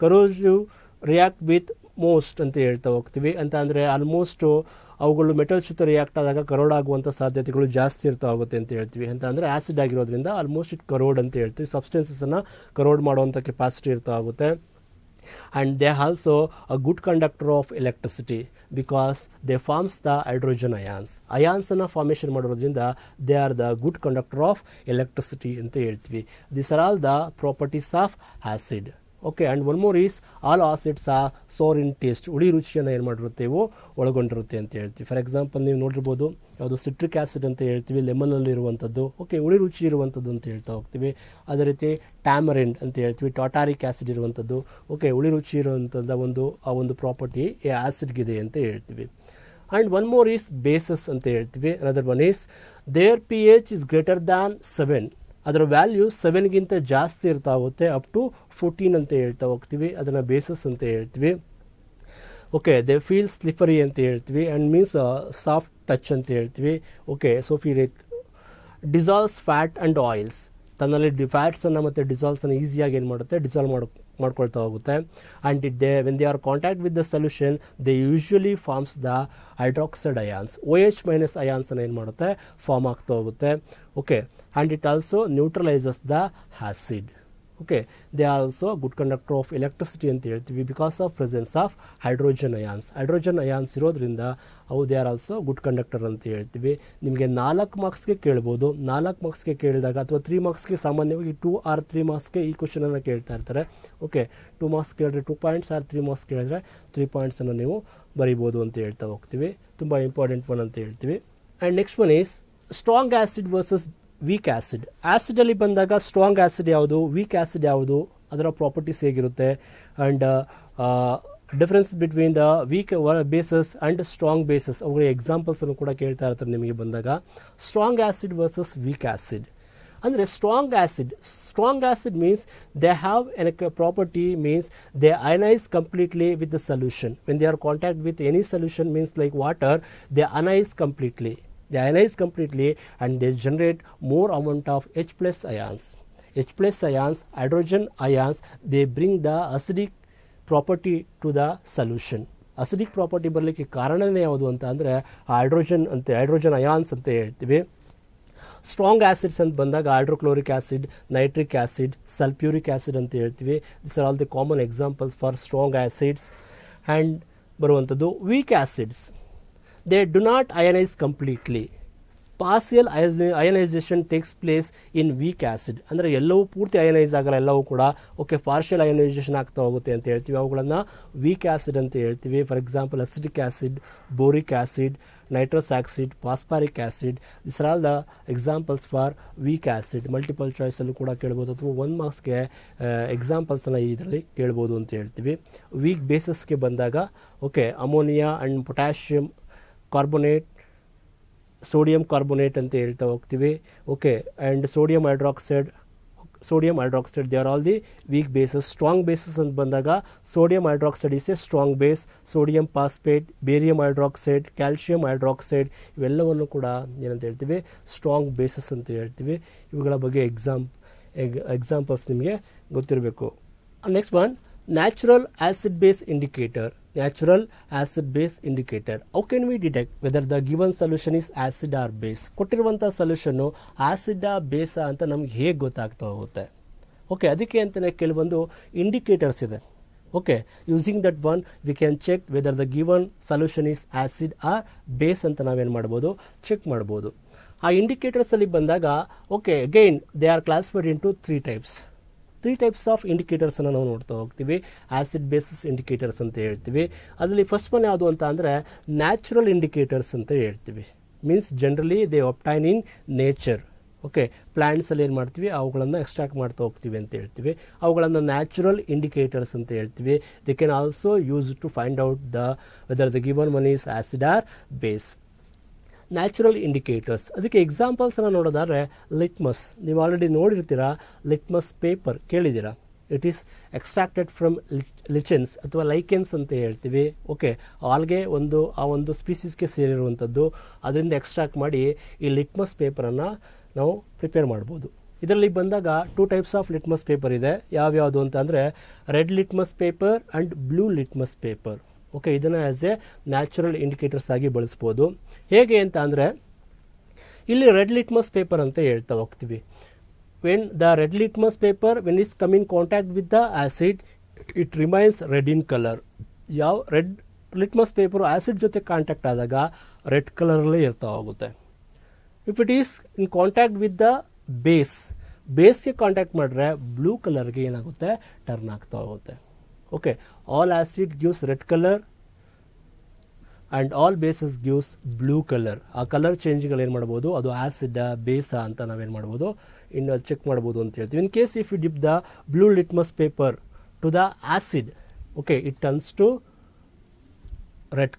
S1: corrosive react with most ಅಂತ ಹೇಳ್ತಾ ಹೋಗ್ತೀವಿ. ಅಂತ ಅಂದರೆ ಆಲ್ಮೋಸ್ಟು ಅವುಗಳು ಮೆಟಲ್ಸ್ ಜೊತೆ ರಿಯಾಕ್ಟ್ ಆದಾಗ ಕರೋಡ್ ಆಗುವಂಥ ಸಾಧ್ಯತೆಗಳು ಜಾಸ್ತಿ ಇರ್ತಾ ಹೋಗುತ್ತೆ ಅಂತ ಹೇಳ್ತೀವಿ. ಅಂತ ಅಂದರೆ ಆ್ಯಸಿಡ್ ಆಗಿರೋದ್ರಿಂದ ಆಲ್ಮೋಸ್ಟ್ ಇಟ್ ಕರೋಡ್ ಅಂತ ಹೇಳ್ತೀವಿ. ಸಬ್ಸ್ಟೆನ್ಸನ್ನು ಕರೋಡ್ ಮಾಡುವಂಥ ಕೆಪಾಸಿಟಿ ಇರ್ತಾ ಹೋಗುತ್ತೆ. And they are also a good conductor of electricity because they forms the hydrogen ions. Ions ಅನ್ನು ಫಾರ್ಮೇಷನ್ ಮಾಡೋದ್ರಿಂದ they are the good conductor of electricity ಅಂತ ಹೇಳ್ತೀವಿ. These are all the properties of acid. Okay, and one more is all acids are sour in taste. ಹುಳಿ ರುಚಿಯನ್ನು ಏನು ಮಾಡಿರುತ್ತೆ, ಇವು ಒಳಗೊಂಡಿರುತ್ತೆ ಅಂತ ಹೇಳ್ತೀವಿ. ಫಾರ್ ಎಕ್ಸಾಂಪಲ್ ನೀವು ನೋಡಿರ್ಬೋದು, ಯಾವುದು ಸಿಟ್ರಿಕ್ ಆ್ಯಸಿಡ್ ಅಂತ ಹೇಳ್ತೀವಿ, ಲೆಮನಲ್ಲಿ ಇರುವಂಥದ್ದು. ಓಕೆ, ಹುಳಿ ರುಚಿ ಇರುವಂಥದ್ದು ಅಂತ ಹೇಳ್ತಾ ಹೋಗ್ತೀವಿ. ಅದೇ ರೀತಿ ಟ್ಯಾಮರಿಂಡ್ ಅಂತ ಹೇಳ್ತೀವಿ, ಟಾಟಾರಿಕ್ ಆ್ಯಸಿಡ್ ಇರುವಂಥದ್ದು. ಓಕೆ, ಹುಳಿ ರುಚಿ ಇರುವಂಥದ್ದು ಆ ಒಂದು ಪ್ರಾಪರ್ಟಿ ಈ ಆ್ಯಸಿಡ್ಗಿದೆ ಅಂತ ಹೇಳ್ತೀವಿ. And one more is bases ಅಂತ ಹೇಳ್ತೀವಿ. Another one is their pH is greater than 7. ಅದರ ವ್ಯಾಲ್ಯೂ 7ಗಿಂತ ಜಾಸ್ತಿ ಇರ್ತಾ ಹೋಗುತ್ತೆ, ಅಪ್ ಟು 14 ಅಂತ ಹೇಳ್ತಾ ಹೋಗ್ತೀವಿ. ಅದನ್ನು ಬೇಸಸ್ ಅಂತ ಹೇಳ್ತೀವಿ. ಓಕೆ, ದೇ ಫೀಲ್ ಸ್ಲಿಪರಿ ಅಂತ ಹೇಳ್ತೀವಿ ಆ್ಯಂಡ್ ಮೀನ್ಸ್ ಸಾಫ್ಟ್ ಟಚ್ ಅಂತ ಹೇಳ್ತೀವಿ. ಓಕೆ, ಸೋಫಿರೇಟ್ ಡಿಸಾಲ್ವ್ಸ್ ಫ್ಯಾಟ್ ಆ್ಯಂಡ್ ಆಯಿಲ್ಸ್. ತನ್ನಲ್ಲಿ ಫ್ಯಾಟ್ಸನ್ನು ಮತ್ತು ಡಿಸಾಲ್ವ್ಸನ್ನು ಈಸಿಯಾಗಿ ಏನು ಮಾಡುತ್ತೆ, ಡಿಸಾಲ್ವ್ ಮಾಡ್ಕೊಳ್ತಾ ಹೋಗುತ್ತೆ. And when they are contact with the solution they usually forms the hydroxide ions, OH- ಅಯಾನ್ಸನ್ನು ಏನು ಮಾಡುತ್ತೆ, ಫಾರ್ಮ್ ಆಗ್ತಾ ಹೋಗುತ್ತೆ. Okay, and it also neutralises the acid. Okay, they are also good conductor of electricity ಅಂತ ಹೇಳ್ತೀವಿ because of presence of hydrogen ions. Hydrogen ions ಇರೋದ್ರಿಂದ ಅವು they are also good conductor ಅಂತ ಹೇಳ್ತೀವಿ. ನಿಮಗೆ 4 ಮಾರ್ಕ್ಸ್ಗೆ ಕೇಳ್ಬೋದು. 4 ಮಾರ್ಕ್ಸ್ಗೆ ಕೇಳಿದಾಗ ಅಥವಾ 3 ಮಾರ್ಕ್ಸ್ಗೆ ಸಾಮಾನ್ಯವಾಗಿ 2 or 3 ಮಾರ್ಕ್ಸ್ಗೆ ಈ ಕ್ವಶನನ್ನು ಕೇಳ್ತಾ ಇರ್ತಾರೆ. ಓಕೆ, 2 ಮಾರ್ಕ್ಸ್ ಕೇಳಿದ್ರೆ 2 ಪಾಯಿಂಟ್ಸ್ ಆರ್ 3 ಮಾರ್ಕ್ಸ್ ಕೇಳಿದ್ರೆ 3 ಪಾಯಿಂಟ್ಸನ್ನು ನೀವು ಬರಿಬೋದು ಅಂತ ಹೇಳ್ತಾ ಹೋಗ್ತೀವಿ. ತುಂಬ ಇಂಪಾರ್ಟೆಂಟ್ ಒನ್ ಅಂತ ಹೇಳ್ತೀವಿ. And next one is strong acid versus weak acid. ಆ್ಯಸಿಡಲ್ಲಿ ಬಂದಾಗ ಸ್ಟ್ರಾಂಗ್ ಆ್ಯಸಿಡ್ ಯಾವುದು, ವೀಕ್ ಆ್ಯಸಿಡ್ ಯಾವುದು, ಅದರ ಪ್ರಾಪರ್ಟೀಸ್ ಹೇಗಿರುತ್ತೆ, and difference between the weak bases and strong bases, ಅವುಗಳ ಎಕ್ಸಾಂಪಲ್ಸನ್ನು ಕೂಡ ಕೇಳ್ತಾ ಇರ್ತಾರೆ ನಿಮಗೆ ಬಂದಾಗ. Strong acid versus weak acid ಅಂದರೆ strong acid means they have an property means they ionise completely with the solution. When they are contact with any solution means like water, they ionise completely. They ionize completely and they generate more amount of H+ ions. H+ ions, hydrogen ions, they bring the acidic property to the solution. Acidic property ಬರಲಿಕ್ಕೆ ಕಾರಣನೇ ಯಾವುದು ಅಂತ ಅಂದರೆ ಹೈಡ್ರೋಜನ್ ಅಯಾನ್ಸ್ ಅಂತ ಹೇಳ್ತೀವಿ. ಸ್ಟ್ರಾಂಗ್ ಆ್ಯಸಿಡ್ಸ್ ಅಂತ ಬಂದಾಗ hydrochloric acid, nitric acid, sulphuric acid ಅಂತ ಹೇಳ್ತೀವಿ. This are all the common examples for strong acids. And ಬರುವಂಥದ್ದು weak acids, they do not ionize completely. Partial ionisation takes place in weak acid, ಅಂದರೆ ಎಲ್ಲವೂ ಪೂರ್ತಿ ಅಯನೈಸ್ ಆಗಲ್ಲ, ಎಲ್ಲವೂ ಕೂಡ ಓಕೆ ಪಾರ್ಷಿಯಲ್ ಅಯನೈಸೇಷನ್ ಆಗ್ತಾ ಹೋಗುತ್ತೆ ಅಂತ ಹೇಳ್ತೀವಿ. ಅವುಗಳನ್ನು ವೀಕ್ ಆ್ಯಸಿಡ್ ಅಂತ ಹೇಳ್ತೀವಿ. For example acetic acid, boric acid, nitrous acid, phosphoric acid, this are all the examples for weak acid. Multiple ಚಾಯ್ಸಲ್ಲೂ ಕೂಡ ಕೇಳ್ಬೋದು, ಅಥವಾ 1 ಮಾರ್ಕ್ಸ್ಗೆ ಎಕ್ಸಾಂಪಲ್ಸನ್ನು ಇದರಲ್ಲಿ ಕೇಳ್ಬೋದು ಅಂತ ಹೇಳ್ತೀವಿ. ವೀಕ್ ಬೇಸಸ್ಗೆ ಬಂದಾಗ okay ammonia and potassium carbonate, sodium carbonate ಅಂತ ಹೇಳ್ತಾ ಹೋಗ್ತೀವಿ. Okay and sodium hydroxide, they are all the weak bases. Strong bases ಅಂತ ಬಂದಾಗ sodium hydroxide is a strong base, sodium phosphate, barium hydroxide, calcium hydroxide ಇವೆಲ್ಲವನ್ನು ಕೂಡ ಏನಂತ ಹೇಳ್ತೀವಿ ಸ್ಟ್ರಾಂಗ್ ಬೇಸಸ್ ಅಂತ ಹೇಳ್ತೀವಿ. ಇವುಗಳ ಬಗ್ಗೆ ಎಕ್ಸಾಂಪಲ್ಸ್ ನಿಮಗೆ ಗೊತ್ತಿರಬೇಕು. Next one natural acid base indicator. How can V detect weather the given solution is acid or base? ಕೊಟ್ಟಿರುವಂಥ ಸೊಲ್ಯೂಷನ್ನು ಆ್ಯಸಿಡಾ ಬೇಸಾ ಅಂತ ನಮ್ಗೆ ಹೇಗೆ ಗೊತ್ತಾಗ್ತಾ ಹೋಗುತ್ತೆ? ಓಕೆ, ಅದಕ್ಕೆ ಅಂತಲೇ ಕೆಲವೊಂದು ಇಂಡಿಕೇಟರ್ಸ್ ಇದೆ. Okay, using that one we can check whether the given solution is acid or base ಅಂತ ನಾವೇನು ಮಾಡ್ಬೋದು, ಚೆಕ್ ಮಾಡ್ಬೋದು. ಆ ಇಂಡಿಕೇಟರ್ಸಲ್ಲಿ ಬಂದಾಗ okay again they are classified into 3 types of ಇಂಡಿಕೇಟರ್ಸನ್ನು ನಾವು ನೋಡ್ತಾ ಹೋಗ್ತೀವಿ. ಆ್ಯಸಿಡ್ ಬೇಸಿಸ್ ಇಂಡಿಕೇಟರ್ಸ್ ಅಂತ ಹೇಳ್ತೀವಿ. ಅದರಲ್ಲಿ ಫಸ್ಟ್ ಒನ್ ಯಾವುದು ಅಂತ ಅಂದರೆ ನ್ಯಾಚುರಲ್ ಇಂಡಿಕೇಟರ್ಸ್ ಅಂತ ಹೇಳ್ತೀವಿ. Means generally they obtain in nature. Okay, ಪ್ಲ್ಯಾಂಟ್ಸಲ್ಲಿ ಏನು ಮಾಡ್ತೀವಿ, ಅವುಗಳನ್ನು ಎಕ್ಸ್ಟ್ರಾಕ್ಟ್ ಮಾಡ್ತಾ ಹೋಗ್ತೀವಿ ಅಂತ ಹೇಳ್ತೀವಿ. ಅವುಗಳನ್ನು ನ್ಯಾಚುರಲ್ ಇಂಡಿಕೇಟರ್ಸ್ ಅಂತ ಹೇಳ್ತೀವಿ. They can also use to find out whether the given one is acid or base. Natural indicators ಅದಕ್ಕೆ ಎಕ್ಸಾಂಪಲ್ಸನ್ನು ನೋಡೋದಾದರೆ ಲಿಟ್ಮಸ್, ನೀವು ಆಲ್ರೆಡಿ ನೋಡಿರ್ತೀರಾ. ಲಿಟ್ಮಸ್ ಪೇಪರ್ ಕೇಳಿದ್ದೀರಾ. It is extracted from lichens ಅಥವಾ ಲೈಕೆನ್ಸ್ ಅಂತ ಹೇಳ್ತೀವಿ. ಓಕೆ, ಆಲ್ಗೆ ಆ ಒಂದು ಸ್ಪೀಸೀಸ್ಗೆ ಸೇರಿರುವಂಥದ್ದು, ಅದರಿಂದ ಎಕ್ಸ್ಟ್ರಾಕ್ಟ್ ಮಾಡಿ ಈ ಲಿಟ್ಮಸ್ ಪೇಪರನ್ನು ನಾವು ಪ್ರಿಪೇರ್ ಮಾಡ್ಬೋದು. ಇದರಲ್ಲಿ ಬಂದಾಗ 2 ಟೈಪ್ಸ್ ಆಫ್ ಲಿಟ್ಮಸ್ ಪೇಪರ್ ಇದೆ. ಯಾವ್ಯಾವುದು ಅಂತ ಅಂದರೆ red litmus paper and blue litmus paper. Okay, ಇದನ್ನು ಆ್ಯಸ್ ಎ ನ್ಯಾಚುರಲ್ ಇಂಡಿಕೇಟರ್ಸ್ ಆಗಿ ಬಳಸ್ಬೋದು. ಹೇಗೆ ಅಂತ ಅಂದರೆ ಇಲ್ಲಿ ರೆಡ್ ಲಿಟ್ಮಸ್ ಪೇಪರ್ ಅಂತ ಹೇಳ್ತಾ ಹೋಗ್ತೀವಿ. When the red litmus paper when is come in contact with the acid it remains red in colour. ಯಾವ ರೆಡ್ ಲಿಟ್ಮಸ್ ಪೇಪರು ಆ್ಯಸಿಡ್ ಜೊತೆ ಕಾಂಟ್ಯಾಕ್ಟ್ ಆದಾಗ ರೆಡ್ ಕಲರಲ್ಲೇ ಇರ್ತಾ ಹೋಗುತ್ತೆ. If it is in contact with the ಬೇಸ್ಗೆ ಕಾಂಟ್ಯಾಕ್ಟ್ ಮಾಡಿದ್ರೆ ಬ್ಲೂ ಕಲರ್ಗೆ ಏನಾಗುತ್ತೆ, ಟರ್ನ್ ಆಗ್ತಾ ಹೋಗುತ್ತೆ. Okay, all acid gives red colour and all bases gives blue colour. ಆ ಕಲರ್ ಚೇಂಜ್ಗಳು ಏನು ಮಾಡ್ಬೋದು, ಅದು ಆ್ಯಸಿಡ್ ಬೇಸಾ ಅಂತ ನಾವೇನು ಮಾಡ್ಬೋದು, ಇನ್ನು ಚೆಕ್ ಮಾಡ್ಬೋದು ಅಂತ ಹೇಳ್ತೀವಿ. In case if you dip the blue litmus paper to the acid, okay it turns to red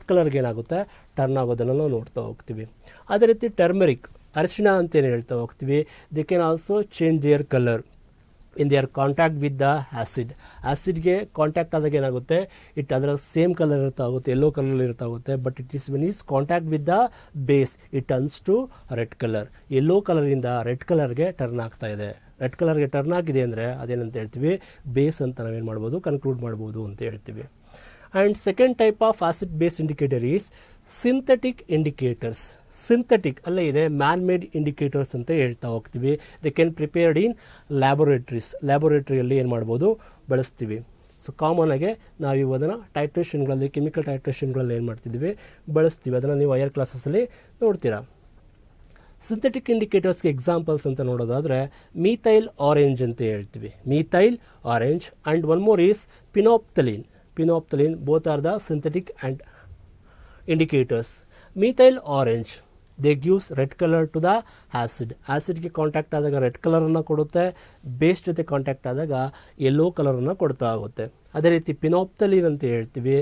S1: ಕಲರ್ಗೆ ಏನಾಗುತ್ತೆ, ಟರ್ನ್ ಆಗೋದನ್ನು ನಾವು ನೋಡ್ತಾ ಹೋಗ್ತೀವಿ. ಅದೇ ರೀತಿ ಟರ್ಮರಿಕ್, ಅರಿಶಿಣ ಅಂತೇನು ಹೇಳ್ತಾ ಹೋಗ್ತೀವಿ. They can also change their colour in their contact with the ಆ್ಯಸಿಡ್ಗೆ ಕಾಂಟ್ಯಾಕ್ಟ್ ಆದಾಗ ಏನಾಗುತ್ತೆ, ಅದರ ಸೇಮ್ ಕಲರ್ ಇರ್ತಾ ಹೋಗುತ್ತೆ, ಯೆಲ್ಲೋ ಕಲರ್ ಇರ್ತಾ ಹೋಗುತ್ತೆ. But it is when is contact with the base it turns to red colour. Yellow ಕಲರಿಂದ ರೆಡ್ ಕಲರ್ಗೆ ಟರ್ನ್ ಆಗ್ತಾ ಇದೆ. ರೆಡ್ ಕಲರ್ಗೆ ಟರ್ನ್ ಆಗಿದೆ ಅಂದರೆ ಅದೇನಂತ ಹೇಳ್ತೀವಿ, ಬೇಸ್ ಅಂತ ನಾವೇನು ಮಾಡ್ಬೋದು, ಕನ್ಕ್ಲೂಡ್ ಮಾಡ್ಬೋದು ಅಂತ ಹೇಳ್ತೀವಿ. And second type of acid base indicator is synthetic indicators. Synthetic ಅಲ್ಲೇ ಇದೆ, ಮ್ಯಾನ್ ಮೇಡ್ ಇಂಡಿಕೇಟರ್ಸ್ ಅಂತ ಹೇಳ್ತಾ ಹೋಗ್ತೀವಿ. ದೇ ಕ್ಯಾನ್ ಪ್ರಿಪೇರ್ಡ್ ಇನ್ ಲ್ಯಾಬೊರೇಟ್ರಿಯಲ್ಲಿ ಏನು ಮಾಡ್ಬೋದು, ಬಳಸ್ತೀವಿ. ಸೊ ಕಾಮನ್ ಆಗಿ ನಾವು ಅದನ್ನು ಟೈಟ್ರೇಷನ್ಗಳಲ್ಲಿ, ಕೆಮಿಕಲ್ ಟೈಟ್ರೇಷನ್ಗಳಲ್ಲಿ ಏನು ಮಾಡ್ತಿದ್ದೀವಿ, ಬಳಸ್ತೀವಿ. ಅದನ್ನು ನೀವು ಹೈಯರ್ ಕ್ಲಾಸಸ್ಸಲ್ಲಿ ನೋಡ್ತೀರಾ. ಸಿಂಥೆಟಿಕ್ ಇಂಡಿಕೇಟರ್ಸ್ಗೆ ಎಕ್ಸಾಂಪಲ್ಸ್ ಅಂತ ನೋಡೋದಾದರೆ ಮೀಥೈಲ್ ಆರೆಂಜ್ ಅಂತ ಹೇಳ್ತೀವಿ, methyl orange. And one more is phenolphthalein. Both are the synthetic and indicators. Methyl orange, they gives red color to the ಆ್ಯಸಿಡ್ಗೆ ಕಾಂಟ್ಯಾಕ್ಟ್ ಆದಾಗ ರೆಡ್ ಕಲರನ್ನು ಕೊಡುತ್ತೆ, ಬೇಸ್ ಜೊತೆ ಕಾಂಟ್ಯಾಕ್ಟ್ ಆದಾಗ ಯೆಲ್ಲೋ ಕಲರನ್ನು ಕೊಡ್ತಾ ಹೋಗುತ್ತೆ. ಅದೇ ರೀತಿ ಪಿನೋಪ್ತಲೀನ್ ಅಂತ ಹೇಳ್ತೀವಿ,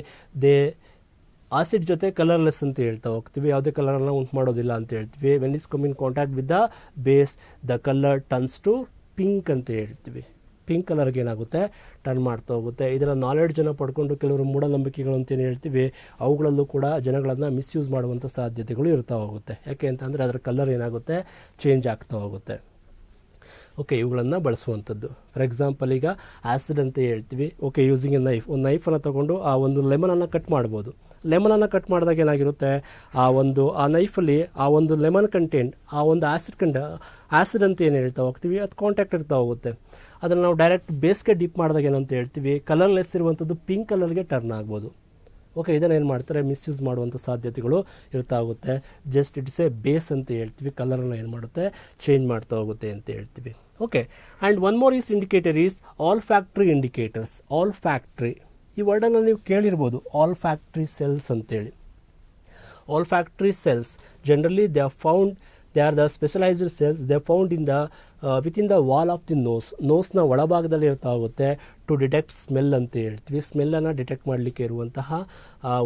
S1: ಆಸಿಡ್ ಜೊತೆ ಕಲರ್ಲೆಸ್ ಅಂತ ಹೇಳ್ತಾ ಹೋಗ್ತೀವಿ, ಯಾವುದೇ ಕಲರನ್ನು ಉಂಟು ಮಾಡೋದಿಲ್ಲ ಅಂತ ಹೇಳ್ತೀವಿ. When is come in contact with the base the colour turns to pink ಅಂತ ಹೇಳ್ತೀವಿ. ಪಿಂಕ್ ಕಲರ್ಗೆ ಏನಾಗುತ್ತೆ, ಟರ್ನ್ ಮಾಡ್ತಾ ಹೋಗುತ್ತೆ. ಇದರ ನಾಲೆಡ್ಜನ್ನು ಪಡ್ಕೊಂಡು ಕೆಲವರು ಮೂಢನಂಬಿಕೆಗಳು ಅಂತೇನು ಹೇಳ್ತೀವಿ, ಅವುಗಳಲ್ಲೂ ಕೂಡ ಜನಗಳನ್ನು ಮಿಸ್ಯೂಸ್ ಮಾಡುವಂಥ ಸಾಧ್ಯತೆಗಳು ಇರ್ತಾ ಹೋಗುತ್ತೆ. ಯಾಕೆ ಅಂತಂದರೆ ಅದರ ಕಲರ್ ಏನಾಗುತ್ತೆ, ಚೇಂಜ್ ಆಗ್ತಾ ಹೋಗುತ್ತೆ. ಓಕೆ, ಇವುಗಳನ್ನು ಬಳಸುವಂಥದ್ದು. ಫಾರ್ ಎಕ್ಸಾಂಪಲ್ ಈಗ ಆ್ಯಸಿಡ್ ಅಂತ ಹೇಳ್ತೀವಿ. ಓಕೆ, ಯೂಸಿಂಗ್ ಎ ನೈಫ್, ಒಂದು ನೈಫನ್ನು ತೊಗೊಂಡು ಆ ಒಂದು ಲೆಮನನ್ನು ಕಟ್ ಮಾಡ್ಬೋದು. ಲೆಮನನ್ನು ಕಟ್ ಮಾಡಿದಾಗ ಏನಾಗಿರುತ್ತೆ, ಆ ನೈಫಲ್ಲಿ ಆ ಒಂದು ಲೆಮನ್ ಕಂಟೆಂಟ್, ಆ ಒಂದು ಆ್ಯಸಿಡ್ ಅಂತ ಏನು ಹೇಳ್ತಾ ಹೋಗ್ತೀವಿ, ಅದು ಕಾಂಟ್ಯಾಕ್ಟ್ ಇರ್ತಾ ಹೋಗುತ್ತೆ. ಅದನ್ನು ನಾವು ಡೈರೆಕ್ಟ್ ಬೇಸ್ಗೆ ಡಿಪ್ ಮಾಡಿದಾಗ ಏನಂತ ಹೇಳ್ತೀವಿ, ಕಲರ್ಲೆಸ್ ಇರುವಂಥದ್ದು ಪಿಂಕ್ ಕಲರ್ಗೆ ಟರ್ನ್ ಆಗ್ಬೋದು. ಓಕೆ, ಇದನ್ನು ಏನು ಮಾಡ್ತಾರೆ, ಮಿಸ್ಯೂಸ್ ಮಾಡುವಂಥ ಸಾಧ್ಯತೆಗಳು ಇರ್ತಾ ಹೋಗುತ್ತೆ. ಜಸ್ಟ್ ಇಟ್ಸ್ ಎ ಬೇಸ್ ಅಂತ ಹೇಳ್ತೀವಿ, ಕಲರನ್ನು ಏನು ಮಾಡುತ್ತೆ, ಚೇಂಜ್ ಮಾಡ್ತಾ ಹೋಗುತ್ತೆ ಅಂತ ಹೇಳ್ತೀವಿ. Okay, and one more is indicator is all factory indicators. All factory ಈ ವರ್ಡನ್ನು ನೀವು ಕೇಳಿರ್ಬೋದು, ಆಲ್ ಫ್ಯಾಕ್ಟ್ರಿ ಸೆಲ್ಸ್ ಅಂತೇಳಿ. Olfactory cells generally they are the specialized cells. They are found in the within the wall of the nose. ನೋಸ್ನ ಒಳಭಾಗದಲ್ಲಿ ಇರ್ತಾ ಹೋಗುತ್ತೆ. ಟು ಡಿಟೆಕ್ಟ್ ಸ್ಮೆಲ್ ಅಂತ ಹೇಳ್ತೀವಿ. ಸ್ಮೆಲ್ಲನ್ನು ಡಿಟೆಕ್ಟ್ ಮಾಡಲಿಕ್ಕೆ ಇರುವಂತಹ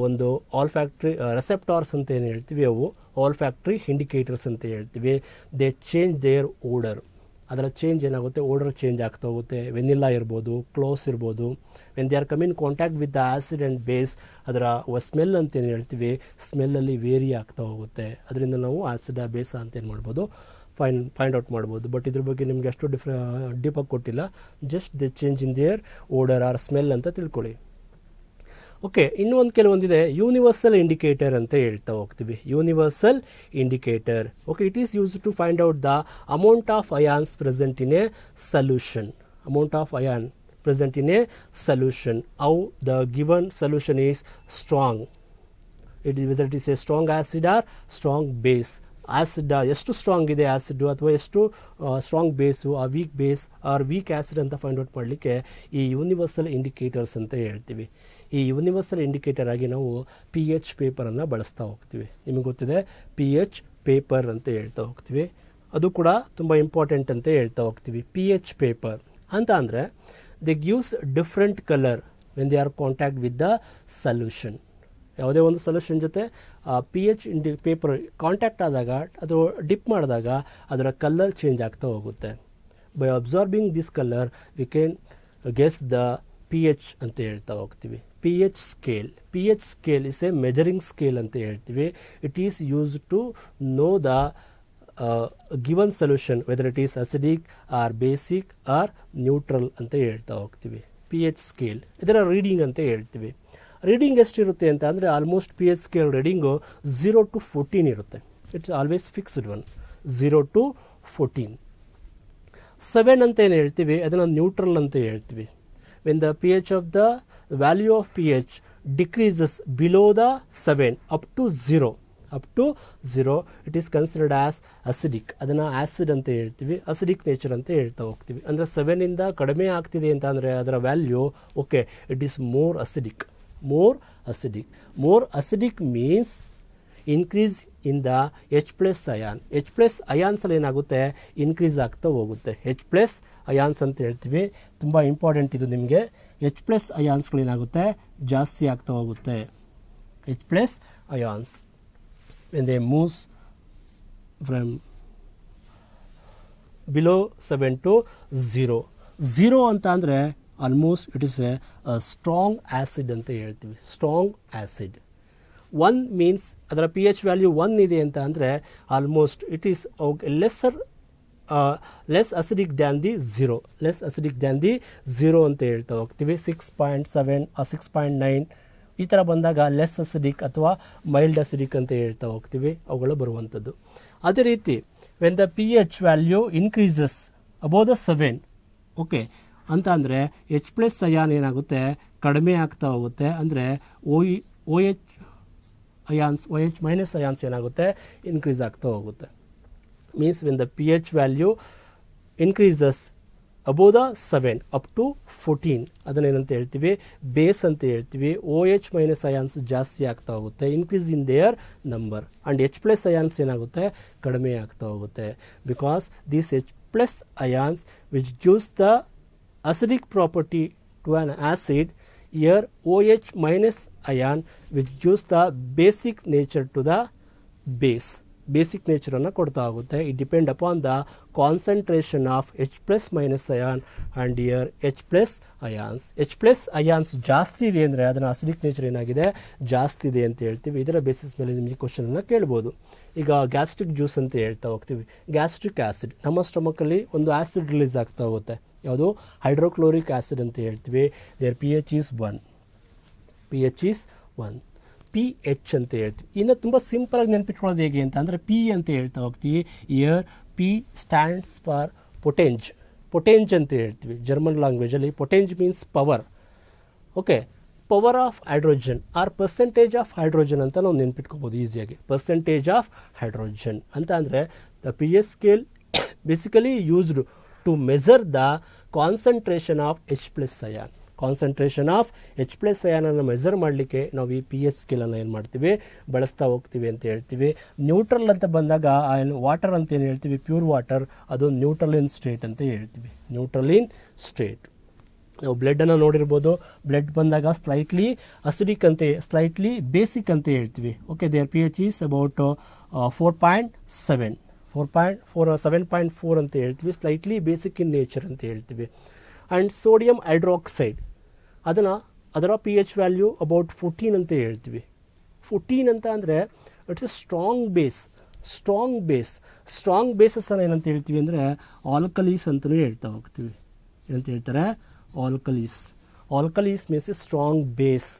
S1: ಒಂದು ಆಲ್ಫ್ಯಾಕ್ಟ್ರಿ ರೆಸೆಪ್ಟಾರ್ಸ್ ಅಂತ ಏನು ಹೇಳ್ತೀವಿ, ಅವು ಆಲ್ಫ್ಯಾಕ್ಟ್ರಿ ಇಂಡಿಕೇಟರ್ಸ್ ಅಂತ ಹೇಳ್ತೀವಿ. They change their order. ಅದರ ಚೇಂಜ್ ಏನಾಗುತ್ತೆ, ಓಡರ್ ಚೇಂಜ್ ಆಗ್ತಾ ಹೋಗುತ್ತೆ. ವೆನಿಲ್ಲಾ ಇರ್ಬೋದು, ಕ್ಲೋಸ್ ಇರ್ಬೋದು. When they are come in contact with the acid and base, ಅದರ ಸ್ಮೆಲ್ ಅಂತ ಏನು ಹೇಳ್ತೀವಿ, ಸ್ಮೆಲ್ಲಲ್ಲಿ ವೇರಿ ಆಗ್ತಾ ಹೋಗುತ್ತೆ. ಅದರಿಂದ ನಾವು ಆ್ಯಸಿಡ್ ಬೇಸ ಅಂತ ಏನು ಮಾಡ್ಬೋದು, ಫೈಂಡ್ ಔಟ್ ಮಾಡ್ಬೋದು. ಬಟ್ ಇದ್ರ ಬಗ್ಗೆ ನಿಮಗೆ ಅಷ್ಟು ಡೀಪಾಗಿ ಕೊಟ್ಟಿಲ್ಲ. Just they change in their order are smell ಅಂತ ತಿಳ್ಕೊಳ್ಳಿ. ಓಕೆ, ಇನ್ನೂ ಒಂದು ಕೆಲವೊಂದಿದೆ, ಯೂನಿವರ್ಸಲ್ ಇಂಡಿಕೇಟರ್ ಅಂತ ಹೇಳ್ತಾ ಹೋಗ್ತೀವಿ. Universal indicator. Okay, it is use to find out the amount of ions present in a solution. Amount of ion present in a solution. How the given solution is strong. Whether it is a strong acid or strong base. Acid ಎಷ್ಟು ಸ್ಟ್ರಾಂಗ್ ಇದೆ ಆ್ಯಸಿಡ್, ಅಥವಾ ಎಷ್ಟು ಸ್ಟ್ರಾಂಗ್ ಬೇಸು, ಆ weak base or weak acid ಅಂತ ಫೈಂಡ್ ಔಟ್ ಮಾಡಲಿಕ್ಕೆ ಈ ಯೂನಿವರ್ಸಲ್ ಇಂಡಿಕೇಟರ್ಸ್ ಅಂತ ಹೇಳ್ತೀವಿ. ಈ ಯೂನಿವರ್ಸಲ್ ಇಂಡಿಕೇಟರ್ ಆಗಿ ನಾವು pH ಪೇಪರನ್ನು ಬಳಸ್ತಾ ಹೋಗ್ತೀವಿ. ನಿಮಗೆ ಗೊತ್ತಿದೆ, pH ಪೇಪರ್ ಅಂತ ಹೇಳ್ತಾ ಹೋಗ್ತೀವಿ. ಅದು ಕೂಡ ತುಂಬ ಇಂಪಾರ್ಟೆಂಟ್ ಅಂತ ಹೇಳ್ತಾ ಹೋಗ್ತೀವಿ. pH ಪೇಪರ್ ಅಂತ ಅಂದರೆ they gives different color when they are contact with the solution. ಯಾವುದೇ ಒಂದು ಸೊಲ್ಯೂಷನ್ ಜೊತೆ pH ಪೇಪರ್ ಕಾಂಟ್ಯಾಕ್ಟ್ ಆದಾಗ, ಅದು ಡಿಪ್ ಮಾಡಿದಾಗ ಅದರ ಕಲರ್ ಚೇಂಜ್ ಆಗ್ತಾ ಹೋಗುತ್ತೆ. By absorbing this colour we can guess the pH ಅಂತ ಹೇಳ್ತಾ ಹೋಗ್ತೀವಿ. pH scale. pH scale is a measuring scale ಅಂತ ಹೇಳ್ತೀವಿ. It is use to know the given solution whether it is acidic or basic or neutral ಅಂತ ಹೇಳ್ತಾ ಹೋಗ್ತೀವಿ. pH ಸ್ಕೇಲ್ ಇದರ ರೀಡಿಂಗ್ ಅಂತ ಹೇಳ್ತೀವಿ. ರೀಡಿಂಗ್ ಎಷ್ಟಿರುತ್ತೆ ಅಂತ ಅಂದರೆ almost pH scale reading 0 to 14 ಇರುತ್ತೆ. It's always fixed one, 0 to 14. 7 ಅಂತ ಏನು ಹೇಳ್ತೀವಿ, ಅದನ್ನು ನ್ಯೂಟ್ರಲ್ ಅಂತ ಹೇಳ್ತೀವಿ. When the pH of the value of pH decreases below the 7 up to 0 it is considered as acidic. ಅದನ್ನು ಆ್ಯಸಿಡ್ ಅಂತ ಹೇಳ್ತೀವಿ, ಅಸಿಡಿಕ್ ನೇಚರ್ ಅಂತ ಹೇಳ್ತಾ ಹೋಗ್ತೀವಿ. ಅಂದರೆ 7ಇಂದ ಕಡಿಮೆ ಆಗ್ತಿದೆ ಅಂತ ಅಂದರೆ ಅದರ value okay, it is more acidic. More acidic means increase in the H+ ion. H+ ಅಯಾನ್ಸಲ್ಲಿ ಏನಾಗುತ್ತೆ, ಇನ್ಕ್ರೀಸ್ ಆಗ್ತಾ ಹೋಗುತ್ತೆ. H+ ಅಯಾನ್ಸ್ ಅಂತ ಹೇಳ್ತೀವಿ. ತುಂಬ ಇಂಪಾರ್ಟೆಂಟ್ ಇದು ನಿಮಗೆ. H+ ಅಯಾನ್ಸ್ಗಳೇನಾಗುತ್ತೆ, ಜಾಸ್ತಿ ಆಗ್ತಾ ಹೋಗುತ್ತೆ. H+ ions when they moves from below 7 to 0 ಅಂತ ಅಂದರೆ almost it is a strong acid ಅಂತ ಹೇಳ್ತೀವಿ. Strong acid. 1 ಮೀನ್ಸ್ ಅದರ pH ವ್ಯಾಲ್ಯೂ 1 ಇದೆ ಅಂತ ಅಂದರೆ almost it is less acidic than the 0 ಅಂತ ಹೇಳ್ತಾ ಹೋಗ್ತೀವಿ. 6.7 6.9 ಈ ಥರ ಬಂದಾಗ ಲೆಸ್ ಅಸಿಡಿಕ್ ಅಥವಾ ಮೈಲ್ಡ್ ಅಸಿಡಿಕ್ ಅಂತ ಹೇಳ್ತಾ ಹೋಗ್ತೀವಿ. ಅವುಗಳು ಬರುವಂಥದ್ದು. ಅದೇ ರೀತಿ when the pH value increases above the 7 okay ಅಂತ ಅಂದರೆ H+ ಅಯಾನ್ ಏನಾಗುತ್ತೆ, ಕಡಿಮೆ ಆಗ್ತಾ ಹೋಗುತ್ತೆ. ಅಂದರೆ OH ಅಯಾನ್ಸ್, OH- ಅಯಾನ್ಸ್ ಏನಾಗುತ್ತೆ, ಇನ್ಕ್ರೀಸ್ ಆಗ್ತಾ ಹೋಗುತ್ತೆ. Means when the pH value increases above the 7 up to 14 ಅದನ್ನೇನಂತ ಹೇಳ್ತೀವಿ, ಬೇಸ್ ಅಂತ ಹೇಳ್ತೀವಿ. OH- ಅಯಾನ್ಸ್ ಜಾಸ್ತಿ ಆಗ್ತಾ ಹೋಗುತ್ತೆ, increase in their number. And H+ ions ಏನಾಗುತ್ತೆ, ಕಡಿಮೆ ಆಗ್ತಾ ಹೋಗುತ್ತೆ. Because this H+ ions which gives the acidic property to an acid, here OH- ion which gives the basic nature to the base. Basic ನೇಚರನ್ನು ಕೊಡ್ತಾ ಹೋಗುತ್ತೆ. It depend upon the concentration of H+ ion and year H+ ions. H+ ions ಜಾಸ್ತಿ ಇದೆ ಅಂದರೆ ಅದನ್ನು ಅಸಿಡಿಕ್ ನೇಚರ್ ಏನಾಗಿದೆ, ಜಾಸ್ತಿ ಇದೆ ಅಂತ ಹೇಳ್ತೀವಿ. ಇದರ ಬೇಸಿಸ್ ಮೇಲೆ ನಿಮಗೆ ಕ್ವಶನನ್ನು ಕೇಳ್ಬೋದು. ಈಗ ಗ್ಯಾಸ್ಟ್ರಿಕ್ ಜ್ಯೂಸ್ ಅಂತ ಹೇಳ್ತಾ ಹೋಗ್ತೀವಿ. ಗ್ಯಾಸ್ಟ್ರಿಕ್ ಆ್ಯಸಿಡ್, ನಮ್ಮ ಸ್ಟಮಕಲ್ಲಿ ಒಂದು ಆ್ಯಸಿಡ್ ರಿಲೀಸ್ ಆಗ್ತಾ ಹೋಗುತ್ತೆ. ಯಾವುದು, ಹೈಡ್ರೋಕ್ಲೋರಿಕ್ ಆ್ಯಸಿಡ್ ಅಂತ ಹೇಳ್ತೀವಿ. There pH is 1. pH ಅಂತ ಹೇಳ್ತೀವಿ. ಇನ್ನು ತುಂಬ ಸಿಂಪಲಾಗಿ ನೆನಪಿಟ್ಕೊಳ್ಳೋದು ಹೇಗೆ ಅಂತ ಅಂದರೆ P ಅಂತ ಹೇಳ್ತಾ ಹೋಗ್ತೀವಿ. Here P stands for potenz ಅಂತ ಹೇಳ್ತೀವಿ. ಜರ್ಮನ್ ಲ್ಯಾಂಗ್ವೇಜಲ್ಲಿ potenz means power. Okay, power of hydrogen or percentage of hydrogen ಅಂತ ನಾವು ನೆನ್ಪಿಟ್ಕೋಬೋದು ಈಸಿಯಾಗಿ. ಪರ್ಸೆಂಟೇಜ್ ಆಫ್ ಹೈಡ್ರೋಜನ್ ಅಂತ ಅಂದರೆ the P H scale basically used to measure the concentration of H+ ion. Concentration of H+ ಅಯಾನನ್ನು ಮೆಜರ್ ಮಾಡಲಿಕ್ಕೆ ನಾವು ಈ ಪಿ ಎಚ್ ಸ್ಕೇಲನ್ನು ಏನು ಮಾಡ್ತೀವಿ, ಬಳಸ್ತಾ ಹೋಗ್ತೀವಿ ಅಂತ ಹೇಳ್ತೀವಿ. ನ್ಯೂಟ್ರಲ್ ಅಂತ ಬಂದಾಗ ವಾಟರ್ ಅಂತ ಏನು ಹೇಳ್ತೀವಿ, ಪ್ಯೂರ್ ವಾಟರ್, ಅದು ನ್ಯೂಟ್ರಲಿನ್ ಸ್ಟೇಟ್ ಅಂತ ಹೇಳ್ತೀವಿ. ನ್ಯೂಟ್ರಲಿನ್ ಸ್ಟೇಟ್. ನಾವು ಬ್ಲಡ್ಡನ್ನು ನೋಡಿರ್ಬೋದು. ಬ್ಲಡ್ ಬಂದಾಗ ಸ್ಲೈಟ್ಲಿ ಅಸಿಡಿಕ್ ಅಂತ, ಸ್ಲೈಟ್ಲಿ ಬೇಸಿಕ್ ಅಂತ ಹೇಳ್ತೀವಿ. Okay, there P H is about 4.7 7.4 ಅಂತ ಹೇಳ್ತೀವಿ. ಸ್ಲೈಟ್ಲಿ ಬೇಸಿಕ್ ಇನ್ ನೇಚರ್ ಅಂತ ಹೇಳ್ತೀವಿ. ಆ್ಯಂಡ್ ಸೋಡಿಯಂ ಹೈಡ್ರಾಕ್ಸೈಡ್ ಅದರ ಪಿ ಎಚ್ ವ್ಯಾಲ್ಯೂ ಅಬೌಟ್ 14 ಅಂತ ಹೇಳ್ತೀವಿ. 14 ಅಂತ ಅಂದರೆ it's a strong base. Strong ಬೇಸಸ್ಸನ್ನು ಏನಂತ ಹೇಳ್ತೀವಿ ಅಂದರೆ ಆಲ್ಕಲೀಸ್ ಅಂತಲೂ ಹೇಳ್ತಾ ಹೋಗ್ತೀವಿ. ಏನಂತ ಹೇಳ್ತಾರೆ, alkalis means a strong base.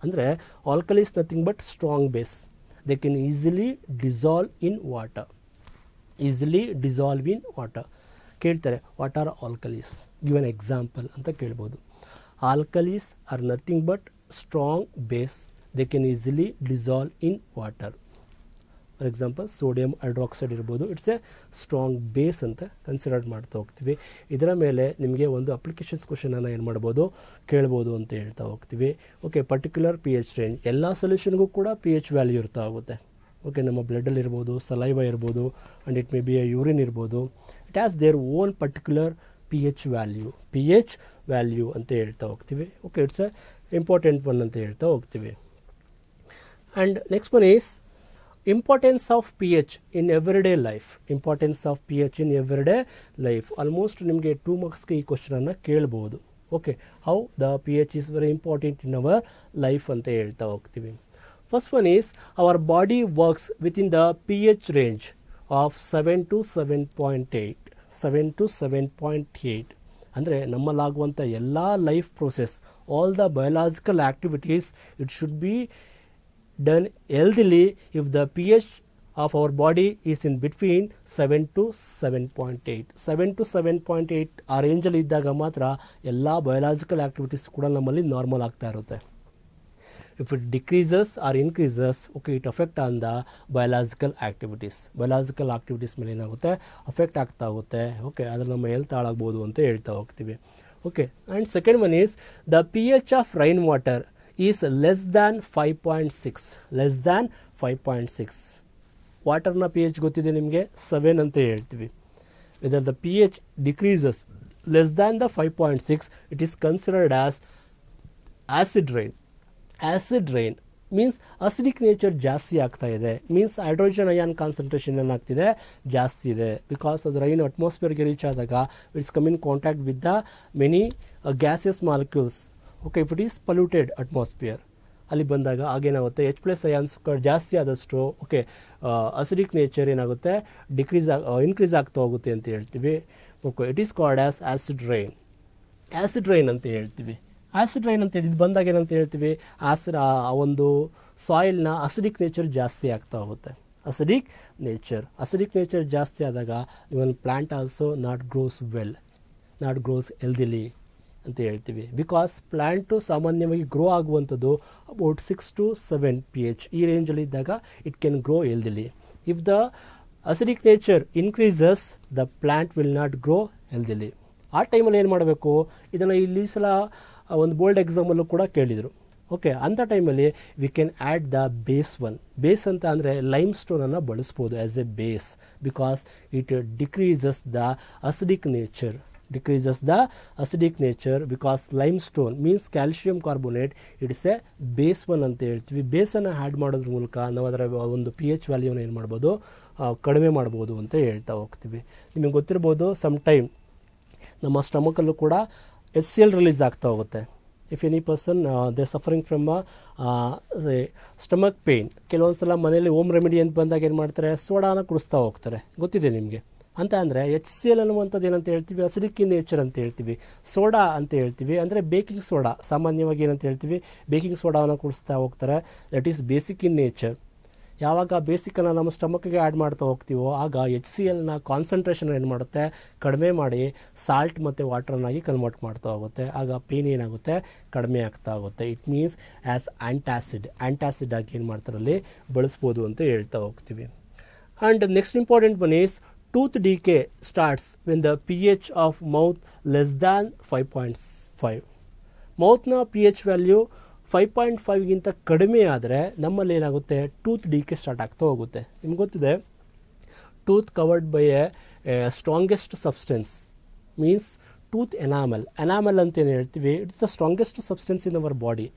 S1: ಅಂದರೆ alkalis nothing but strong base. They can easily dissolve in water. ಕೇಳ್ತಾರೆ, what are alkalis, give an example ಅಂತ ಕೇಳ್ಬೋದು. Alkalis are nothing but strong base. They can easily dissolve in water. For example sodium hydroxide ಇರ್ಬೋದು, ಇಟ್ಸ್ ಎ ಸ್ಟ್ರಾಂಗ್ ಬೇಸ್ ಅಂತ ಕನ್ಸಿಡರ್ ಮಾಡ್ತಾ ಹೋಗ್ತೀವಿ. ಇದರ ಮೇಲೆ ನಿಮಗೆ ಒಂದು ಅಪ್ಲಿಕೇಶನ್ಸ್ ಕ್ವಶನನ್ನು ಏನು ಮಾಡ್ಬೋದು, ಕೇಳ್ಬೋದು ಅಂತ ಹೇಳ್ತಾ ಹೋಗ್ತೀವಿ. Okay, particular P H range. ಎಲ್ಲ ಸೊಲ್ಯೂಷನ್ಗೂ ಕೂಡ ಪಿ ಎಚ್ ವ್ಯಾಲ್ಯೂ ಇರ್ತಾ ಹೋಗುತ್ತೆ. ಓಕೆ, ನಮ್ಮ ಬ್ಲಡ್ಡಲ್ಲಿ ಇರ್ಬೋದು, ಸಲೈವ ಇರ್ಬೋದು, and it may be a urine ಇರ್ಬೋದು. It has their own particular P H value ಅಂತ ಹೇಳ್ತಾ ಹೋಗ್ತೀವಿ. Okay, it's a important one ಅಂತ ಹೇಳ್ತಾ ಹೋಗ್ತೀವಿ. And next one is importance of P H in everyday life. Almost ನಿಮಗೆ 2 ಮಾರ್ಕ್ಸ್ಗೆ ಈ ಕ್ವಶನನ್ನು ಕೇಳ್ಬೋದು. Okay, how the P H is very important in our life ಅಂತ ಹೇಳ್ತಾ ಹೋಗ್ತೀವಿ. First one is our body works within the P H range of 7 to 7.8. ಅಂದರೆ ನಮ್ಮಲ್ಲಾಗುವಂಥ ಎಲ್ಲ life process, all the biological activities, it should be done healthily if the P H of our body is in between 7 to 7.8. 7 to 7.8 ಆ ರೇಂಜಲ್ಲಿ ಇದ್ದಾಗ ಮಾತ್ರ ಎಲ್ಲ ಬಯೋಲಾಜಿಕಲ್ ಆ್ಯಕ್ಟಿವಿಟೀಸ್ ಕೂಡ ನಮ್ಮಲ್ಲಿ ನಾರ್ಮಲ್ ಆಗ್ತಾ ಇರುತ್ತೆ. If it decreases or increases, okay, it affect on the biological activities ಮೇಲೆ ಏನಾಗುತ್ತೆ, ಅಫೆಕ್ಟ್ ಆಗ್ತಾ ಹೋಗುತ್ತೆ. ಓಕೆ, ಅದ್ರ ನಮ್ಮ ಹೆಲ್ತ್ ಹಾಳಾಗ್ಬೋದು ಅಂತ ಹೇಳ್ತಾ ಹೋಗ್ತೀವಿ. Okay, and second one is the P H of rain water is less than 5.6. ವಾಟರ್ನ ಪಿ ಎಚ್ ಗೊತ್ತಿದೆ ನಿಮಗೆ, 7 ಅಂತ ಹೇಳ್ತೀವಿ. Whether the P H decreases less than the 5.6, it is considered as acid rain. Means acidic nature ಜಾಸ್ತಿ ಆಗ್ತಾ ಇದೆ. ಮೀನ್ಸ್ ಹೈಡ್ರೋಜನ್ ಅಯಾನ್ ಕಾನ್ಸಂಟ್ರೇಷನ್ ಏನಾಗ್ತಿದೆ, ಜಾಸ್ತಿ ಇದೆ. ಬಿಕಾಸ್ ಅದು ರೈನ್ ಅಟ್ಮಾಸ್ಫಿಯರ್ಗೆ ರೀಚ್ ಆದಾಗ it's come in contact with the many gases molecules. Okay, if it is polluted atmosphere, ಅಲ್ಲಿ ಬಂದಾಗ ಆಗೇನಾಗುತ್ತೆ, H+ ಅಯಾನ್ಸ್ ಜಾಸ್ತಿ ಆದಷ್ಟು ಓಕೆ ಅಸಿಡಿಕ್ ನೇಚರ್ ಏನಾಗುತ್ತೆ, ಇನ್ಕ್ರೀಸ್ ಆಗ್ತಾ ಹೋಗುತ್ತೆ ಅಂತ ಹೇಳ್ತೀವಿ. Okay, it is called as acid rain ಅಂತ ಹೇಳ್ತೀವಿ. ಆಸಿಡ್ ರೈನ್ ಅಂತ ಇದು ಬಂದಾಗ ಏನಂತ ಹೇಳ್ತೀವಿ, ಆ ಒಂದು ಸಾಯಿಲ್ನ ಅಸಿಡಿಕ್ ನೇಚರ್ ಜಾಸ್ತಿ ಆಗ್ತಾ ಹೋಗುತ್ತೆ. ಅಸಿಡಿಕ್ ನೇಚರ್ ಜಾಸ್ತಿ ಆದಾಗ even plant also not grows healthily ಅಂತ ಹೇಳ್ತೀವಿ. ಬಿಕಾಸ್ ಪ್ಲ್ಯಾಂಟು ಸಾಮಾನ್ಯವಾಗಿ ಗ್ರೋ ಆಗುವಂಥದ್ದು ಅಬೌಟ್ 6 to 7 pH ಈ ರೇಂಜಲ್ಲಿ ಇದ್ದಾಗ it can grow healthily. If the acidic nature increases, the plant will not grow healthily. ಆ ಟೈಮಲ್ಲಿ ಏನು ಮಾಡಬೇಕು, ಇದನ್ನು ಇಲ್ಲಿ ಸಲ ಒಂದು ಬೋರ್ಡ್ ಎಕ್ಸಾಮಲ್ಲೂ ಕೂಡ ಕೇಳಿದರು. ಓಕೆ, ಅಂಥ ಟೈಮಲ್ಲಿ we can add the base ಅಂತ ಅಂದರೆ ಲೈಮ್ ಸ್ಟೋನನ್ನು ಬಳಸ್ಬೋದು as A base. Because it decreases the acidic nature because limestone means calcium carbonate. It's A base one ಅಂತ ಹೇಳ್ತೀವಿ. ಬೇಸನ್ನು ಆ್ಯಡ್ ಮಾಡೋದ್ರ ಮೂಲಕ ನಾವು ಅದರ ಒಂದು ಪಿ ಎಚ್ ವ್ಯಾಲ್ಯೂನ ಏನು ಮಾಡ್ಬೋದು, ಕಡಿಮೆ ಮಾಡ್ಬೋದು ಅಂತ ಹೇಳ್ತಾ ಹೋಗ್ತೀವಿ. ನಿಮಗೆ ಗೊತ್ತಿರ್ಬೋದು, ಸಮ್ ಟೈಮ್ ನಮ್ಮ ಸ್ಟಮಕಲ್ಲೂ ಕೂಡ HCl ರಿಲೀಸ್ ಆಗ್ತಾ ಹೋಗುತ್ತೆ. If any person they suffering from stomach pain, ಕೆಲವೊಂದು ಸಲ ಮನೇಲಿ ಹೋಮ್ ರೆಮಿಡಿ ಅಂತ ಬಂದಾಗ ಏನು ಮಾಡ್ತಾರೆ, ಸೋಡಾನ ಕುಡಿಸ್ತಾ ಹೋಗ್ತಾರೆ, ಗೊತ್ತಿದೆ ನಿಮಗೆ. ಅಂತ ಅಂದರೆ HCl ಅನ್ನುವಂಥದ್ದು ಏನಂತ ಹೇಳ್ತೀವಿ, ಅಸಿಡಿಕ್ ಇನ್ ನೇಚರ್ ಅಂತ ಹೇಳ್ತೀವಿ. ಸೋಡಾ ಅಂತ ಹೇಳ್ತೀವಿ ಅಂದರೆ ಬೇಕಿಂಗ್ ಸೋಡಾ, ಸಾಮಾನ್ಯವಾಗಿ ಏನಂತ ಹೇಳ್ತೀವಿ, ಬೇಕಿಂಗ್ ಸೋಡಾವನ್ನು ಕುಡಿಸ್ತಾ ಹೋಗ್ತಾರೆ. That is basic in nature. ಯಾವಾಗ ಬೇಸಿಕನ್ನು ನಮ್ಮ ಸ್ಟಮಕ್ಗೆ ಆ್ಯಡ್ ಮಾಡ್ತಾ ಹೋಗ್ತೀವೋ ಆಗ HClನ ಕಾನ್ಸಂಟ್ರೇಷನ್ ಏನು ಮಾಡುತ್ತೆ, ಕಡಿಮೆ ಮಾಡಿ ಸಾಲ್ಟ್ ಮತ್ತು ವಾಟರ್ನಾಗಿ ಕನ್ವರ್ಟ್ ಮಾಡ್ತಾ ಹೋಗುತ್ತೆ. ಆಗ ಪೇನ್ ಏನಾಗುತ್ತೆ, ಕಡಿಮೆ ಆಗ್ತಾ ಹೋಗುತ್ತೆ. ಇಟ್ ಮೀನ್ಸ್ ಆ್ಯಸ್ ಆ್ಯಂಟಾಸಿಡ್ ಆಗಿ ಏನು ಮಾಡ್ತಾರಲ್ಲಿ ಬಳಸ್ಬೋದು ಅಂತ ಹೇಳ್ತಾ ಹೋಗ್ತೀವಿ. And next important one is tooth decay starts when the pH of mouth less than 5.5. ಮೌತ್ನ pH ವ್ಯಾಲ್ಯೂ 5.5ಗಿಂತ ಕಡಿಮೆ ಆದರೆ ನಮ್ಮಲ್ಲಿ ಏನಾಗುತ್ತೆ, ಟೂತ್ ಡಿಕೆ ಸ್ಟಾರ್ಟ್ ಆಗ್ತಾ ಹೋಗುತ್ತೆ. ನಿಮ್ಗೆ ಗೊತ್ತಿದೆ, tooth covered by a strongest substance means tooth enamel ಅಂತ ಏನು ಹೇಳ್ತೀವಿ. It's the strongest substance in our body.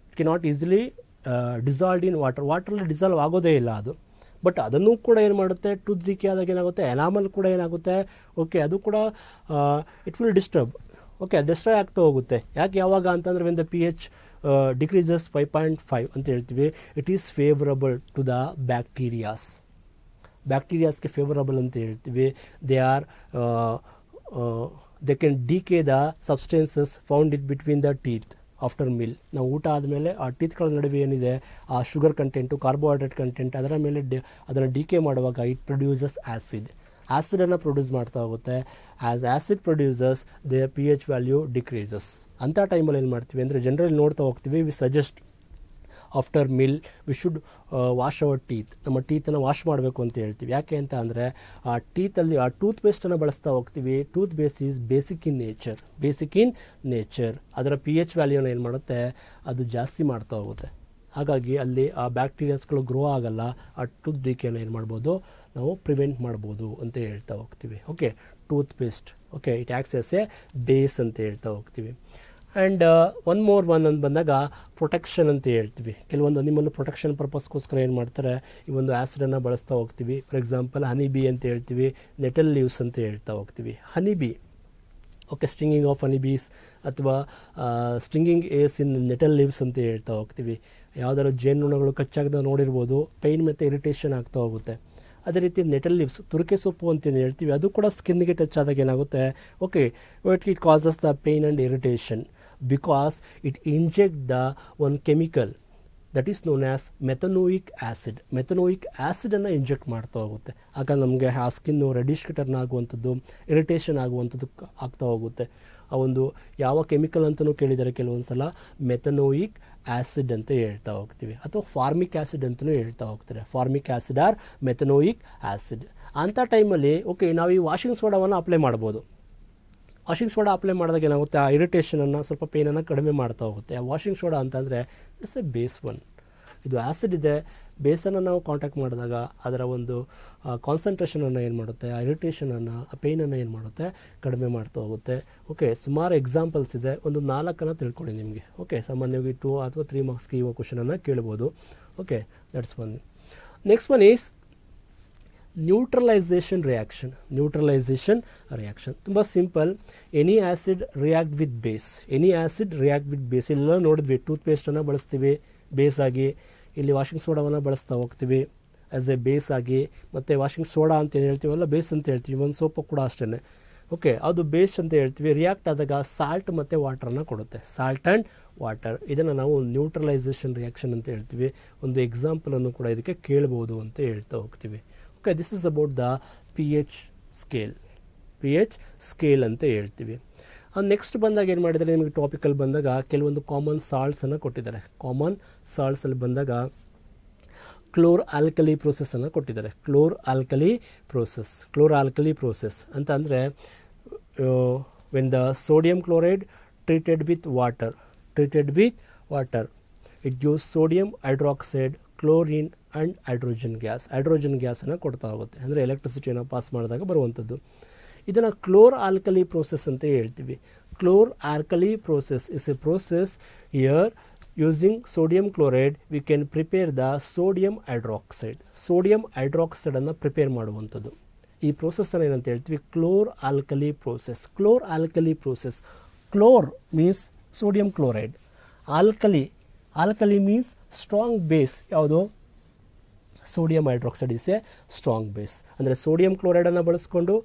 S1: It can not easily dissolved in ವಾಟರಲ್ಲಿ ಡಿಸಾಲ್ವ್ ಆಗೋದೇ ಇಲ್ಲ ಅದು. ಬಟ್ ಅದನ್ನು ಕೂಡ ಏನು ಮಾಡುತ್ತೆ, ಟೂತ್ ಡಿಕೆ ಆದಾಗ ಏನಾಗುತ್ತೆ, ಎನಾಮಲ್ ಕೂಡ ಏನಾಗುತ್ತೆ, ಓಕೆ, ಅದು ಕೂಡ it will disturb, okay, destroy ಆಗ್ತಾ ಹೋಗುತ್ತೆ. ಯಾವಾಗ ಅಂತಂದರೆ ವೆನ್ ದ pH ಡಿಕ್ರೀಸಸ್ 5.5 ಅಂತ ಹೇಳ್ತೀವಿ, it is favourable to the ಬ್ಯಾಕ್ಟೀರಿಯಾಸ್ಗೆ ಫೇವರಬಲ್ ಅಂತ ಹೇಳ್ತೀವಿ. They can decay the substances found it between the teeth after meal. ನಾವು ಊಟ ಆದಮೇಲೆ ಆ ಟೀತ್ಗಳ ನಡುವೆ ಏನಿದೆ ಆ ಶುಗರ್ ಕಂಟೆಂಟು, ಕಾರ್ಬೋಹೈಡ್ರೇಟ್ ಕಂಟೆಂಟ್, ಅದರ ಮೇಲೆ ಅದನ್ನು ಡಿಕೆ ಮಾಡುವಾಗ ಇಟ್ ಪ್ರೊಡ್ಯೂಸಸ್ ಆ್ಯಸಿಡನ್ನು ಪ್ರೊಡ್ಯೂಸ್ ಮಾಡ್ತಾ ಹೋಗುತ್ತೆ. As acid produces the pH value decreases. ಅಂಥ ಟೈಮಲ್ಲಿ ಏನು ಮಾಡ್ತೀವಿ ಅಂದರೆ, ಜನರಲಿ ನೋಡ್ತಾ ಹೋಗ್ತೀವಿ, we suggest after meal we should wash our teeth. ನಮ್ಮ ಟೀತನ್ನು ವಾಶ್ ಮಾಡಬೇಕು ಅಂತ ಹೇಳ್ತೀವಿ. ಯಾಕೆ ಅಂತ ಅಂದರೆ, ಆ ಟೀತಲ್ಲಿ ಆ ಟೂತ್ ಪೇಸ್ಟನ್ನು ಬಳಸ್ತಾ ಹೋಗ್ತೀವಿ. Tooth paste is basic in nature. ಅದರ pH ವ್ಯಾಲ್ಯೂನ ಏನು ಮಾಡುತ್ತೆ, ಅದು ಜಾಸ್ತಿ ಮಾಡ್ತಾ ಹೋಗುತ್ತೆ. ಹಾಗಾಗಿ ಅಲ್ಲಿ ಆ ಬ್ಯಾಕ್ಟೀರಿಯಾಸ್ಗಳು ಗ್ರೋ ಆಗಲ್ಲ. ಆ ಟೂತ್ ಡಿಕೆಯನ್ನು ಏನು ಮಾಡ್ಬೋದು, ನಾವು ಪ್ರಿವೆಂಟ್ ಮಾಡ್ಬೋದು ಅಂತ ಹೇಳ್ತಾ ಹೋಗ್ತೀವಿ. Okay, toothpaste, okay, it acts as a base ಅಂತ ಹೇಳ್ತಾ ಹೋಗ್ತೀವಿ. ಆ್ಯಂಡ್ ಒನ್ ಅಂತ ಬಂದಾಗ ಪ್ರೊಟೆಕ್ಷನ್ ಅಂತ ಹೇಳ್ತೀವಿ. ಕೆಲವೊಂದು ಅನಿಮಲ್ ಪ್ರೊಟೆಕ್ಷನ್ ಪರ್ಪಸ್ಗೋಸ್ಕರ ಏನು ಮಾಡ್ತಾರೆ, ಈ ಒಂದು ಆ್ಯಸಿಡನ್ನು ಬಳಸ್ತಾ ಹೋಗ್ತೀವಿ. ಫಾರ್ ಎಕ್ಸಾಂಪಲ್ ಹನಿಬಿ ಅಂತ ಹೇಳ್ತೀವಿ, ನೆಟಲ್ ಲೀವ್ಸ್ ಅಂತ ಹೇಳ್ತಾ ಹೋಗ್ತೀವಿ. ಹನಿಬಿ, ಓಕೆ, ಸ್ಟಿಂಗಿಂಗ್ ಆಫ್ ಹನಿಬೀಸ್ ಅಥವಾ ಸ್ಟಿಂಗಿಂಗ್ ಏಸ್ ಇನ್ ನೆಟಲ್ ಲೀವ್ಸ್ ಅಂತ ಹೇಳ್ತಾ ಹೋಗ್ತೀವಿ. ಯಾವುದಾದ್ರು ಜೇನುನೊಣಗಳು ಕಚ್ಚಾಗದ ನೋಡಿರ್ಬೋದು, ಪೈನ್ ಮತ್ತು ಇರಿಟೇಷನ್ ಆಗ್ತಾ ಹೋಗುತ್ತೆ. ಅದೇ ರೀತಿ ನೆಟಲ್ ಲೀವ್ಸ್, ತುರಿಕೆ ಸೊಪ್ಪು ಅಂತೇನು ಹೇಳ್ತೀವಿ, ಅದು ಕೂಡ ಸ್ಕಿನ್ಗೆ ಟಚ್ ಆದಾಗ ಏನಾಗುತ್ತೆ, okay, it causes the pain and irritation because it inject the one chemical that is known as methanoic ಆ್ಯಸಿಡನ್ನು ಇಂಜೆಕ್ಟ್ ಮಾಡ್ತಾ ಹೋಗುತ್ತೆ. ಆಗ ನಮಗೆ ಆ ಸ್ಕಿನ್ನು ರೆಡಿಶ್ ಟರ್ನ್ ಆಗುವಂಥದ್ದು, ಇರಿಟೇಷನ್ ಆಗುವಂಥದ್ದು ಆಗ್ತಾ ಹೋಗುತ್ತೆ. ಆ ಒಂದು ಯಾವ ಕೆಮಿಕಲ್ ಅಂತಲೂ ಕೇಳಿದರೆ ಕೆಲವೊಂದು ಸಲ ಮೆಥನೋಯಿಕ್ ಆ್ಯಸಿಡ್ ಅಂತ ಹೇಳ್ತಾ ಹೋಗ್ತೀವಿ, ಅಥವಾ ಫಾರ್ಮಿಕ್ ಆ್ಯಸಿಡ್ ಅಂತಲೂ ಹೇಳ್ತಾ ಹೋಗ್ತಾರೆ. Formic acid or ಮೆಥನೋಯಿಕ್ acid. ಅಂಥ ಟೈಮಲ್ಲಿ ಓಕೆ, ನಾವು ಈ ವಾಷಿಂಗ್ ಸೋಡಾವನ್ನು ಅಪ್ಲೈ ಮಾಡ್ಬೋದು. ವಾಷಿಂಗ್ ಸೋಡಾ ಅಪ್ಲೈ ಮಾಡಿದಾಗ ಏನಾಗುತ್ತೆ, ಆ ಇರಿಟೇಷನನ್ನು, ಸ್ವಲ್ಪ ಪೇನನ್ನು ಕಡಿಮೆ ಮಾಡ್ತಾ ಹೋಗುತ್ತೆ. ಆ ವಾಷಿಂಗ್ ಸೋಡಾ ಅಂತಂದರೆ ಇಟ್ಸ್ ಎ ಬೇಸ್ ಒನ್. ಇದು ಆ್ಯಸಿಡ್ ಇದೆ, ಬೇಸನ್ನು ನಾವು ಕಾಂಟ್ಯಾಕ್ಟ್ ಮಾಡಿದಾಗ ಅದರ ಒಂದು ಕಾನ್ಸಂಟ್ರೇಷನನ್ನು ಏನು ಮಾಡುತ್ತೆ, ಆ ಇರಿಟೇಷನನ್ನು, ಆ ಪೇನನ್ನು ಏನು ಮಾಡುತ್ತೆ, ಕಡಿಮೆ ಮಾಡ್ತಾ ಹೋಗುತ್ತೆ. ಓಕೆ, ಸುಮಾರು ಎಕ್ಸಾಂಪಲ್ಸ್ ಇದೆ, ಒಂದು 4 ತಿಳ್ಕೊಳ್ಳಿ ನಿಮಗೆ. ಓಕೆ, ಸಾಮಾನ್ಯವಾಗಿ 2 ಅಥವಾ 3 ಮಾರ್ಕ್ಸ್ಗೆ ಈ ಕ್ವಶನನ್ನು ಕೇಳ್ಬೋದು. Okay, that's one. Next one is neutralisation reaction. ತುಂಬ simple. Any acid react with base. ಇಲ್ಲೆಲ್ಲ ನೋಡಿದ್ವಿ, ಟೂತ್ ಪೇಸ್ಟನ್ನು ಬಳಸ್ತೀವಿ ಬೇಸ್ ಆಗಿ, ಇಲ್ಲಿ ವಾಷಿಂಗ್ ಸೋಡಾವನ್ನು ಬಳಸ್ತಾ ಹೋಗ್ತೀವಿ ಆ್ಯಸ್ ಎ ಬೇಸ್ ಆಗಿ. ಮತ್ತು ವಾಷಿಂಗ್ ಸೋಡಾ ಅಂತ ಏನು ಹೇಳ್ತೀವಲ್ಲ, ಬೇಸ್ ಅಂತ ಹೇಳ್ತೀವಿ. ಒಂದು ಸೋಪು ಕೂಡ ಅಷ್ಟೇ, ಓಕೆ, ಅದು ಬೇಸ್ ಅಂತ ಹೇಳ್ತೀವಿ. ರಿಯಾಕ್ಟ್ ಆದಾಗ ಸಾಲ್ಟ್ ಮತ್ತು ವಾಟರನ್ನು ಕೊಡುತ್ತೆ, ಸಾಲ್ಟ್ ಆ್ಯಂಡ್ ವಾಟರ್. ಇದನ್ನು ನಾವು ನ್ಯೂಟ್ರಲೈಸೇಷನ್ ರಿಯಾಕ್ಷನ್ ಅಂತ ಹೇಳ್ತೀವಿ. ಒಂದು ಎಕ್ಸಾಂಪಲನ್ನು ಕೂಡ ಇದಕ್ಕೆ ಕೇಳ್ಬೋದು ಅಂತ ಹೇಳ್ತಾ ಹೋಗ್ತೀವಿ. Okay, this is about the pH scale ಅಂತ ಹೇಳ್ತೀವಿ. ನೆಕ್ಸ್ಟ್ ಬಂದಾಗ ಏನು ಮಾಡಿದರೆ, ನಿಮಗೆ ಟಾಪಿಕಲ್ಲಿ ಬಂದಾಗ ಕೆಲವೊಂದು ಕಾಮನ್ ಸಾಲ್ಟ್ಸನ್ನು ಕೊಟ್ಟಿದ್ದಾರೆ. ಕಾಮನ್ ಸಾಲ್ಟ್ಸಲ್ಲಿ ಬಂದಾಗ ಕ್ಲೋರ್ ಆಲ್ಕಲಿ ಪ್ರೋಸೆಸ್ಸನ್ನು ಕೊಟ್ಟಿದ್ದಾರೆ. ಕ್ಲೋರ್ ಆಲ್ಕಲಿ ಪ್ರೋಸೆಸ್ ಅಂತ ಅಂದರೆ, when the sodium chloride treated with water it gives sodium hydroxide, chlorine and hydrogen ಗ್ಯಾಸನ್ನು ಕೊಡ್ತಾ ಹೋಗುತ್ತೆ. ಅಂದರೆ ಎಲೆಕ್ಟ್ರಿಸಿಟಿಯನ್ನು ಪಾಸ್ ಮಾಡಿದಾಗ ಬರುವಂಥದ್ದು. ಇದನ್ನು ಕ್ಲೋರ್ ಆಲ್ಕಲಿ ಪ್ರೋಸೆಸ್ ಅಂತ ಹೇಳ್ತೀವಿ. Chlor alkali process is a process here using sodium chloride we can prepare the sodium ಹೈಡ್ರಾಕ್ಸೈಡನ್ನು ಪ್ರಿಪೇರ್ ಮಾಡುವಂಥದ್ದು. ಈ ಪ್ರೋಸೆಸ್ಸನ್ನು ಏನಂತ ಹೇಳ್ತೀವಿ, chlor alkali process. Chlor means sodium chloride, alkali means strong base. ಯಾವುದು, sodium hydroxide is a strong base. ಅಂದರೆ ಸೋಡಿಯಂ ಕ್ಲೋರೈಡನ್ನು ಬಳಸ್ಕೊಂಡು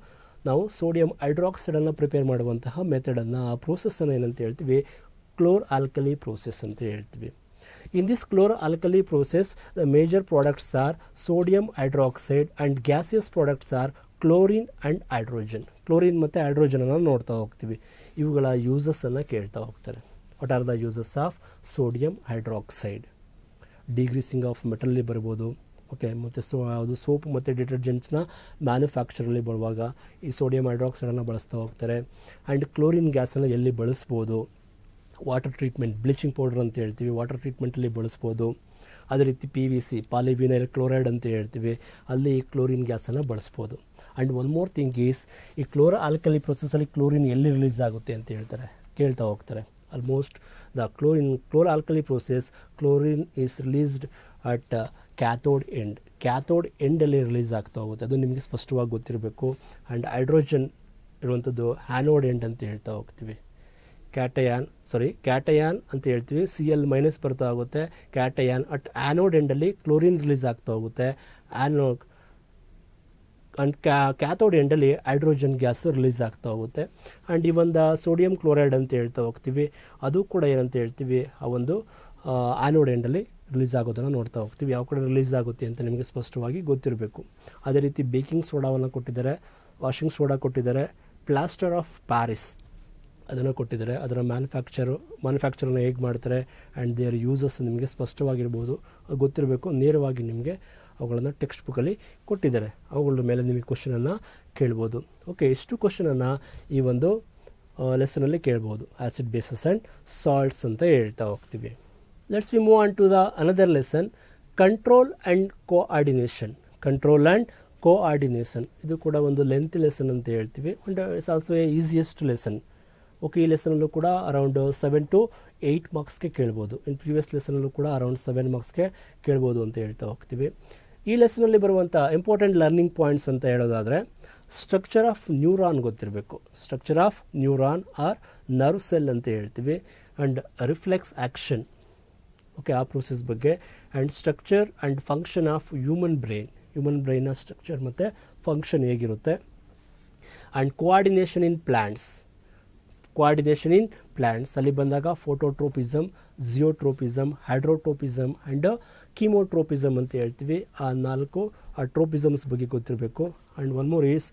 S1: ನಾವು ಸೋಡಿಯಂ ಹೈಡ್ರಾಕ್ಸೈಡನ್ನು ಪ್ರಿಪೇರ್ ಮಾಡುವಂತಹ ಮೆಥಡನ್ನು, ಆ ಪ್ರೋಸೆಸ್ಸನ್ನು ಏನಂತ ಹೇಳ್ತೀವಿ, ಕ್ಲೋರ್ ಆಲ್ಕಲಿ ಪ್ರೋಸೆಸ್ ಅಂತ ಹೇಳ್ತೀವಿ. In this chloralkali process, the major products are sodium hydroxide and gaseous products are chlorine and hydrogen. Chlorine ಮತ್ತು hydrogen ಅನ್ನು ನೋಡ್ತಾ ಹೋಗ್ತೀವಿ. ಇವುಗಳ ಯೂಸಸ್ ಅನ್ನು ಕೇಳ್ತಾ ಹೋಗ್ತಾರೆ. What are the uses of sodium hydroxide? Degreasing of ಮೆಟಲಲ್ಲಿ ಬರ್ಬೋದು. ಓಕೆ, ಮತ್ತು ಅದು ಸೋಪ್ ಮತ್ತು ಡಿಟರ್ಜೆಂಟ್ಸ್ನ ಮ್ಯಾನುಫ್ಯಾಕ್ಚರಲ್ಲಿ ಬರುವಾಗ ಈ ಸೋಡಿಯಂ ಹೈಡ್ರಾಕ್ಸೈಡನ್ನು ಬಳಸ್ತಾ ಹೋಗ್ತಾರೆ. ಆ್ಯಂಡ್ ಕ್ಲೋರಿನ್ ಗ್ಯಾಸನ್ನು ಎಲ್ಲಿ ಬಳಸ್ಬೋದು? ವಾಟರ್ ಟ್ರೀಟ್ಮೆಂಟ್, ಬ್ಲೀಚಿಂಗ್ ಪೌಡರ್ ಅಂತ ಹೇಳ್ತೀವಿ, ವಾಟರ್ ಟ್ರೀಟ್ಮೆಂಟಲ್ಲಿ ಬಳಸ್ಬೋದು. ಅದೇ ರೀತಿ PVC, ಪಾಲಿವಿನೈಲ್ ಕ್ಲೋರೈಡ್ ಅಂತ ಹೇಳ್ತೀವಿ, ಅಲ್ಲಿ ಕ್ಲೋರಿನ್ ಗ್ಯಾಸನ್ನು ಬಳಸ್ಬೋದು. And one more thing is, ಈ ಕ್ಲೋರೋ-ಆಲ್ಕಲಿ ಪ್ರೊಸೆಸಲ್ಲಿ ಕ್ಲೋರಿನ್ ಎಲ್ಲಿ ರಿಲೀಸ್ ಆಗುತ್ತೆ ಅಂತ ಹೇಳ್ತಾರೆ, ಕೇಳ್ತಾ ಹೋಗ್ತಾರೆ. Almost the chloro-alkali process, chlorine is released at cathode end. Cathode end ಅಲ್ಲಿ ರಿಲೀಸ್ ಆಗ್ತಾ ಹೋಗುತ್ತೆ, ಅದು ನಿಮಗೆ ಸ್ಪಷ್ಟವಾಗಿ ಗೊತ್ತಿರಬೇಕು. ಆ್ಯಂಡ್ ಹೈಡ್ರೋಜನ್ ಇರುವಂಥದ್ದು ಆ್ಯನೋಡ್ ಎಂಡ್ ಅಂತ ಹೇಳ್ತಾ ಹೋಗ್ತೀವಿ. ಕ್ಯಾಟಯಾನ್ ಅಂತ ಹೇಳ್ತೀವಿ, Cl ಮೈನಸ್ ಬರ್ತಾ ಹೋಗುತ್ತೆ. ಕ್ಯಾಟಯಾನ್ ಅಟ್ ಆ್ಯನೋಡ್ ಎಂಡಲ್ಲಿ ಕ್ಲೋರಿನ್ ರಿಲೀಸ್ ಆಗ್ತಾ ಹೋಗುತ್ತೆ. ಆ್ಯಂಡ್ ಕ್ಯಾಥೋಡ್ ಎಂಡಲ್ಲಿ ಹೈಡ್ರೋಜನ್ ಗ್ಯಾಸು ರಿಲೀಸ್ ಆಗ್ತಾ ಹೋಗುತ್ತೆ. And even the sodium chloride ಅಂತ ಹೇಳ್ತಾ ಹೋಗ್ತೀವಿ, ಅದು ಕೂಡ ಏನಂತ ಹೇಳ್ತೀವಿ, ಆ ಒಂದು ಆ್ಯನೋಡ್ ಎಂಡಲ್ಲಿ ರಿಲೀಸ್ ಆಗೋದನ್ನು ನೋಡ್ತಾ ಹೋಗ್ತೀವಿ. ಯಾವ ಕಡೆ ರಿಲೀಸ್ ಆಗುತ್ತೆ ಅಂತ ನಿಮಗೆ ಸ್ಪಷ್ಟವಾಗಿ ಗೊತ್ತಿರಬೇಕು. ಅದೇ ರೀತಿ ಬೇಕಿಂಗ್ ಸೋಡಾವನ್ನು ಕೊಟ್ಟಿದ್ದಾರೆ, ವಾಷಿಂಗ್ ಸೋಡಾ ಕೊಟ್ಟಿದ್ದಾರೆ, ಪ್ಲಾಸ್ಟರ್ ಆಫ್ ಪ್ಯಾರಿಸ್ ಅದನ್ನು ಕೊಟ್ಟಿದ್ದಾರೆ. ಅದರ ಮ್ಯಾನುಫ್ಯಾಕ್ಚರನ್ನು ಹೇಗೆ ಮಾಡ್ತಾರೆ ಆ್ಯಂಡ್ ದೇರ್ ಯೂಸಸ್ ನಿಮಗೆ ಸ್ಪಷ್ಟವಾಗಿರ್ಬೋದು, ಗೊತ್ತಿರಬೇಕು. ನೇರವಾಗಿ ನಿಮಗೆ ಅವುಗಳನ್ನು ಟೆಕ್ಸ್ಟ್ ಬುಕ್ಕಲ್ಲಿ ಕೊಟ್ಟಿದ್ದಾರೆ, ಅವುಗಳ ಮೇಲೆ ನಿಮಗೆ ಕ್ವಶನನ್ನು ಕೇಳ್ಬೋದು. ಓಕೆ, ಇಷ್ಟು ಕ್ವಶನನ್ನು ಈ ಒಂದು ಲೆಸನಲ್ಲಿ ಕೇಳ್ಬೋದು. ಆ್ಯಸಿಡ್, ಬೇಸಸ್ ಆ್ಯಂಡ್ ಸಾಲ್ಟ್ಸ್ ಅಂತ ಹೇಳ್ತಾ ಹೋಗ್ತೀವಿ. Let's we move on to the another lesson, control and coordination. Control and coordination ಇದು ಕೂಡ ಒಂದು ಲೆಂತ್ ಲೆಸನ್ ಅಂತ ಹೇಳ್ತೀವಿ. And it's also a easiest lesson. Okay, ಈ ಲೆಸನಲ್ಲೂ ಕೂಡ ಅರೌಂಡ್ 7 to 8 ಮಾರ್ಕ್ಸ್ಗೆ ಕೇಳ್ಬೋದು. ಇನ್ ಪ್ರೀವಿಯಸ್ ಲೆಸನಲ್ಲೂ ಕೂಡ ಅರೌಂಡ್ 7 ಮಾರ್ಕ್ಸ್ಗೆ ಕೇಳ್ಬೋದು ಅಂತ ಹೇಳ್ತಾ ಹೋಗ್ತೀವಿ. ಈ ಲೆಸನಲ್ಲಿ ಬರುವಂಥ ಇಂಪಾರ್ಟೆಂಟ್ ಲರ್ನಿಂಗ್ ಪಾಯಿಂಟ್ಸ್ ಅಂತ ಹೇಳೋದಾದರೆ, ಸ್ಟ್ರಕ್ಚರ್ ಆಫ್ ನ್ಯೂರಾನ್ ಗೊತ್ತಿರಬೇಕು. Structure of neuron or nerve cell ಅಂತ ಹೇಳ್ತೀವಿ. ಆ್ಯಂಡ್ ರಿಫ್ಲೆಕ್ಸ್ ಆ್ಯಕ್ಷನ್, ಓಕೆ, ಆ ಪ್ರೋಸೆಸ್ ಬಗ್ಗೆ. And structure and function of human ಬ್ರೈನ್ನ ಸ್ಟ್ರಕ್ಚರ್ ಮತ್ತು ಫಂಕ್ಷನ್ ಹೇಗಿರುತ್ತೆ. ಆ್ಯಂಡ್ ಕೋಆರ್ಡಿನೇಷನ್ ಇನ್ ಪ್ಲ್ಯಾಂಟ್ಸ್ ಅಲ್ಲಿ ಬಂದಾಗ ಫೋಟೋಟ್ರೋಪಿಸಮ್, ಜಿಯೋಟ್ರೋಪಿಸಮ್, ಹೈಡ್ರೋಟ್ರೋಪಿಸಮ್ ಆ್ಯಂಡ್ ಕೀಮೋಟ್ರೋಪಿಸಮ್ ಅಂತ ಹೇಳ್ತೀವಿ. ಆ 4 ಟ್ರೋಪಿಸಮ್ಸ್ ಬಗ್ಗೆ ಗೊತ್ತಿರಬೇಕು. And one more is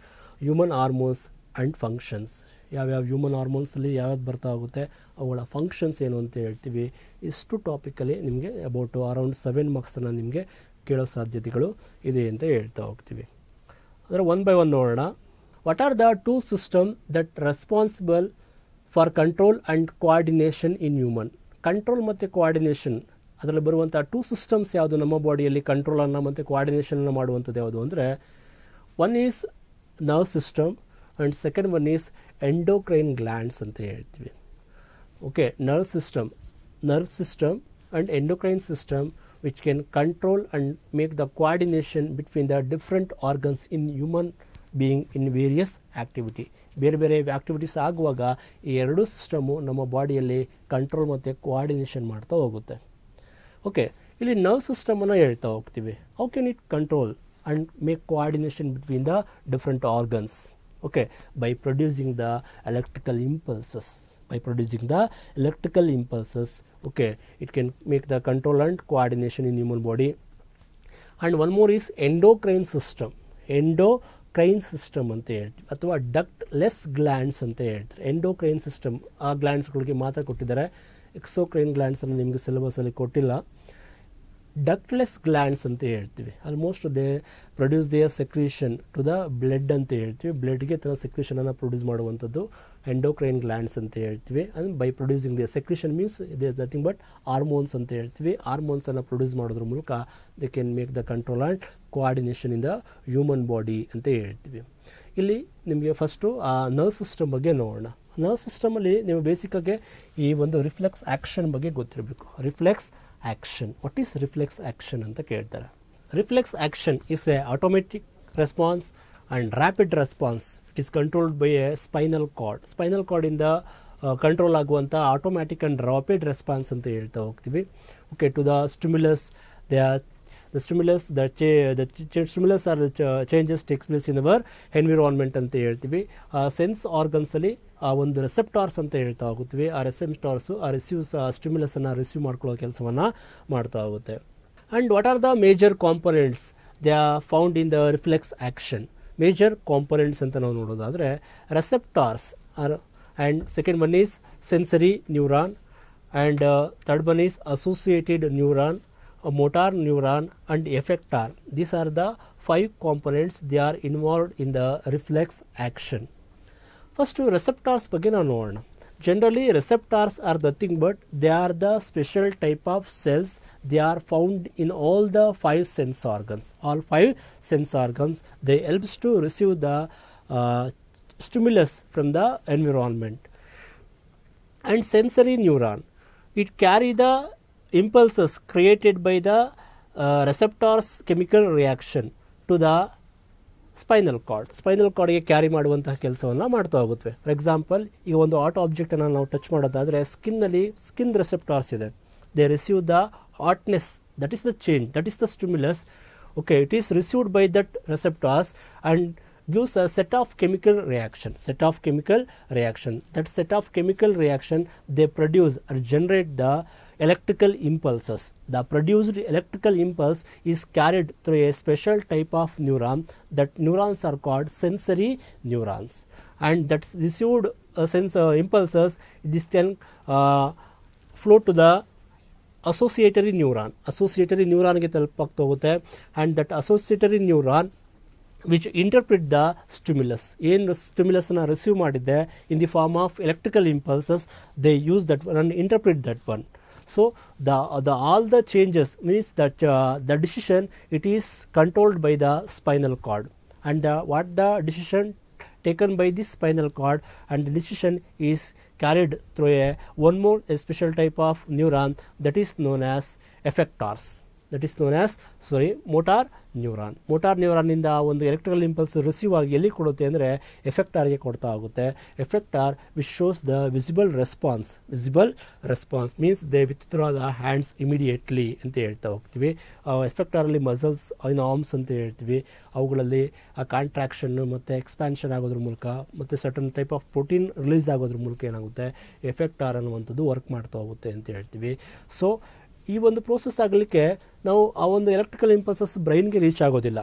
S1: human hormones and functions. ಯಾವ್ಯಾವ ಹ್ಯೂಮನ್ ಹಾರ್ಮೋನ್ಸಲ್ಲಿ ಯಾವ್ದು ಬರ್ತಾ ಹೋಗುತ್ತೆ, ಅವುಗಳ ಫಂಕ್ಷನ್ಸ್ ಏನು ಅಂತ ಹೇಳ್ತೀವಿ. ಇಷ್ಟು ಟಾಪಿಕಲ್ಲಿ ನಿಮಗೆ ಅಬೌಟ್ ಅರೌಂಡ್ 7 ಮಾರ್ಕ್ಸನ್ನು ನಿಮಗೆ ಕೇಳೋ ಸಾಧ್ಯತೆಗಳು ಇದೆ ಅಂತ ಹೇಳ್ತಾ ಹೋಗ್ತೀವಿ. ಅದರ ಒನ್ ಬೈ ಒನ್ ನೋಡೋಣ. What are the 2 system that responsible for control and coordination in human? Control ಮತ್ತು ಕೋಆರ್ಡಿನೇಷನ್ ಅದರಲ್ಲಿ ಬರುವಂಥ 2 ಸಿಸ್ಟಮ್ಸ್ ಯಾವುದು ನಮ್ಮ ಬಾಡಿಯಲ್ಲಿ ಕಂಟ್ರೋಲನ್ನು ಮತ್ತು ಕೋಆರ್ಡಿನೇಷನನ್ನು ಮಾಡುವಂಥದ್ದು ಯಾವುದು ಅಂದರೆ, one is nerve system and second one is endocrine glands ಅಂತ ಹೇಳ್ತೀವಿ. Okay, nerve system and endocrine system which can control and make the coordination between the different organs in human being in various activity. ಬೇರೆ ಬೇರೆ ಆ್ಯಕ್ಟಿವಿಟೀಸ್ ಆಗುವಾಗ ಈ 2 ಸಿಸ್ಟಮು ನಮ್ಮ ಬಾಡಿಯಲ್ಲಿ ಕಂಟ್ರೋಲ್ ಮತ್ತು ಕೋಆರ್ಡಿನೇಷನ್ ಮಾಡ್ತಾ ಹೋಗುತ್ತೆ. ಓಕೆ, ಇಲ್ಲಿ ನರ್ವ್ ಸಿಸ್ಟಮನ್ನು ಹೇಳ್ತಾ ಹೋಗ್ತೀವಿ. How can it control and make coordination between the different organs? Okay, by producing the electrical impulses. Okay, it can make the control and coordination in human body. And one more is endocrine system ಅಂತ ಹೇಳ್ತೀವಿ, ಅಥವಾ ಡಕ್ಟ್ಲೆಸ್ ಗ್ಲ್ಯಾಂಡ್ಸ್ ಅಂತ ಹೇಳ್ತಾರೆ. ಎಂಡೋಕ್ರೈನ್ ಸಿಸ್ಟಮ್, ಆ ಗ್ಲ್ಯಾಂಡ್ಸ್ಗಳಿಗೆ ಮಾತ್ರ ಕೊಟ್ಟಿದ್ದಾರೆ. ಎಕ್ಸೋಕ್ರೈನ್ ಗ್ಲ್ಯಾಂಡ್ಸನ್ನು ನಿಮಗೆ ಸಿಲೆಬಸಲ್ಲಿ ಕೊಟ್ಟಿಲ್ಲ. ಡಕ್ಟ್ಲೆಸ್ ಗ್ಲ್ಯಾಂಡ್ಸ್ ಅಂತ ಹೇಳ್ತೀವಿ. Almost they produce their secretion to the blood ಅಂತ ಹೇಳ್ತೀವಿ. ಬ್ಲಡ್ಗೆ ತನ್ನ ಸೆಕ್ರೀಷನನ್ನು ಪ್ರೊಡ್ಯೂಸ್ ಮಾಡುವಂಥದ್ದು ಎಂಡೋಕ್ರೈನ್ ಗ್ಲ್ಯಾಂಡ್ಸ್ ಅಂತ ಹೇಳ್ತೀವಿ. And by producing they secretion means they is nothing but hormones ಅಂತ ಹೇಳ್ತೀವಿ. ಹಾರ್ಮೋನ್ಸನ್ನು ಪ್ರೊಡ್ಯೂಸ್ ಮಾಡೋದ್ರ ಮೂಲಕ they can make the control and coordination in the human body ಅಂತ ಹೇಳ್ತೀವಿ. ಇಲ್ಲಿ ನಿಮಗೆ ಫಸ್ಟು ಆ ನರ್ವ್ ಸಿಸ್ಟಮ್ ಬಗ್ಗೆ ನೋಡೋಣ. ನರ್ವ್ ಸಿಸ್ಟಮಲ್ಲಿ ನೀವು ಬೇಸಿಕ್ಕಾಗಿ ಈ ಒಂದು ರಿಫ್ಲೆಕ್ಸ್ ಆ್ಯಕ್ಷನ್ ಬಗ್ಗೆ ಗೊತ್ತಿರಬೇಕು. Reflex action, what is reflex action ಅಂತ ಕೇಳ್ತಾರೆ. Reflex action is a automatic response and rapid response. It is controlled by a spinal ಕಾರ್ಡಿಂದ ಕಂಟ್ರೋಲ್ ಆಗುವಂಥ ಆಟೋಮ್ಯಾಟಿಕ್ ಆ್ಯಂಡ್ ರ್ಯಾಪಿಡ್ ರೆಸ್ಪಾನ್ಸ್ ಅಂತ ಹೇಳ್ತಾ ಹೋಗ್ತೀವಿ. Okay, to the stimulus the stimulus stimulus or the changes takes place in our environment ಅಂತ ಹೇಳ್ತೀವಿ. ಸೆನ್ಸ್ ಆರ್ಗನ್ಸಲ್ಲಿ ಆ ಒಂದು ರೆಸೆಪ್ಟಾರ್ಸ್ ಅಂತ ಹೇಳ್ತಾ ಹೋಗುತ್ತೀವಿ. ಆ ರೆಸೆಪ್ಟಾರ್ಸು ಆ ಸ್ಟಿಮ್ಯುಲಸನ್ನು ರಿಸೀವ್ ಮಾಡ್ಕೊಳ್ಳೋ ಕೆಲಸವನ್ನು ಮಾಡ್ತಾ ಹೋಗುತ್ತೆ. And what are the major components they are found in the reflex action. Major components ಅಂತ ನಾವು ನೋಡೋದಾದರೆ receptors and second one is sensory neuron, and third one is associated neuron, a motor neuron and effector. These are the 5 components they are involved in the reflex action. First receptors ಬಗ್ಗೆ ನಾವು ನೋಡೋಣ. Generally receptors are nothing but they are the special type of cells. They are found in all the 5 sense organs. All 5 sense organs, they helps to receive the stimulus from the environment. And sensory neuron, it carry the impulses created by the receptors chemical reaction to the spinal cord. Spinal ಕಾರ್ಡ್ಗೆ ಕ್ಯಾರಿ ಮಾಡುವಂತಹ ಕೆಲಸವನ್ನು ಮಾಡ್ತಾ ಹೋಗುತ್ತವೆ. ಫಾರ್ ಎಕ್ಸಾಂಪಲ್, ಈಗ ಒಂದು ಆಟ್ ಆಬ್ಜೆಕ್ಟನ್ನು ನಾವು ಟಚ್ ಮಾಡೋದಾದರೆ ಸ್ಕಿನ್ನಲ್ಲಿ ಸ್ಕಿನ್ ರೆಸೆಪ್ಟಾರ್ಸ್ ಇದೆ. They receive the hotness, that is the change, that is the stimulus. Okay, it is received by that receptors and gives a set of chemical reaction. That set of chemical reaction, they produce or generate the electrical impulses. The produced electrical impulse is carried through a special type of neuron. That neurons are called sensory neurons, and that received impulses, this can flow to the associatory neuron ಗೆ ತಲುಪಾಗ್ತಾ ಹೋಗುತ್ತೆ. and that associatory neuron which interpret the stimulus, ಏನು ಸ್ಟಿಮ್ಯುಲಸ್ನ ರಿಸೀವ್ ಮಾಡಿದ್ದೆ in the form of electrical impulses, they use that one and interpret that one. So all the changes means that the decision, it is controlled by the spinal cord, and what the decision taken by this spinal cord, and the decision is carried through a special type of neuron that is known as effectors. Motor neuron. Motor ನ್ಯೂರಾನಿಂದ ಒಂದು ಎಲೆಕ್ಟ್ರಿಕಲ್ ಇಂಪಲ್ಸ್ ರಿಸೀವ್ ಆಗಿ ಎಲ್ಲಿ ಕೊಡುತ್ತೆ ಅಂದರೆ ಎಫೆಕ್ಟಾರ್ಗೆ ಕೊಡ್ತಾ ಹೋಗುತ್ತೆ. ಎಫೆಕ್ಟಾರ್ which shows the visible response means they withdraw the hands immediately ಅಂತ ಹೇಳ್ತಾ ಹೋಗ್ತೀವಿ. ಎಫೆಕ್ಟಾರಲ್ಲಿ ಮಸಲ್ಸ್ ಇನ್ ಆರ್ಮ್ಸ್ ಅಂತ ಹೇಳ್ತೀವಿ. ಅವುಗಳಲ್ಲಿ ಆ ಕಾಂಟ್ರಾಕ್ಷನ್ನು ಮತ್ತು ಎಕ್ಸ್ಪ್ಯಾನ್ಷನ್ ಆಗೋದ್ರ ಮೂಲಕ ಮತ್ತು certain type of protein release ಆಗೋದ್ರ ಮೂಲಕ ಏನಾಗುತ್ತೆ, ಎಫೆಕ್ಟಾರ್ ಅನ್ನುವಂಥದ್ದು ವರ್ಕ್ ಮಾಡ್ತಾ ಹೋಗುತ್ತೆ ಅಂತ ಹೇಳ್ತೀವಿ. ಸೊ ಈ ಒಂದು ಪ್ರೋಸೆಸ್ ಆಗಲಿಕ್ಕೆ ನಾವು ಆ ಒಂದು ಎಲೆಕ್ಟ್ರಿಕಲ್ ಇಂಪಲ್ಸಸ್ ಬ್ರೈನ್ಗೆ ರೀಚ್ ಆಗೋದಿಲ್ಲ.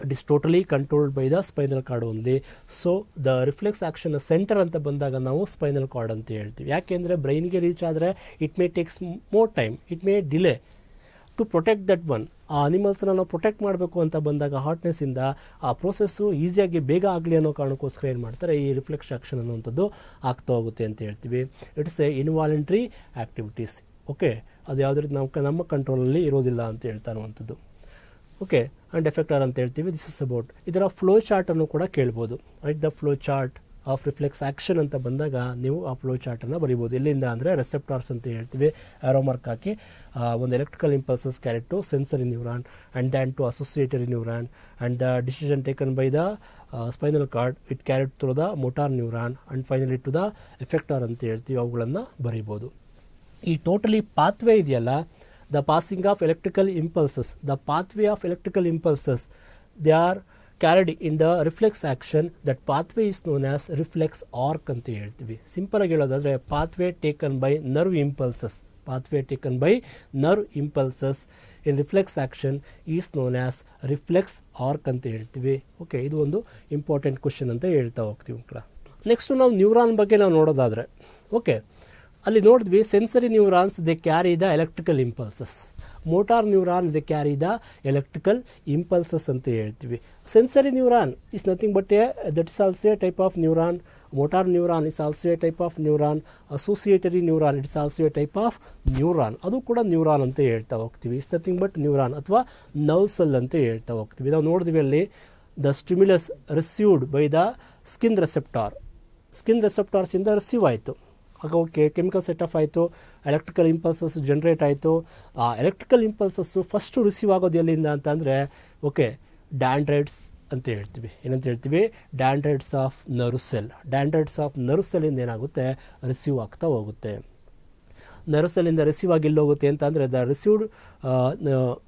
S1: It is totally controlled by the spinal cord only. So the reflex action centre ಅಂತ ಬಂದಾಗ ನಾವು ಸ್ಪೈನಲ್ ಕಾರ್ಡ್ ಅಂತ ಹೇಳ್ತೀವಿ. ಯಾಕೆಂದರೆ ಬ್ರೈನ್ಗೆ ರೀಚ್ ಆದರೆ it may takes more time, it may delay to protect that one. ಆ ಅನಿಮಲ್ಸನ್ನ ನಾವು ಪ್ರೊಟೆಕ್ಟ್ ಮಾಡಬೇಕು ಅಂತ ಬಂದಾಗ ಹಾಟ್ನೆಸ್ಸಿಂದ ಆ ಪ್ರೋಸೆಸ್ಸು ಈಸಿಯಾಗಿ ಬೇಗ ಆಗಲಿ ಅನ್ನೋ ಕಾರಣಕ್ಕೋಸ್ಕರ ಏನು ಮಾಡ್ತಾರೆ, ಈ ರಿಫ್ಲೆಕ್ಸ್ ಆ್ಯಕ್ಷನ್ ಅನ್ನುವಂಥದ್ದು ಆಗ್ತಾ ಹೋಗುತ್ತೆ ಅಂತ ಹೇಳ್ತೀವಿ. It's A involuntary activities. Okay, ಅದು ಯಾವುದೇ ರೀತಿ ನಮ್ಮ ಕಂಟ್ರೋಲಲ್ಲಿ ಇರೋದಿಲ್ಲ ಅಂತ ಹೇಳ್ತಾ ಇರುವಂಥದ್ದು. ಓಕೆ, ಆ್ಯಂಡ್ ಎಫೆಕ್ಟರ್ ಅಂತ ಹೇಳ್ತೀವಿ. This is about. ಇದರ ಫ್ಲೋ ಚಾರ್ಟನ್ನು ಕೂಡ ಕೇಳ್ಬೋದು. Right the flow chart of reflex action ಅಂತ ಬಂದಾಗ ನೀವು ಆ ಫ್ಲೋ ಚಾರ್ಟನ್ನು ಬರಿಬೋದು. ಎಲ್ಲಿಂದ ಅಂದರೆ ರೆಸೆಪ್ಟಾರ್ಸ್ ಅಂತ ಹೇಳ್ತೀವಿ, ಆರೋ ಮಾರ್ಕ್ ಹಾಕಿ ಒಂದು electrical impulses carried to sensory neuron and then to associatory neuron and the decision taken by the spinal cord, it carried through the motor neuron and finally to the effector ಅಂತ ಹೇಳ್ತೀವಿ. ಅವುಗಳನ್ನು ಬರಿಬೋದು. ಈ ಟೋಟಲಿ ಪಾತ್ವೇ ಇದೆಯಲ್ಲ, the passing of electrical impulses, the pathway of electrical impulses, they are carried in the reflex action. That pathway is known as reflex arc ಅಂತ ಹೇಳ್ತೀವಿ. ಸಿಂಪಲಾಗಿ ಹೇಳೋದಾದರೆ pathway taken by nerve impulses, in reflex action is known as reflex arc ಅಂತ ಹೇಳ್ತೀವಿ. ಓಕೆ, ಇದು ಒಂದು ಇಂಪಾರ್ಟೆಂಟ್ ಕ್ವಶನ್ ಅಂತ ಹೇಳ್ತಾ ಹೋಗ್ತೀವಿ ಮಕ್ಕಳ. ನೆಕ್ಸ್ಟು ನಾವು ನ್ಯೂರಾನ್ ಬಗ್ಗೆ ನಾವು ನೋಡೋದಾದರೆ, ಓಕೆ, ಅಲ್ಲಿ ನೋಡಿದ್ವಿ sensory neurons they carry the electrical impulses, motor neuron they carry the electrical impulses ಅಂತ ಹೇಳ್ತೀವಿ. Sensory neuron is nothing but that is also a type of neuron. Motor neuron is also a type of neuron. Associatory neuron it's also a type of neuron. ಅದು ಕೂಡ ನ್ಯೂರಾನ್ ಅಂತ ಹೇಳ್ತಾ ಹೋಗ್ತೀವಿ. ಇಸ್ ನಥಿಂಗ್ ಬಟ್ ನ್ಯೂರಾನ್ ಅಥವಾ ನರ್ವ್ ಸೆಲ್ ಅಂತ ಹೇಳ್ತಾ ಹೋಗ್ತೀವಿ. ನಾವು ನೋಡಿದ್ವಿ ಅಲ್ಲಿ the stimulus received by the skin ರೆಸೆಪ್ಟಾರ್ಸಿಂದ receive ಆಯಿತು. ಆಗ ಓಕೆ, ಕೆಮಿಕಲ್ ಸೆಟಪ್ ಆಯಿತು, ಎಲೆಕ್ಟ್ರಿಕಲ್ ಇಂಪಲ್ಸಸ್ ಜನ್ರೇಟ್ ಆಯಿತು. ಆ ಎಲೆಕ್ಟ್ರಿಕಲ್ ಇಂಪಲ್ಸಸ್ಸು ಫಸ್ಟು ರಿಸೀವ್ ಆಗೋದು ಎಲ್ಲಿಂದ ಅಂತಂದರೆ, ಓಕೆ, ಡ್ಯಾಂಡ್ರೈಟ್ಸ್ ಅಂತ ಹೇಳ್ತೀವಿ. ಏನಂತ ಹೇಳ್ತೀವಿ, ಡ್ಯಾಂಡ್ರೈಟ್ಸ್ ಆಫ್ ನರ್ವ್ ಸೆಲ್ಲಿಂದ ಏನಾಗುತ್ತೆ, ರಿಸೀವ್ ಆಗ್ತಾ ಹೋಗುತ್ತೆ. ನರ್ವ್ ಸೆಲ್ಲಿಂದ ರಿಸೀವ್ ಆಗಿ ಎಲ್ಲಿ ಹೋಗುತ್ತೆ ಅಂತ ಅಂದರೆ the received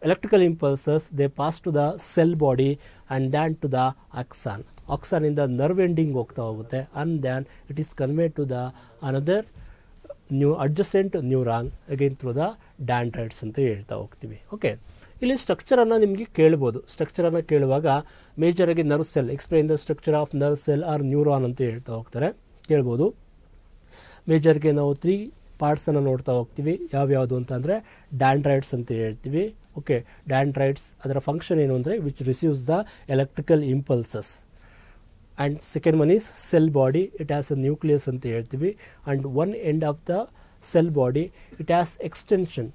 S1: electrical impulses they pass to the cell body and then to the axon. ಆಕ್ಸಾನಿಂದ ನರ್ವ್ ಎಂಡಿಂಗ್ ಹೋಗ್ತಾ ಹೋಗುತ್ತೆ and then it is convey to the another adjacent neuron again through the dendrites ಅಂತ ಹೇಳ್ತಾ ಹೋಗ್ತೀವಿ. ಓಕೆ, ಇಲ್ಲಿ ಸ್ಟ್ರಕ್ಚರನ್ನು ನಿಮಗೆ ಕೇಳ್ಬೋದು. ಸ್ಟ್ರಕ್ಚರನ್ನು ಕೇಳುವಾಗ ಮೇಜರಾಗಿ nerve cell, explain the structure of nerve cell or neuron ಅಂತ ಹೇಳ್ತಾ ಹೋಗ್ತಾರೆ, ಕೇಳ್ಬೋದು. ಮೇಜರ್ಗೆ ನಾವು 3 ಪಾರ್ಟ್ಸನ್ನು ನೋಡ್ತಾ ಹೋಗ್ತೀವಿ. ಯಾವ್ಯಾವುದು ಅಂತ ಅಂದರೆ ಡ್ಯಾಂಡ್ರೈಟ್ಸ್ ಅಂತ ಹೇಳ್ತೀವಿ. ಓಕೆ, ಡ್ಯಾಂಡ್ರೈಟ್ಸ್ ಅದರ ಫಂಕ್ಷನ್ ಏನು ಅಂದರೆ which receives the electrical impulses. And second one is cell body, it has a nucleus ಅಂತ ಹೇಳ್ತೀವಿ. And one end of the cell body it has extension,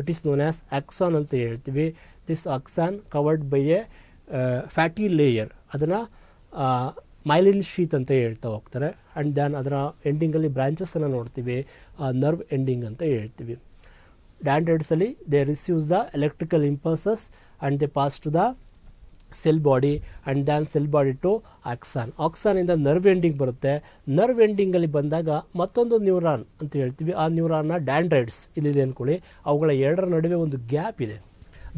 S1: it is known as axon ಅಂತ ಹೇಳ್ತೀವಿ. This axon covered by A fatty layer, ಅದನ್ನು ಮೈಲಿನ್ ಶೀತ್ ಅಂತ ಹೇಳ್ತಾ ಹೋಗ್ತಾರೆ. ಆ್ಯಂಡ್ ದ್ಯಾನ್ ಅದರ ಎಂಡಿಂಗಲ್ಲಿ ಬ್ರಾಂಚಸನ್ನು ನೋಡ್ತೀವಿ, ನರ್ವ್ ಎಂಡಿಂಗ್ ಅಂತ ಹೇಳ್ತೀವಿ. ಡ್ಯಾಂಡ್ರೈಟ್ಸಲ್ಲಿ they receives the electrical impulses and they pass to the cell body and then cell body to axon. ಆಕ್ಸಾನಿಂದ ನರ್ವ್ ಎಂಡಿಂಗ್ ಬರುತ್ತೆ. ನರ್ವ್ ಎಂಡಿಂಗಲ್ಲಿ ಬಂದಾಗ ಮತ್ತೊಂದು ನ್ಯೂರಾನ್ ಅಂತ ಹೇಳ್ತೀವಿ. ಆ ನ್ಯೂರಾನ್ನ ಡ್ಯಾಂಡ್ರೈಟ್ಸ್ ಇಲ್ಲಿದೆ ಅಂದ್ಕೊಳ್ಳಿ. ಅವುಗಳ ಎರಡರ ನಡುವೆ ಒಂದು ಗ್ಯಾಪ್ ಇದೆ,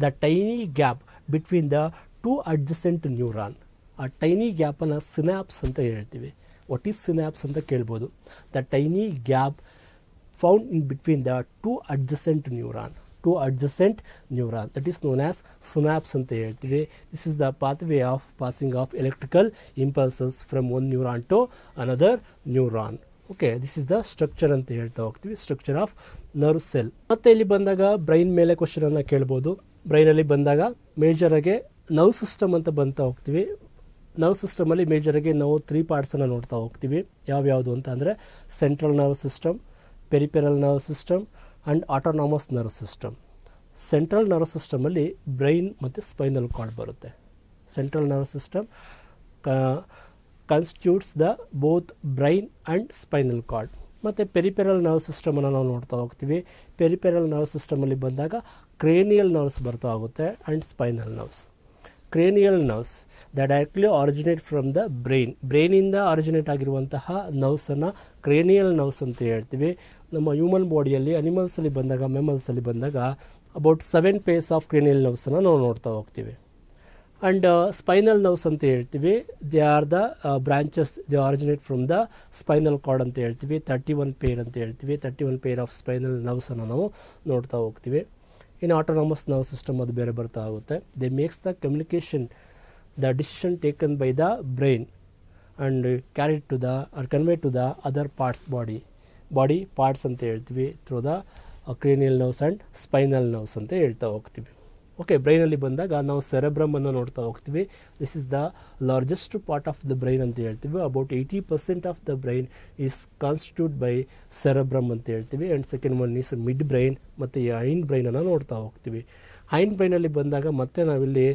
S1: the tiny gap between the 2 adjacent neuron. ಆ ಟೈನಿ ಗ್ಯಾಪನ್ನು ಸಿನಾಪ್ಸ್ ಅಂತ ಹೇಳ್ತೀವಿ. ವಾಟ್ ಈಸ್ ಸಿನಾಪ್ಸ್ ಅಂತ ಕೇಳ್ಬೋದು. The tiny gap found in between the 2 adjacent neuron, 2 adjacent neuron, that is known as synapse ಅಂತ ಹೇಳ್ತೀವಿ. This is the pathway of passing of electrical impulses from one neuron to another neuron. Okay, this is the structure ಅಂತ ಹೇಳ್ತಾ ಹೋಗ್ತೀವಿ, ಸ್ಟ್ರಕ್ಚರ್ ಆಫ್ ನರ್ವ್ ಸೆಲ್. ಮತ್ತು ಇಲ್ಲಿ ಬಂದಾಗ ಬ್ರೈನ್ ಮೇಲೆ ಕ್ವಶನನ್ನು ಕೇಳ್ಬೋದು. ಬ್ರೈನಲ್ಲಿ ಬಂದಾಗ ಮೇಜರಾಗೆ ನರ್ವ್ ಸಿಸ್ಟಮ್ ಅಂತ ಬಂತಾ ಹೋಗ್ತೀವಿ. ನರ್ವ್ ಸಿಸ್ಟಮಲ್ಲಿ ಮೇಜರಾಗಿ ನಾವು 3 ಪಾರ್ಟ್ಸನ್ನು ನೋಡ್ತಾ ಹೋಗ್ತೀವಿ. ಯಾವ್ಯಾವುದು ಅಂತ ಅಂದರೆ central nerve system, peripheral nerve system and autonomous nerve system. Central nerve ಸಿಸ್ಟಮಲ್ಲಿ ಬ್ರೈನ್ ಮತ್ತು ಸ್ಪೈನಲ್ ಕಾರ್ಡ್ ಬರುತ್ತೆ. Central nerve system constitutes the both brain and spinal cord. ಮತ್ತು ಪೆರಿಪೆರಲ್ ನರ್ವ್ ಸಿಸ್ಟಮನ್ನು ನಾವು ನೋಡ್ತಾ ಹೋಗ್ತೀವಿ. ಪೆರಿಪೆರಲ್ ನರ್ವ್ ಸಿಸ್ಟಮಲ್ಲಿ ಬಂದಾಗ ಕ್ರೇನಿಯಲ್ ನರ್ವ್ಸ್ ಬರ್ತಾ ಹೋಗುತ್ತೆ and spinal nerves. Cranial nerves the directly originate from the brain, ಬ್ರೈನಿಂದ ಆರಿಜಿನೇಟ್ ಆಗಿರುವಂತಹ ನರ್ವ್ಸನ್ನು ಕ್ರೇನಿಯಲ್ ನರ್ವ್ಸ್ ಅಂತ ಹೇಳ್ತೀವಿ. ನಮ್ಮ ಹ್ಯೂಮನ್ ಬಾಡಿಯಲ್ಲಿ ಅನಿಮಲ್ಸಲ್ಲಿ ಬಂದಾಗ, ಮೆಮಲ್ಸಲ್ಲಿ ಬಂದಾಗ ಅಬೌಟ್ 7 ಪೇರ್ಸ್ ಆಫ್ ಕ್ರೇನಿಯಲ್ ನರ್ವ್ಸನ್ನು ನಾವು ನೋಡ್ತಾ ಹೋಗ್ತೀವಿ. ಆ್ಯಂಡ್ ಸ್ಪೈನಲ್ ನರ್ವ್ಸ್ ಅಂತ ಹೇಳ್ತೀವಿ. They are the branches, they originate from the spinal cord ಅಂತ ಹೇಳ್ತೀವಿ. 31 ಪೇರ್ ಅಂತ ಹೇಳ್ತೀವಿ. 31 ಪೇರ್ ಆಫ್ ಸ್ಪೈನಲ್ ನರ್ವ್ಸನ್ನು ನಾವು ನೋಡ್ತಾ ಹೋಗ್ತೀವಿ. ಇನ್ನು ಆಟೋನಾಮಸ್ ನರ್ವ್ ಸಿಸ್ಟಮ್ ಅದು ಬೇರೆ ಬರ್ತಾ ಹೋಗುತ್ತೆ. They makes the communication, the decision taken by the brain and carried to the or convey to the other parts, body parts ಅಂತ ಹೇಳ್ತೀವಿ through the cranial nerves and spinal nerves ಅಂತ ಹೇಳ್ತಾ ಹೋಗ್ತೀವಿ. ಓಕೆ, ಬ್ರೈನಲ್ಲಿ ಬಂದಾಗ ನಾವು ಸೆರೆಬ್ರಮನ್ನು ನೋಡ್ತಾ ಹೋಗ್ತೀವಿ. This is the largest part of the brain ಅಂತ ಹೇಳ್ತೀವಿ. About 80% of the brain is constitute by cerebrum ಅಂತ ಹೇಳ್ತೀವಿ. And second one is mid brain ಮತ್ತು ಹೈಂಡ್ ಬ್ರೈನನ್ನು ನೋಡ್ತಾ ಹೋಗ್ತೀವಿ. ಹೈಂಡ್ ಬ್ರೈನಲ್ಲಿ ಬಂದಾಗ ಮತ್ತೆ ನಾವಿಲ್ಲಿ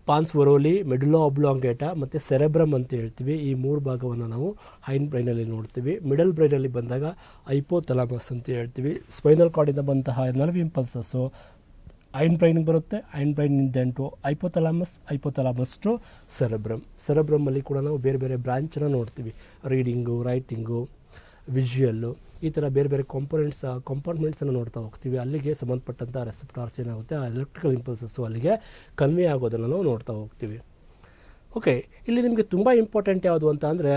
S1: ಪಾನ್ಸ್ ವರೋಲಿ, ಮೆಡುಲಾ ಒಬ್ಲಾಂಗೇಟ ಮತ್ತು ಸೆರೆಬ್ರಮ್ ಅಂತ ಹೇಳ್ತೀವಿ. ಈ 3 ಭಾಗವನ್ನು ನಾವು ಹೈಂಡ್ ಬ್ರೈನಲ್ಲಿ ನೋಡ್ತೀವಿ. ಮಿಡಲ್ ಬ್ರೈನಲ್ಲಿ ಬಂದಾಗ ಹೈಪೋಥಲಾಮಸ್ ಅಂತ ಹೇಳ್ತೀವಿ. ಸ್ಪೈನಲ್ ಕಾರ್ಡಿಂದ ಬಂತಹ ನರ್ವ್ ಇಂಪಲ್ಸಸ್ಸು ಹೈಂಡ್ ಬ್ರೈನ್ಗೆ ಬರುತ್ತೆ. ಹೈಂಡ್ ಬ್ರೈನಿಂದ ಟು ಹೈಪೋಥಲಾಮಸ್ ಟು ಸೆರೆಬ್ರಮ್ಮಲ್ಲಿ ಕೂಡ ನಾವು ಬೇರೆ ಬೇರೆ ಬ್ರಾಂಚನ್ನು ನೋಡ್ತೀವಿ. ರೀಡಿಂಗು, ರೈಟಿಂಗು, ವಿಜುವಲ್ಲು, ಈ ಥರ ಬೇರೆ ಬೇರೆ ಕಂಪಾರ್ಟ್ಮೆಂಟ್ಸನ್ನು ನೋಡ್ತಾ ಹೋಗ್ತೀವಿ. ಅಲ್ಲಿಗೆ ಸಂಬಂಧಪಟ್ಟಂಥ ರೆಸೆಪ್ಟಾರ್ಸ್ ಏನಾಗುತ್ತೆ, ಆ ಎಲೆಕ್ಟ್ರಿಕಲ್ ಇಂಪಲ್ಸಸ್ಸು ಅಲ್ಲಿಗೆ ಕನ್ವೆ ಆಗೋದನ್ನು ನಾವು ನೋಡ್ತಾ ಹೋಗ್ತೀವಿ. ಓಕೆ, ಇಲ್ಲಿ ನಿಮಗೆ ತುಂಬ ಇಂಪಾರ್ಟೆಂಟ್ ಯಾವುದು ಅಂತ ಅಂದರೆ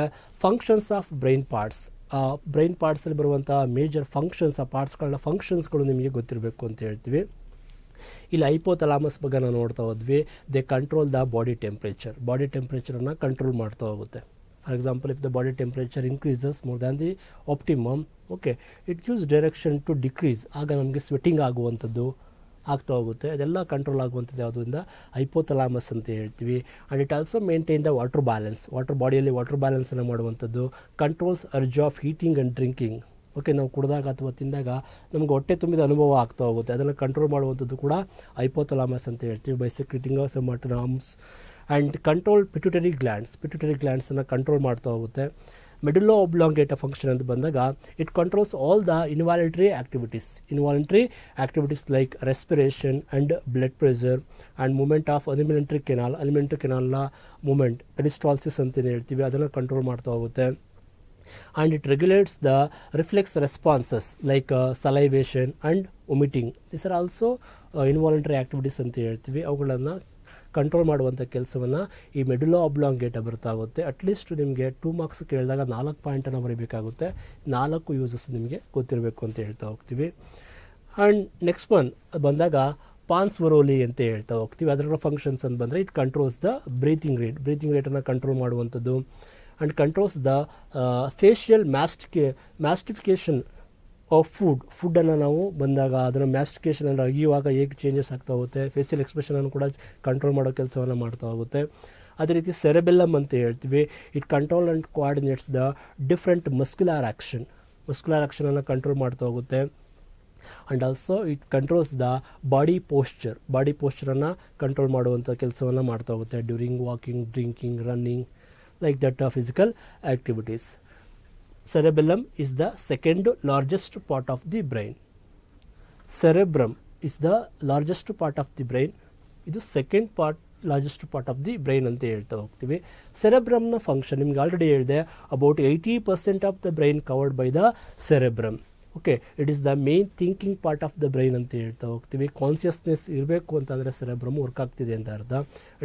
S1: ಫಂಕ್ಷನ್ಸ್ ಆಫ್ ಬ್ರೈನ್ ಪಾರ್ಟ್ಸ್. ಆ ಬ್ರೈನ್ ಪಾರ್ಟ್ಸಲ್ಲಿ ಬರುವಂಥ ಮೇಜರ್ ಫಂಕ್ಷನ್ಸ್, ಆ ಪಾರ್ಟ್ಸ್ಗಳನ್ನ ಫಂಕ್ಷನ್ಸ್ಗಳು ನಿಮಗೆ ಗೊತ್ತಿರಬೇಕು ಅಂತ ಹೇಳ್ತೀವಿ. ಇಲ್ಲಿ ಹೈಪೋಥಲಾಮಸ್ ಬಗ್ಗೆ ನಾವು ನೋಡ್ತಾ ಹೋದ್ವಿ. ದೇ ಕಂಟ್ರೋಲ್ ದ ಬಾಡಿ ಟೆಂಪ್ರೇಚರನ್ನು ಕಂಟ್ರೋಲ್ ಮಾಡ್ತಾ ಹೋಗುತ್ತೆ. For example, if the body temperature increases more than the optimum, okay, it gives direction to decrease. ಆಗ ನಮಗೆ ಸ್ವೆಟ್ಟಿಂಗ್ ಆಗುವಂಥದ್ದು ಆಗ್ತಾ ಹೋಗುತ್ತೆ. ಅದೆಲ್ಲ ಕಂಟ್ರೋಲ್ ಆಗುವಂಥದ್ದು ಯಾವುದರಿಂದ ಹೈಪೋಥಲಾಮಸ್ ಅಂತ ಹೇಳ್ತೀವಿ. And it also maintain the water balance, ಬಾಡಿಯಲ್ಲಿ ವಾಟರ್ ಬ್ಯಾಲೆನ್ಸನ್ನು ಮಾಡುವಂಥದ್ದು. Controls urge of heating and drinking. Okay, ನಾವು ಕುಡಿದಾಗ ಅಥವಾ ತಿಂದಾಗ ನಮಗೆ ಹೊಟ್ಟೆ ತುಂಬಿದ ಅನುಭವ ಆಗ್ತಾ ಹೋಗುತ್ತೆ. ಅದನ್ನು ಕಂಟ್ರೋಲ್ ಮಾಡುವಂಥದ್ದು ಕೂಡ ಹೈಪೋಥಲಾಮಸ್ ಅಂತ ಹೇಳ್ತೀವಿ. By secreting some autonomous and control pituitary ಗ್ಲ್ಯಾಂಡ್ಸನ್ನು ಕಂಟ್ರೋಲ್ ಮಾಡ್ತಾ ಹೋಗುತ್ತೆ. ಮೆಡುಲಾ ಒಬ್ಲಾಂಗೇಟ ಫಂಕ್ಷನ್ ಅಂತ ಬಂದಾಗ it controls all the involuntary activities like respiration and blood pressure and moment of alimentary ಕೆನಾಲ್ನ ಮೂಮೆಂಟ್, ಪೆರಿಸ್ಟಾಲ್ಸಿಸ್ ಅಂತಲೇ ಹೇಳ್ತೀವಿ, ಅದನ್ನು ಕಂಟ್ರೋಲ್ ಮಾಡ್ತಾ ಹೋಗುತ್ತೆ. and it regulates the reflex responses like salivation and vomiting. These are also involuntary activities ಅಂತ ಹೇಳ್ತೀವಿ. ಅವುಗಳನ್ನು ಕಂಟ್ರೋಲ್ ಮಾಡುವಂಥ ಕೆಲಸವನ್ನು ಈ ಮೆಡುಲಾ ಒಬ್ಲಾಂಗೇಟ ಬರ್ತಾ ಹೋಗುತ್ತೆ. ಅಟ್ಲೀಸ್ಟ್ ನಿಮಗೆ 2 ಮಾರ್ಕ್ಸ್ ಕೇಳಿದಾಗ 4 ಪಾಯಿಂಟನ್ನು ಬರೀಬೇಕಾಗುತ್ತೆ. 4 ಯೂಸಸ್ ನಿಮಗೆ ಗೊತ್ತಿರಬೇಕು ಅಂತ ಹೇಳ್ತಾ ಹೋಗ್ತೀವಿ. ಆ್ಯಂಡ್ ನೆಕ್ಸ್ಟ್ ಒನ್ ಬಂದಾಗ ಪಾನ್ಸ್ ವರೋಲಿ ಅಂತ ಹೇಳ್ತಾ ಹೋಗ್ತೀವಿ. ಅದರ ಫಂಕ್ಷನ್ಸ್ ಅಂತ ಬಂದರೆ ಇಟ್ ಕಂಟ್ರೋಲ್ಸ್ ದ ಬ್ರೀತಿಂಗ್ ರೇಟನ್ನು ಕಂಟ್ರೋಲ್ ಮಾಡುವಂಥದ್ದು. And controls the facial mastication of ಫುಡ್ಡನ್ನು ನಾವು ಬಂದಾಗ ಅದರ ಮ್ಯಾಸ್ಟಿಕೇಷನ್ ಅಂದರೆ ಅಗಿಯುವಾಗ ಹೇಗೆ ಚೇಂಜಸ್ ಆಗ್ತಾ ಹೋಗುತ್ತೆ, ಫೇಶಿಯಲ್ ಎಕ್ಸ್ಪ್ರೆಷನನ್ನು ಕೂಡ ಕಂಟ್ರೋಲ್ ಮಾಡೋ ಕೆಲಸವನ್ನು ಮಾಡ್ತಾ ಹೋಗುತ್ತೆ. ಅದೇ ರೀತಿ ಸೆರೆಬೆಲ್ಲಮ್ ಅಂತ ಹೇಳ್ತೀವಿ. It control and coordinates the different muscular ಆ್ಯಕ್ಷನನ್ನು ಕಂಟ್ರೋಲ್ ಮಾಡ್ತಾ ಹೋಗುತ್ತೆ. And also it controls the body ಪೋಸ್ಚರನ್ನು ಕಂಟ್ರೋಲ್ ಮಾಡುವಂಥ ಕೆಲಸವನ್ನು ಮಾಡ್ತಾ ಹೋಗುತ್ತೆ during walking, drinking, running, like that physical activities. Cerebellum is the second largest part of the brain. Cerebrum is the largest part of the brain. ಇದು second largest part of the brain ಅಂತ ಹೇಳ್ತಾ ಹೋಗ್ತೀವಿ. ಸೆರೆಬ್ರಮ್ನ ಫಂಕ್ಷನ್ ನಿಮ್ಗೆ ಆಲ್ರೆಡಿ ಹೇಳಿದೆ, about 80% of the brain covered by the cerebrum. Okay, it is the main thinking part of the brain ಅಂತ ಹೇಳ್ತಾ ಹೋಗ್ತೀವಿ. ಕಾನ್ಷಿಯಸ್ನೆಸ್ ಇರಬೇಕು ಅಂತಂದರೆ ಸೆರೆಬ್ರಮ್ ವರ್ಕ್ ಆಗ್ತಿದೆ ಅಂತ ಅರ್ಥ.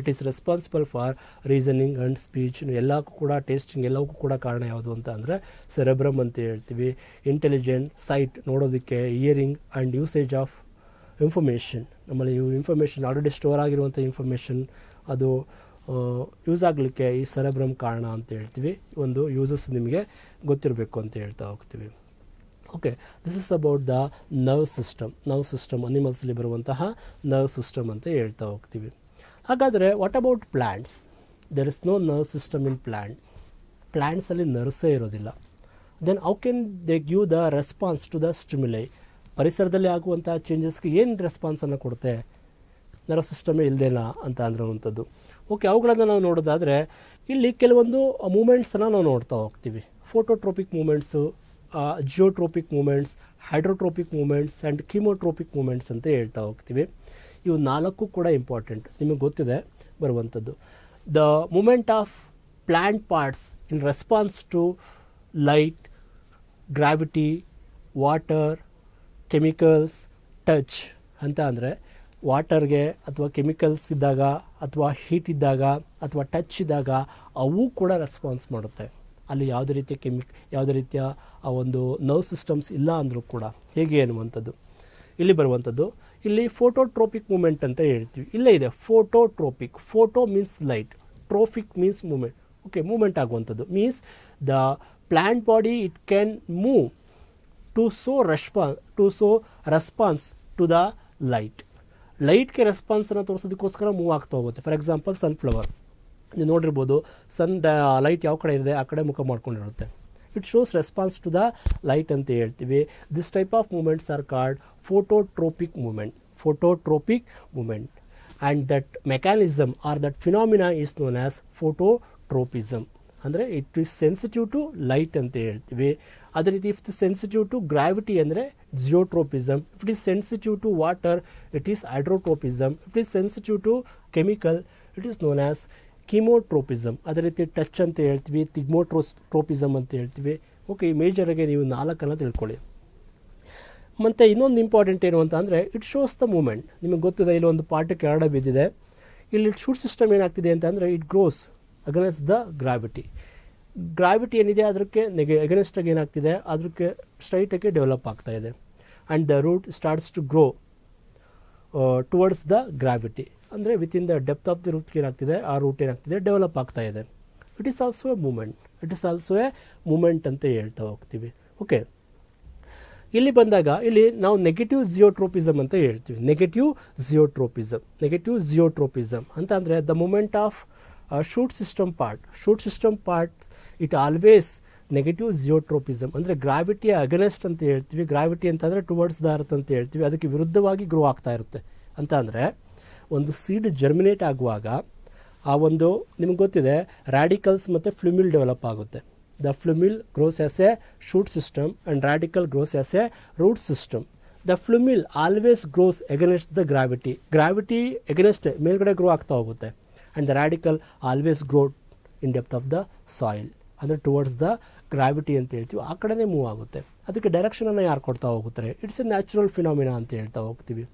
S1: It is responsible for reasoning and speech, ಎಲ್ಲಕ್ಕೂ ಕೂಡ ಟೇಸ್ಟಿಂಗ್ ಎಲ್ಲಕ್ಕೂ ಕೂಡ ಕಾರಣ ಯಾವುದು ಅಂತ ಅಂದರೆ ಸೆರೆಬ್ರಮ್ ಅಂತ ಹೇಳ್ತೀವಿ. ಇಂಟೆಲಿಜೆಂಟ್, ಸೈಟ್ ನೋಡೋದಕ್ಕೆ, hearing and usage of information, ನಮ್ಮಲ್ಲಿ ಇನ್ಫಾರ್ಮೇಷನ್ ಆಲ್ರೆಡಿ ಸ್ಟೋರ್ ಆಗಿರುವಂಥ ಇನ್ಫಾರ್ಮೇಷನ್ ಅದು ಯೂಸ್ ಆಗಲಿಕ್ಕೆ ಈ ಸೆರೆಬ್ರಮ್ ಕಾರಣ ಅಂತ ಹೇಳ್ತೀವಿ. ಒಂದು ಯೂಸಸ್ ನಿಮಗೆ ಗೊತ್ತಿರಬೇಕು ಅಂತ ಹೇಳ್ತಾ ಹೋಗ್ತೀವಿ. Okay, this is about the nerve system ಅನಿಮಲ್ಸಲ್ಲಿ ಬರುವಂತಹ ನರ್ವ್ ಸಿಸ್ಟಮ್ ಅಂತ ಹೇಳ್ತಾ ಹೋಗ್ತೀವಿ. ಹಾಗಾದರೆ what about plants? There is no nerve system in ಪ್ಲ್ಯಾಂಟ್ಸಲ್ಲಿ ನರ್ವ್ಸೇ ಇರೋದಿಲ್ಲ. Then how can they give the response to the stimuli? ಪರಿಸರದಲ್ಲಿ ಆಗುವಂಥ ಚೇಂಜಸ್ಗೆ ಏನು ರೆಸ್ಪಾನ್ಸನ್ನು ಕೊಡುತ್ತೆ? ನರ್ವ್ ಸಿಸ್ಟಮೇ ಇಲ್ಲದೇನಾ ಅಂತ ಅಂದಿರುವಂಥದ್ದು. ಓಕೆ, ಅವುಗಳನ್ನು ನಾವು ನೋಡೋದಾದರೆ ಇಲ್ಲಿ ಕೆಲವೊಂದು ಮೂಮೆಂಟ್ಸನ್ನು ನಾವು ನೋಡ್ತಾ ಹೋಗ್ತೀವಿ. Phototropic moments, geotropic moments, hydrotropic moments and chemotropic moments ಅಂತ ಹೇಳ್ತಾ ಹೋಗ್ತೀವಿ. ಇವು 4 ಕೂಡ ಇಂಪಾರ್ಟೆಂಟ್, ನಿಮಗೆ ಗೊತ್ತಿದೆ ಬರುವಂಥದ್ದು. The moment of plant parts in response to light, gravity, water, chemicals, touch ಅಂತ ಅಂದರೆ ವಾಟರ್ಗೆ ಅಥವಾ ಕೆಮಿಕಲ್ಸ್ ಇದ್ದಾಗ ಅಥವಾ ಹೀಟ್ ಇದ್ದಾಗ ಅಥವಾ ಟಚ್ ಇದ್ದಾಗ ಅವು ಕೂಡ ರೆಸ್ಪಾನ್ಸ್ ಮಾಡುತ್ತೆ. ಅಲ್ಲಿ ಯಾವುದೇ ರೀತಿಯ ಆ ಒಂದು ನರ್ವ್ ಸಿಸ್ಟಮ್ಸ್ ಇಲ್ಲ ಅಂದರೂ ಕೂಡ ಹೇಗೆ ಅನ್ನುವಂಥದ್ದು ಇಲ್ಲಿ ಬರುವಂಥದ್ದು. ಇಲ್ಲಿ ಫೋಟೋಟ್ರೋಪಿಕ್ ಮೂಮೆಂಟ್ ಅಂತ ಹೇಳ್ತೀವಿ. ಇಲ್ಲೇ ಇದೆ phototropic. Photo means light, tropic means moment. Okay, moment ಆಗುವಂಥದ್ದು means the plant body it can move to so response to the ಲೈಟ್ಗೆ ರೆಸ್ಪಾನ್ಸನ್ನು ತೋರಿಸೋದಕ್ಕೋಸ್ಕರ ಮೂವ್ ಆಗ್ತಾ ಹೋಗುತ್ತೆ. ಫಾರ್ ಎಕ್ಸಾಂಪಲ್ ಸನ್ಫ್ಲವರ್ ನೀವು ನೋಡಿರ್ಬೋದು, ಲೈಟ್ ಯಾವ ಕಡೆ ಇದೆ ಆ ಕಡೆ ಮುಖ ಮಾಡ್ಕೊಂಡಿರುತ್ತೆ. It shows response to the light ಅಂತ ಹೇಳ್ತೀವಿ. This type of moments are called phototropic moment and that mechanism or that phenomena is known as phototropism. ಅಂದರೆ it is sensitive to light ಅಂತ ಹೇಳ್ತೀವಿ. ಅದೇ ರೀತಿ if it sensitive to gravity ಅಂದರೆ geotropism, if it is sensitive to water it is hydrotropism, if it is sensitive to chemical it is known as chemotropism. ಅದೇ ರೀತಿ ಟಚ್ ಅಂತ ಹೇಳ್ತೀವಿ, ತಿಗ್ಮೋಟ್ರೋಪಿಸಮ್ ಅಂತ ಹೇಳ್ತೀವಿ. ಓಕೆ, ಈ ಮೇಜರಾಗಿ ನೀವು 4 ತಿಳ್ಕೊಳ್ಳಿ. ಮತ್ತು ಇನ್ನೊಂದು ಇಂಪಾರ್ಟೆಂಟ್ ಏನು ಅಂತ ಅಂದರೆ ಇಟ್ ಶೋಸ್ ದ ಮೂಮೆಂಟ್. ನಿಮಗೆ ಗೊತ್ತಿದೆ, ಇಲ್ಲಿ ಒಂದು ಪಾರ್ಟ್ ಕೆಳಗಡೆ ಬಿದ್ದಿದೆ. ಇಲ್ಲಿ ಶೂಟ್ ಸಿಸ್ಟಮ್ ಏನಾಗ್ತಿದೆ ಅಂತ ಅಂದರೆ it grows against the gravity ಏನಿದೆ ಅದಕ್ಕೆ ಅಗೇನ್ಸ್ಟಾಗಿ ಏನಾಗ್ತಿದೆ, ಅದಕ್ಕೆ ಸ್ಟ್ರೈಟಾಗಿ ಡೆವಲಪ್ ಆಗ್ತಾ ಇದೆ. And the root starts to grow towards the gravity. ಅಂದರೆ within the depth of the root ಏನಾಗ್ತಿದೆ, ಆ ರೂಟ್ ಏನಾಗ್ತಿದೆ ಡೆವಲಪ್ ಆಗ್ತಾ ಇದೆ. It is also a moment ಅಂತ ಹೇಳ್ತಾ ಹೋಗ್ತೀವಿ. ಓಕೆ, ಇಲ್ಲಿ ಬಂದಾಗ ಇಲ್ಲಿ ನಾವು ನೆಗೆಟಿವ್ ಜಿಯೋಟ್ರೋಪಿಸಮ್ ಅಂತ ಹೇಳ್ತೀವಿ. ನೆಗೆಟಿವ್ ಜಿಯೋಟ್ರೋಪಿಸಮ್ ಅಂತ ಅಂದರೆ the moment of shoot system part it always negative geotropism ಅಂದರೆ ಗ್ರಾವಿಟಿಯ ಅಗನೆಸ್ಟ್ ಅಂತ ಹೇಳ್ತೀವಿ. ಗ್ರಾವಿಟಿ ಅಂತಂದರೆ ಟುವರ್ಡ್ಸ್ ದ ಅರ್ತ್ ಅಂತ ಹೇಳ್ತೀವಿ. ಅದಕ್ಕೆ ವಿರುದ್ಧವಾಗಿ ಗ್ರೋ ಆಗ್ತಾ ಇರುತ್ತೆ. ಅಂತ ಅಂದರೆ ಒಂದು ಸೀಡ್ ಜರ್ಮಿನೇಟ್ ಆಗುವಾಗ ಆ ಒಂದು ನಿಮ್ಗೆ ಗೊತ್ತಿದೆ ರ್ಯಾಡಿಕಲ್ಸ್ ಮತ್ತು ಫ್ಲುಮಿಲ್ ಡೆವಲಪ್ ಆಗುತ್ತೆ. The plumule grows as a shoot system and radicle grows as a root system. The plumule always grows against the gravity against ಮೇಲ್ಗಡೆ ಗ್ರೋ ಆಗ್ತಾ ಹೋಗುತ್ತೆ. And the radicle always grow in depth of the soil. ಅಂದರೆ ಟುವರ್ಡ್ಸ್ ದ ಗ್ರಾವಿಟಿ ಅಂತ ಹೇಳ್ತೀವಿ, ಆ ಕಡೆನೇ ಮೂವ್ ಆಗುತ್ತೆ. ಅದಕ್ಕೆ ಡೈರೆಕ್ಷನನ್ನು ಯಾರು ಕೊಡ್ತಾ ಹೋಗುತ್ತಾರೆ? ಇಟ್ಸ್ ಎ ನ್ಯಾಚುರಲ್ ಫಿನಾಮಿನಾ ಅಂತ ಹೇಳ್ತಾ ಹೋಗ್ತೀವಿ.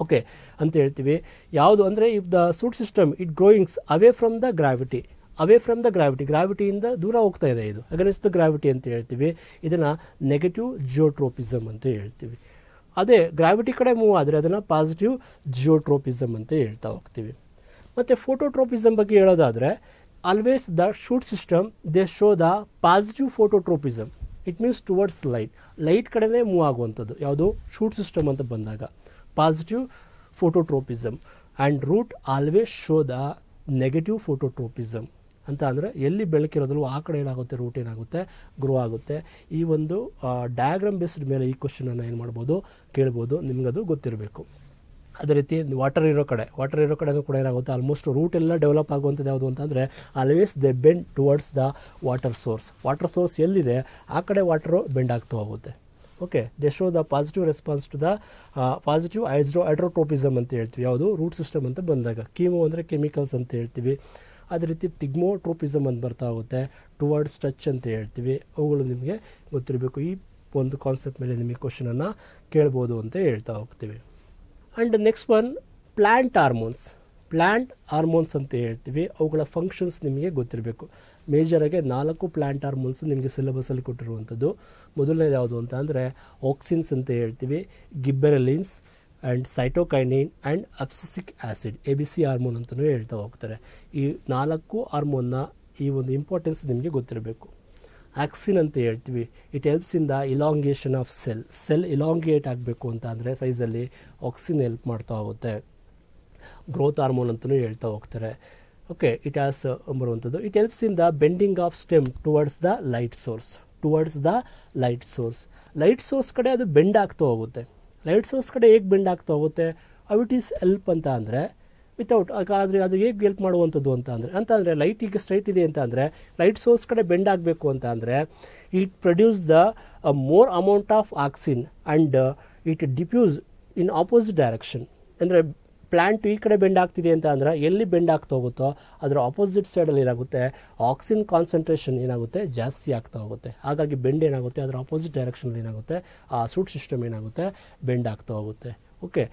S1: ಓಕೆ ಅಂತ ಹೇಳ್ತೀವಿ. ಯಾವುದು ಅಂದರೆ if the shoot system it growings away from the gravity, ಗ್ರಾವಿಟಿಯಿಂದ ದೂರ ಹೋಗ್ತಾ ಇದೆ, ಇದು ಅಗೇನ್ಸ್ಟ್ ದ ಗ್ರಾವಿಟಿ ಅಂತ ಹೇಳ್ತೀವಿ. ಇದನ್ನು ನೆಗೆಟಿವ್ ಜಿಯೋಟ್ರೋಪಿಸಮ್ ಅಂತ ಹೇಳ್ತೀವಿ. ಅದೇ ಗ್ರಾವಿಟಿ ಕಡೆ ಮೂವ್ ಆದರೆ ಅದನ್ನು ಪಾಸಿಟಿವ್ ಜಿಯೋಟ್ರೋಪಿಸಮ್ ಅಂತ ಹೇಳ್ತಾ ಹೋಗ್ತೀವಿ. ಮತ್ತು ಫೋಟೋಟ್ರೋಪಿಸಮ್ ಬಗ್ಗೆ ಹೇಳೋದಾದರೆ always the shoot system they show the positive phototropism. It means towards light ಕಡೆನೇ ಮೂವ್ ಆಗುವಂಥದ್ದು ಯಾವುದು ಶೂಟ್ ಸಿಸ್ಟಮ್ ಅಂತ ಬಂದಾಗ, positive phototropism. And root always show the negative phototropism ಅಂತ ಅಂದರೆ ಎಲ್ಲಿ ಬೆಳಕಿರೋದಲ್ವ ಆ ಕಡೆ ಏನಾಗುತ್ತೆ, ರೂಟ್ ಏನಾಗುತ್ತೆ, ಗ್ರೋ ಆಗುತ್ತೆ. ಈ ಒಂದು ಡಯಾಗ್ರಾಮ್ ಬೇಸ್ಡ್ ಮೇಲೆ ಈ ಕ್ವಶನನ್ನು ಏನು ಮಾಡ್ಬೋದು, ಕೇಳ್ಬೋದು, ನಿಮಗದು ಗೊತ್ತಿರಬೇಕು. ಅದೇ ರೀತಿ ವಾಟರ್ ಇರೋ ಕಡೆನೂ ಕೂಡ ಏನಾಗುತ್ತೆ, ಆಲ್ಮೋಸ್ಟ್ ರೂಟ್ ಎಲ್ಲ ಡೆವಲಪ್ ಆಗುವಂಥದ್ದು ಯಾವುದು ಅಂತಂದರೆ always they bend towards the water source ಎಲ್ಲಿದೆ ಆ ಕಡೆ ವಾಟರು ಬೆಂಡ್ ಆಗ್ತಾ ಹೋಗುತ್ತೆ. Okay, they show the positive response to the positive hydrotropism ಅಂತ ಹೇಳ್ತೀವಿ, ಯಾವುದು ರೂಟ್ ಸಿಸ್ಟಮ್ ಅಂತ ಬಂದಾಗ. ಕೀಮೋ ಅಂದರೆ ಕೆಮಿಕಲ್ಸ್ ಅಂತ ಹೇಳ್ತೀವಿ. ಅದೇ ರೀತಿ ತಿಗ್ಮೋಟ್ರೋಪಿಸಮ್ ಅಂತ ಬರ್ತಾ ಹೋಗುತ್ತೆ, ಟುವರ್ಡ್ಸ್ ಟಚ್ ಅಂತ ಹೇಳ್ತೀವಿ. ಅವುಗಳು ನಿಮಗೆ ಗೊತ್ತಿರಬೇಕು. ಈ ಒಂದು ಕಾನ್ಸೆಪ್ಟ್ ಮೇಲೆ ನಿಮಗೆ ಕ್ವಶನನ್ನು ಕೇಳ್ಬೋದು ಅಂತ ಹೇಳ್ತಾ ಹೋಗ್ತೀವಿ. And next one plant hormones ಅಂತ ಹೇಳ್ತೀವಿ. ಅವುಗಳ ಫಂಕ್ಷನ್ಸ್ ನಿಮಗೆ ಗೊತ್ತಿರಬೇಕು. ಮೇಜರಾಗಿ 4 ಪ್ಲ್ಯಾಂಟ್ ಹಾರ್ಮೋನ್ಸು ನಿಮಗೆ ಸಿಲೆಬಸಲ್ಲಿ ಕೊಟ್ಟಿರುವಂಥದ್ದು. ಮೊದಲನೇದು ಯಾವುದು ಅಂತ ಅಂದರೆ ಆಕ್ಸಿನ್ಸ್ ಅಂತ ಹೇಳ್ತೀವಿ, gibberellins and cytokinin and abscisic acid, ABC hormone ಅಂತಲೂ ಹೇಳ್ತಾ ಹೋಗ್ತಾರೆ. ಈ 4 ಹಾರ್ಮೋನ್ನ ಈ ಒಂದು ಇಂಪಾರ್ಟೆನ್ಸ್ ನಿಮಗೆ ಗೊತ್ತಿರಬೇಕು. ಆಕ್ಸಿನ್ ಅಂತ ಹೇಳ್ತೀವಿ, it helps in the elongation of cell elongate ಆಗಬೇಕು ಅಂತ ಅಂದರೆ ಸೈಜಲ್ಲಿ ಆಕ್ಸಿನ್ ಹೆಲ್ಪ್ ಮಾಡ್ತಾ ಹೋಗುತ್ತೆ. ಗ್ರೋತ್ ಹಾರ್ಮೋನ್ ಅಂತಲೂ ಹೇಳ್ತಾ ಹೋಗ್ತಾರೆ. ಓಕೆ, ಇಟ್ ಹ್ಯಾಸ್ ಬರುವಂಥದ್ದು, it helps in the bending of stem towards the light source ಕಡೆ ಅದು ಬೆಂಡ್ ಆಗ್ತಾ ಹೋಗುತ್ತೆ. ಲೈಟ್ ಸೋರ್ಸ್ ಕಡೆ ಹೇಗೆ ಬೆಂಡ್ ಆಗ್ತಾ ಹೋಗುತ್ತೆ, ಇಟ್ ಈಸ್ ಹೆಲ್ಪ್ ಅಂತ ಅಂದರೆ ವಿತೌಟ್, ಆದರೆ ಅದು ಹೇಗೆ ಹೆಲ್ಪ್ ಮಾಡುವಂಥದ್ದು ಅಂತ ಅಂದರೆ ಲೈಟ್ ಈಗ ಸ್ಟ್ರೈಟ್ ಇದೆ ಅಂತ ಅಂದರೆ ಲೈಟ್ ಸೋರ್ಸ್ ಕಡೆ ಬೆಂಡ್ ಆಗಬೇಕು ಅಂತ ಅಂದರೆ it produce the more amount of auxin and it diffuse in opposite direction. ಅಂದರೆ ಪ್ಲ್ಯಾಂಟ್ ಈ ಕಡೆ ಬೆಂಡ್ ಆಗ್ತಿದೆ ಅಂತ ಅಂದರೆ ಎಲ್ಲಿ ಬೆಂಡ್ ಆಗ್ತಾ ಹೋಗುತ್ತೋ ಅದರ ಆಪೋಸಿಟ್ ಸೈಡಲ್ಲಿ ಏನಾಗುತ್ತೆ, ಆಕ್ಸಿನ್ ಕಾನ್ಸಂಟ್ರೇಷನ್ ಏನಾಗುತ್ತೆ, ಜಾಸ್ತಿ ಆಗ್ತಾ ಹೋಗುತ್ತೆ. ಹಾಗಾಗಿ ಬೆಂಡ್ ಏನಾಗುತ್ತೆ, ಅದರ ಆಪೋಸಿಟ್ ಡೈರೆಕ್ಷನಲ್ಲಿ ಏನಾಗುತ್ತೆ, ಆ ಸೂಟ್ ಸಿಸ್ಟಮ್ ಏನಾಗುತ್ತೆ, ಬೆಂಡ್ ಆಗ್ತಾ ಹೋಗುತ್ತೆ. ಓಕೆ,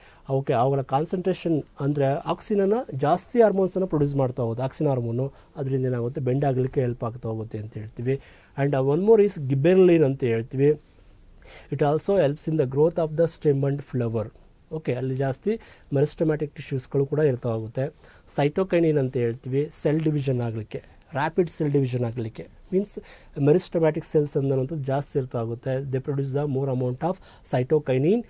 S1: ಅವುಗಳ ಕಾನ್ಸಂಟ್ರೇಷನ್ ಅಂದರೆ ಆಕ್ಸಿನನ್ನು ಜಾಸ್ತಿ ಹಾರ್ಮೋನ್ಸನ್ನು ಪ್ರೊಡ್ಯೂಸ್ ಮಾಡ್ತಾ ಹೋಗುತ್ತೆ, ಆಕ್ಸಿನ್ ಹಾರ್ಮೋನು. ಅದರಿಂದ ಏನಾಗುತ್ತೆ, ಬೆಂಡ್ ಆಗಲಿಕ್ಕೆ ಹೆಲ್ಪ್ ಆಗ್ತಾ ಹೋಗುತ್ತೆ ಅಂತ ಹೇಳ್ತೀವಿ. ಆ್ಯಂಡ್ ಒನ್ ಮೋರ್ ಈಸ್ ಗಿಬ್ಬೆರಲಿನ್ ಅಂತ ಹೇಳ್ತೀವಿ. It also helps in the growth of the stem and flower. Okay, ಅಲ್ಲಿ ಜಾಸ್ತಿ ಮೆರಿಸ್ಟಮ್ಯಾಟಿಕ್ ಟಿಶ್ಯೂಸ್ಗಳು ಕೂಡ ಇರ್ತಾ ಹೋಗುತ್ತೆ. ಸೈಟೋಕೈನಿನ್ ಅಂತ ಹೇಳ್ತೀವಿ, ಸೆಲ್ ಡಿವಿಷನ್ ಆಗಲಿಕ್ಕೆ, ರ್ಯಾಪಿಡ್ ಸೆಲ್ ಡಿವಿಷನ್ ಆಗಲಿಕ್ಕೆ, ಮೀನ್ಸ್ ಮೆರಿಸ್ಟಮ್ಯಾಟಿಕ್ ಸೆಲ್ಸ್ ಅನ್ನೋಂಥದ್ದು ಜಾಸ್ತಿ ಇರ್ತಾ ಹೋಗುತ್ತೆ. They produce the more amount of cytokinin,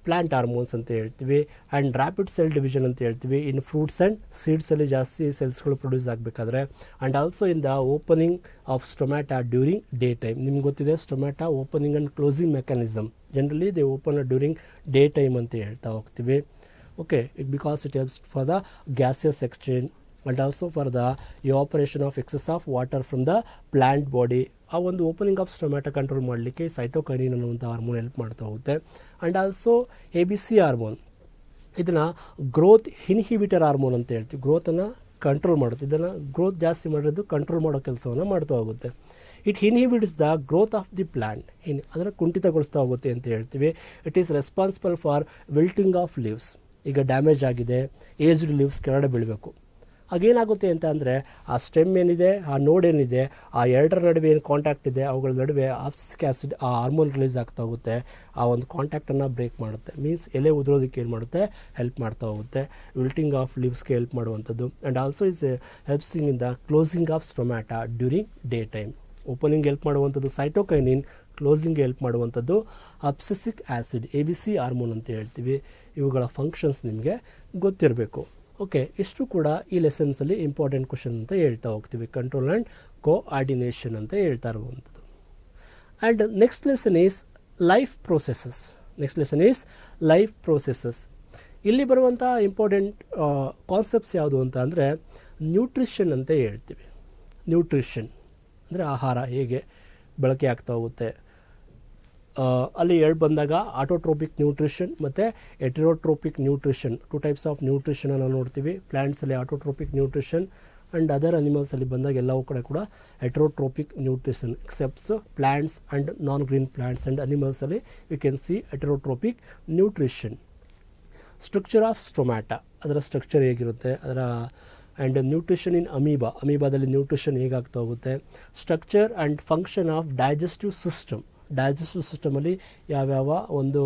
S1: plant hormones ಅಂತ ಹೇಳ್ತೀವಿ. ಆ್ಯಂಡ್ ರ್ಯಾಪಿಡ್ ಸೆಲ್ ಡಿವಿಷನ್ ಅಂತ ಹೇಳ್ತೀವಿ ಇನ್ ಫ್ರೂಟ್ಸ್ ಆ್ಯಂಡ್ ಸೀಡ್ಸಲ್ಲಿ ಜಾಸ್ತಿ ಸೆಲ್ಸ್ಗಳು ಪ್ರೊಡ್ಯೂಸ್ ಆಗಬೇಕಾದ್ರೆ. And also in the opening of stomata during day time. ನಿಮ್ಗೆ ಗೊತ್ತಿದೆ stomata opening and closing mechanism, generally they open during day time ಅಂತ ಹೇಳ್ತಾ ಹೋಗ್ತೀವಿ. Okay, because it helps for the gaseous exchange and also for the evaporation of excess of water from the plant body. ಆ ಒಂದು ಓಪನಿಂಗ್ ಆಫ್ ಸ್ಟೊಮ್ಯಾಟಾ ಕಂಟ್ರೋಲ್ ಮಾಡಲಿಕ್ಕೆ ಸೈಟೋಕೈನಿನ್ ಅನ್ನುವಂಥ ಹಾರ್ಮೋನ್ ಹೆಲ್ಪ್ ಮಾಡ್ತಾ ಹೋಗುತ್ತೆ. ಆ್ಯಂಡ್ ಆಲ್ಸೋ ABC ಹಾರ್ಮೋನ್, ಇದನ್ನು ಗ್ರೋತ್ ಇನ್ಹಿಬಿಟರ್ ಹಾರ್ಮೋನ್ ಅಂತ ಹೇಳ್ತೀವಿ. ಗ್ರೋತನ್ನು ಕಂಟ್ರೋಲ್ ಮಾಡುತ್ತೆ, ಇದನ್ನು ಗ್ರೋತ್ ಜಾಸ್ತಿ ಮಾಡೋದು ಕಂಟ್ರೋಲ್ ಮಾಡೋ ಕೆಲಸವನ್ನು ಮಾಡ್ತಾ ಹೋಗುತ್ತೆ. It inhibits the growth of the plant, ಅದನ್ನು ಕುಂಠಿತಗೊಳಿಸ್ತಾ ಹೋಗುತ್ತೆ ಅಂತ ಹೇಳ್ತೀವಿ. It is responsible for wilting of leaves. ಈಗ ಡ್ಯಾಮೇಜ್ ಆಗಿದೆ, ಏಜ್ಡ್ ಲೀವ್ಸ್ ಕೆಳಗಡೆ ಬೀಳಬೇಕು. ಆಗೇನಾಗುತ್ತೆ ಅಂತ ಅಂದರೆ ಆ ಸ್ಟೆಮ್ ಏನಿದೆ, ಆ ನೋಡ್ ಏನಿದೆ, ಆ ಎರಡರ ನಡುವೆ ಏನು ಕಾಂಟ್ಯಾಕ್ಟ್ ಇದೆ ಅವುಗಳ ನಡುವೆ ಅಬ್ಸಿಸಿಕ್ ಆ್ಯಸಿಡ್ ಆ ಹಾರ್ಮೋನ್ ರಿಲೀಸ್ ಆಗ್ತಾ ಹೋಗುತ್ತೆ. ಆ ಒಂದು ಕಾಂಟ್ಯಾಕ್ಟನ್ನು ಬ್ರೇಕ್ ಮಾಡುತ್ತೆ, ಮೀನ್ಸ್ ಎಲೆ ಉದುರೋದಕ್ಕೆ ಏನು ಮಾಡುತ್ತೆ, ಹೆಲ್ಪ್ ಮಾಡ್ತಾ ಹೋಗುತ್ತೆ. ವಿಲ್ಟಿಂಗ್ ಆಫ್ ಲೀವ್ಸ್ಗೆ ಹೆಲ್ಪ್ ಮಾಡುವಂಥದ್ದು. And also is helping in the closing of stomata during day time. Opening help ಮಾಡುವಂಥದ್ದು ಸೈಟೋಕೈನಿನ್, ಕ್ಲೋಸಿಂಗ್ ಹೆಲ್ಪ್ ಮಾಡುವಂಥದ್ದು ಅಬ್ಸಿಸಿಕ್ ಆ್ಯಸಿಡ್, ABC ಹಾರ್ಮೋನ್ ಅಂತ ಹೇಳ್ತೀವಿ. ಇವುಗಳ ಫಂಕ್ಷನ್ಸ್ ನಿಮಗೆ ಗೊತ್ತಿರಬೇಕು. ಓಕೆ, ಇಷ್ಟು ಕೂಡ ಈ ಲೆಸನ್ಸಲ್ಲಿ ಇಂಪಾರ್ಟೆಂಟ್ ಕ್ವಶನ್ ಅಂತ ಹೇಳ್ತಾ ಹೋಗ್ತೀವಿ. ಕಂಟ್ರೋಲ್ ಆ್ಯಂಡ್ ಕೋಆರ್ಡಿನೇಷನ್ ಅಂತ ಹೇಳ್ತಾ ಇರುವಂಥದ್ದು. And next lesson is life processes. ಇಲ್ಲಿ ಬರುವಂಥ ಇಂಪಾರ್ಟೆಂಟ್ ಕಾನ್ಸೆಪ್ಟ್ಸ್ ಯಾವುದು ಅಂತ ಅಂದರೆ ನ್ಯೂಟ್ರಿಷನ್ ಅಂತ ಹೇಳ್ತೀವಿ. ನ್ಯೂಟ್ರಿಷನ್ ಅಂದರೆ ಆಹಾರ ಹೇಗೆ ಬಳಕೆ ಆಗ್ತಾ ಹೋಗುತ್ತೆ. ಅಲ್ಲಿ ಬಂದಾಗ ಆಟೋಟ್ರೋಪಿಕ್ ನ್ಯೂಟ್ರಿಷನ್ ಮತ್ತು ಎಟೆರೋಟ್ರೋಪಿಕ್ ನ್ಯೂಟ್ರಿಷನ್, 2 ಟೈಪ್ಸ್ ಆಫ್ ನ್ಯೂಟ್ರಿಷನನ್ನು ನೋಡ್ತೀವಿ. ಪ್ಲ್ಯಾಂಟ್ಸಲ್ಲಿ ಆಟೋಟ್ರೋಪಿಕ್ ನ್ಯೂಟ್ರಿಷನ್ ಆ್ಯಂಡ್ ಅದರ್ ಅನಿಮಲ್ಸಲ್ಲಿ ಬಂದಾಗ ಎಲ್ಲವೂ ಕಡೆ ಕೂಡ heterotrophic nutrition excepts plants and non green plants and ಅನಿಮಲ್ಸಲ್ಲಿ you can see heterotrophic nutrition. Structure of stomata, ಅದರ ಸ್ಟ್ರಕ್ಚರ್ ಹೇಗಿರುತ್ತೆ, ಅದರ ಆ್ಯಂಡ್ ನ್ಯೂಟ್ರಿಷನ್ ಇನ್ ಅಮೀಬಾದಲ್ಲಿ ನ್ಯೂಟ್ರಿಷನ್ ಹೇಗಾಗ್ತಾ ಹೋಗುತ್ತೆ. Structure and function of digestive ಸಿಸ್ಟಮಲ್ಲಿ ಯಾವ್ಯಾವ ಒಂದು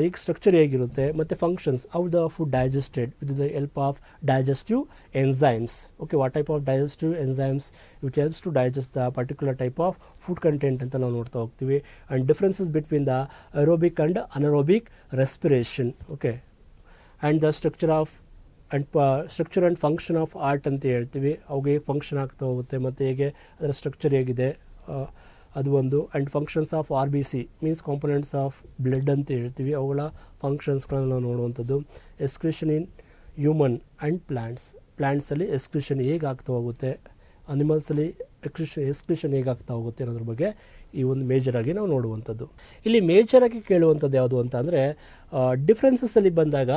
S1: ಈಗ ಸ್ಟ್ರಕ್ಚರ್ ಹೇಗಿರುತ್ತೆ ಮತ್ತು functions how the food digested with the help of digestive enzymes. Okay, what type of digestive enzymes it helps to digest the particular type of food content ಅಂತ ನಾವು ನೋಡ್ತಾ ಹೋಗ್ತೀವಿ. And differences between the aerobic and anaerobic respiration. Okay, and the structure and function of heart ಅಂತ ಹೇಳ್ತೀವಿ. ಅವುಗೆ ಫಂಕ್ಷನ್ ಆಗ್ತಾ ಹೋಗುತ್ತೆ ಮತ್ತು ಹೇಗೆ ಅದರ ಸ್ಟ್ರಕ್ಚರ್ ಹೇಗಿದೆ ಅದು ಒಂದು. And functions of RBC means components of blood ಅಂತ ಹೇಳ್ತೀವಿ, ಅವುಗಳ ಫಂಕ್ಷನ್ಸ್ಗಳನ್ನು ನಾವು ನೋಡುವಂಥದ್ದು. ಎಕ್ಸ್ಕ್ರಿಷನ್ ಇನ್ ಹ್ಯೂಮನ್ ಆ್ಯಂಡ್ ಪ್ಲ್ಯಾಂಟ್ಸಲ್ಲಿ ಎಕ್ಸ್ಕ್ರಿಷನ್ ಹೇಗೆ ಆಗ್ತಾ ಹೋಗುತ್ತೆ, ಅನಿಮಲ್ಸಲ್ಲಿ ಎಕ್ಸ್ಕ್ರಿಷನ್ ಹೇಗಾಗ್ತಾ ಹೋಗುತ್ತೆ ಅನ್ನೋದ್ರ ಬಗ್ಗೆ ಈ ಒಂದು ಮೇಜರಾಗಿ ನಾವು ನೋಡುವಂಥದ್ದು. ಇಲ್ಲಿ ಮೇಜರಾಗಿ ಕೇಳುವಂಥದ್ದು ಯಾವುದು ಅಂತ ಅಂದರೆ ಡಿಫ್ರೆನ್ಸಸ್ಸಲ್ಲಿ ಬಂದಾಗ